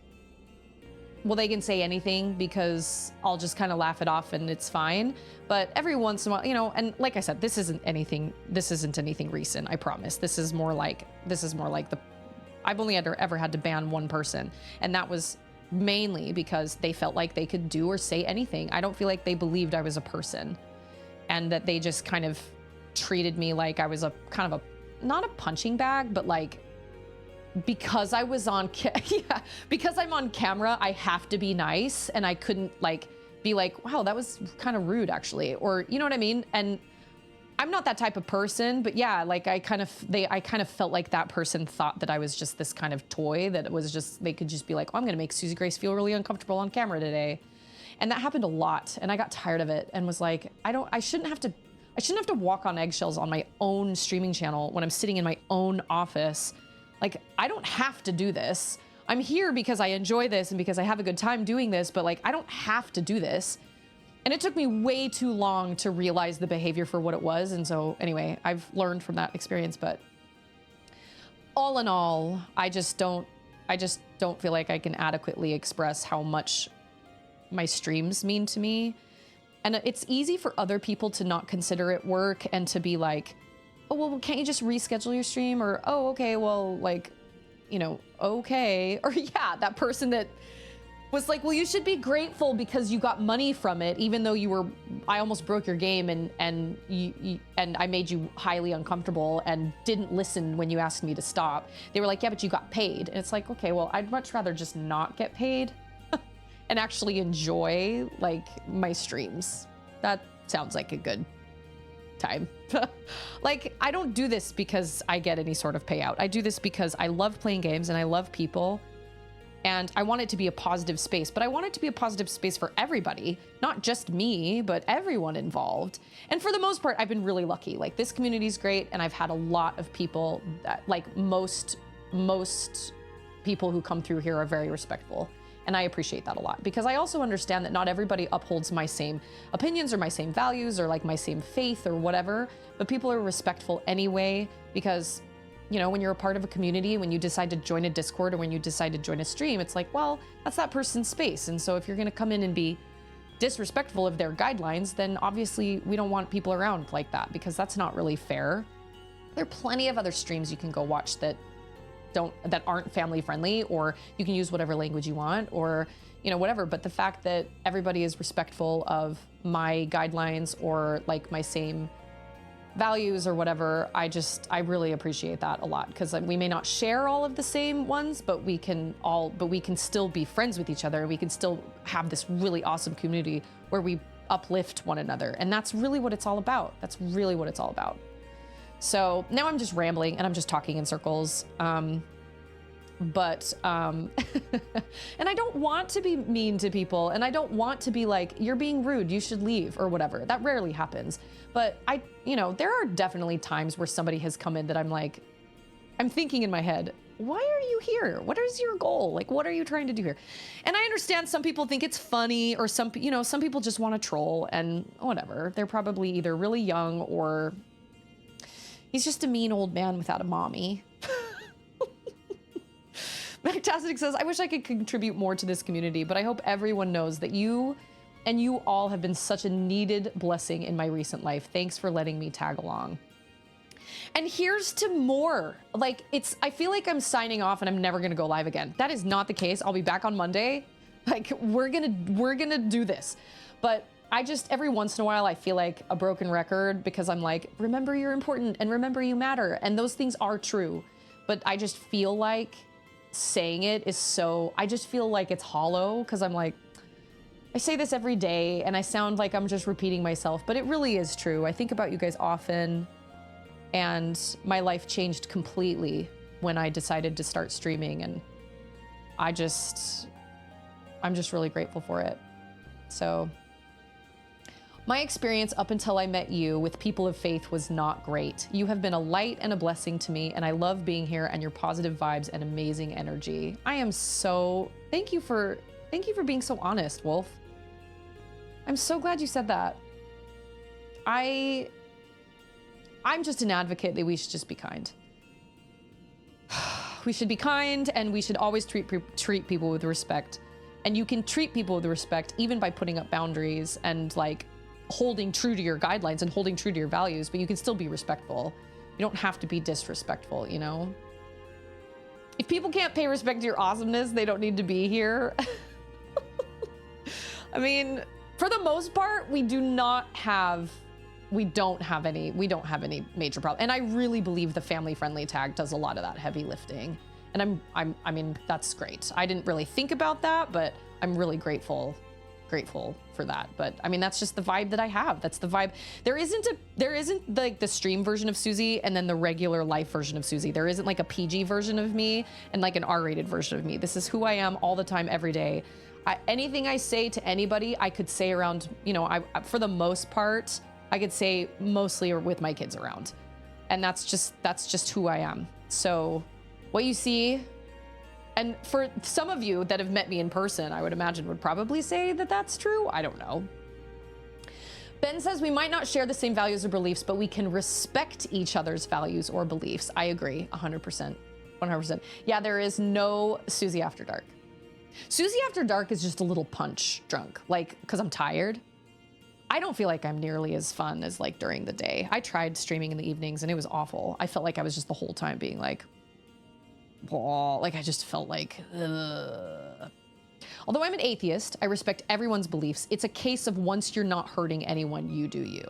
well, they can say anything because I'll just kind of laugh it off and it's fine. But every once in a while, and like I said, this isn't anything recent, I promise. This is more like I've only ever had to ban one person, and that was mainly because they felt like they could do or say anything. I don't feel like they believed I was a person, and that they just kind of treated me like I was a kind of not a punching bag, but like, because I was because I'm on camera, I have to be nice, and I couldn't like be like, wow, that was kind of rude actually, or you know what I mean? And I'm not that type of person, but yeah, like I kind of felt like that person thought that I was just this kind of toy that was just, they could just be like, oh, I'm gonna make Susie Grace feel really uncomfortable on camera today. And that happened a lot, and I got tired of it and was like, I shouldn't have to walk on eggshells on my own streaming channel when I'm sitting in my own office. Like, I don't have to do this. I'm here because I enjoy this and because I have a good time doing this, but like, I don't have to do this. And it took me way too long to realize the behavior for what it was. And so anyway, I've learned from that experience, but all in all, I just don't feel like I can adequately express how much my streams mean to me. And it's easy for other people to not consider it work and to be like, oh, well, can't you just reschedule your stream? Or, oh, okay, well, like, okay. Or yeah, that person that was like, well, you should be grateful because you got money from it, even though I almost broke your game and I made you highly uncomfortable and didn't listen when you asked me to stop. They were like, yeah, but you got paid. And it's like, okay, well, I'd much rather just not get paid and actually enjoy like my streams. That sounds like a good time. Like, I don't do this because I get any sort of payout. I do this because I love playing games and I love people. And I want it to be a positive space, but I want it to be a positive space for everybody, not just me, but everyone involved. And for the most part, I've been really lucky. Like, this community is great, and I've had a lot of people that, like, most people who come through here are very respectful. And I appreciate that a lot, because I also understand that not everybody upholds my same opinions or my same values or like my same faith or whatever, but people are respectful anyway, because you know, when you're a part of a community, when you decide to join a Discord or when you decide to join a stream, it's like, well, that's that person's space. And so if you're gonna come in and be disrespectful of their guidelines, then obviously we don't want people around like that, because that's not really fair. There are plenty of other streams you can go watch that aren't family friendly, or you can use whatever language you want, or you know, whatever. But the fact that everybody is respectful of my guidelines or like my same values or whatever, I really appreciate that a lot, because we may not share all of the same ones, but we can still be friends with each other, and we can still have this really awesome community where we uplift one another. And that's really what it's all about. That's really what it's all about. So now I'm just rambling and I'm just talking in circles. And I don't want to be mean to people, and I don't want to be like, you're being rude, you should leave or whatever. That rarely happens. But there are definitely times where somebody has come in that I'm thinking in my head, why are you here? What is your goal? Like, what are you trying to do here? And I understand some people think it's funny, or some people just want to troll, and whatever. They're probably either really young or he's just a mean old man without a mommy. Fantastic says, I wish I could contribute more to this community, but I hope everyone knows that you all have been such a needed blessing in my recent life. Thanks for letting me tag along. And here's to more. Like, I feel like I'm signing off and I'm never gonna go live again. That is not the case. I'll be back on Monday. Like, we're gonna do this. But I just, every once in a while, I feel like a broken record, because I'm like, remember you're important and remember you matter. And those things are true. But I just feel like saying it I just feel like it's hollow, because I'm like, I say this every day and I sound like I'm just repeating myself, but it really is true. I think about you guys often, and my life changed completely when I decided to start streaming, and I'm just really grateful for it. So my experience up until I met you with people of faith was not great. You have been a light and a blessing to me, and I love being here and your positive vibes and amazing energy. Thank you for being so honest, Wolf. I'm so glad you said that. I'm just an advocate that we should just be kind. We should be kind, and we should always treat people with respect. And you can treat people with respect even by putting up boundaries and like holding true to your guidelines and holding true to your values, but you can still be respectful. You don't have to be disrespectful, you know? If people can't pay respect to your awesomeness, they don't need to be here. I mean, for the most part, we don't have any major problem. And I really believe the family-friendly tag does a lot of that heavy lifting. And I mean, that's great. I didn't really think about that, but I'm really grateful for that. But I mean, that's just the vibe that I have. That's the vibe. There isn't like the stream version of Susie and then the regular life version of Susie. There isn't like a PG version of me and like an R-rated version of me. This is who I am all the time, every day. Anything I say to anybody, I could say around, for the most part, I could say mostly with my kids around. And that's just who I am. So what you see, and for some of you that have met me in person, I would imagine would probably say that that's true. I don't know. Ben says we might not share the same values or beliefs, but we can respect each other's values or beliefs. I agree 100%. 100%. Yeah, there is no Susie After Dark. Susie After Dark is just a little punch drunk, like, because I'm tired. I don't feel like I'm nearly as fun as like during the day. I tried streaming in the evenings and it was awful. I felt like I was just the whole time being like, oh, like I just felt like, ugh. Although I'm an atheist, I respect everyone's beliefs. It's a case of once you're not hurting anyone, you do you.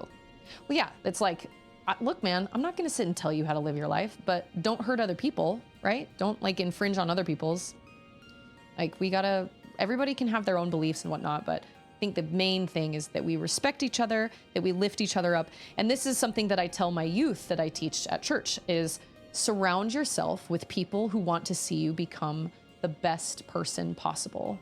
Well, yeah, it's like, look, man, I'm not going to sit and tell you how to live your life, but don't hurt other people, right? Don't like infringe on other people's. Like everybody can have their own beliefs and whatnot, but I think the main thing is that we respect each other, that we lift each other up. And this is something that I tell my youth that I teach at church is surround yourself with people who want to see you become the best person possible.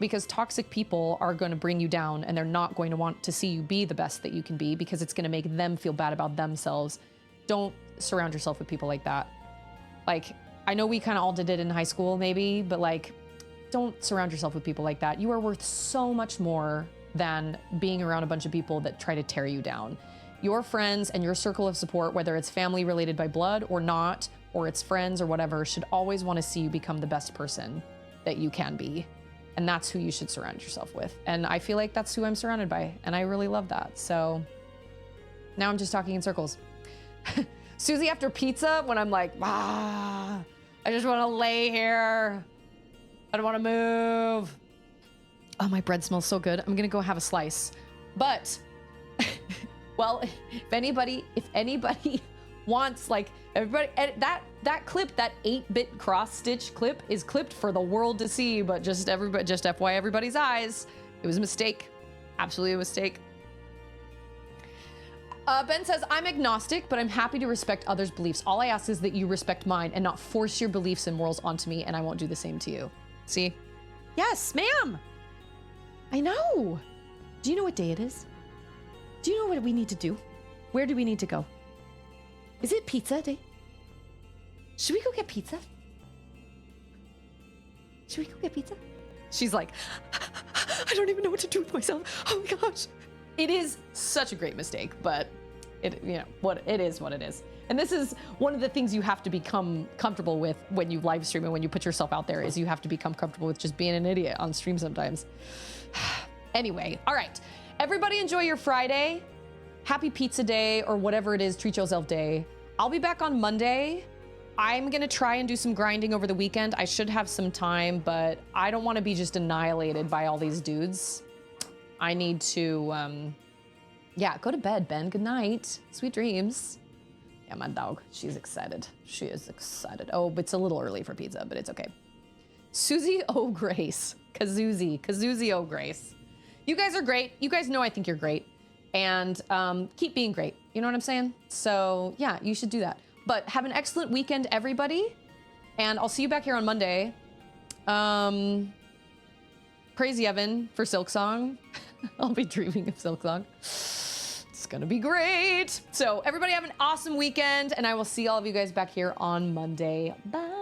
Because toxic people are going to bring you down and they're not going to want to see you be the best that you can be because it's going to make them feel bad about themselves. Don't surround yourself with people like that. Like, I know we kind of all did it in high school maybe, but like, don't surround yourself with people like that. You are worth so much more than being around a bunch of people that try to tear you down. Your friends and your circle of support, whether it's family related by blood or not, or it's friends or whatever, should always want to see you become the best person that you can be. And that's who you should surround yourself with. And I feel like that's who I'm surrounded by. And I really love that. So now I'm just talking in circles. Susie after pizza, when I'm like, I just want to lay here. I don't want to move. Oh, my bread smells so good. I'm going to go have a slice. But, well, if anybody wants, like, everybody, that clip, that 8-bit cross-stitch clip is clipped for the world to see, but just FYI everybody's eyes. It was a mistake. Absolutely a mistake. Ben says, I'm agnostic, but I'm happy to respect others' beliefs. All I ask is that you respect mine and not force your beliefs and morals onto me, and I won't do the same to you. See? Yes, ma'am. I know. Do you know what day it is? Do you know what we need to do? Where do we need to go? Is it pizza day? Should we go get pizza? Should we go get pizza? She's like, I don't even know what to do with myself. Oh my gosh. It is such a great mistake, but it is what it is. And this is one of the things you have to become comfortable with when you live stream and when you put yourself out there is you have to become comfortable with just being an idiot on stream sometimes. Anyway, all right. Everybody enjoy your Friday. Happy pizza day or whatever it is, treat yourself day. I'll be back on Monday. I'm going to try and do some grinding over the weekend. I should have some time, but I don't want to be just annihilated by all these dudes. I need to, go to bed, Ben. Good night. Sweet dreams. Yeah, my dog, she's excited. She is excited. Oh, but it's a little early for pizza, but it's okay. Susie O. Grace. Kazoozie O. Grace. You guys are great. You guys know I think you're great. And keep being great. You know what I'm saying? So yeah, you should do that. But have an excellent weekend, everybody. And I'll see you back here on Monday. Crazy Evan for SILKSONG. I'll be dreaming of SILKSONG. It's gonna be great. So everybody have an awesome weekend, and I will see all of you guys back here on Monday. Bye.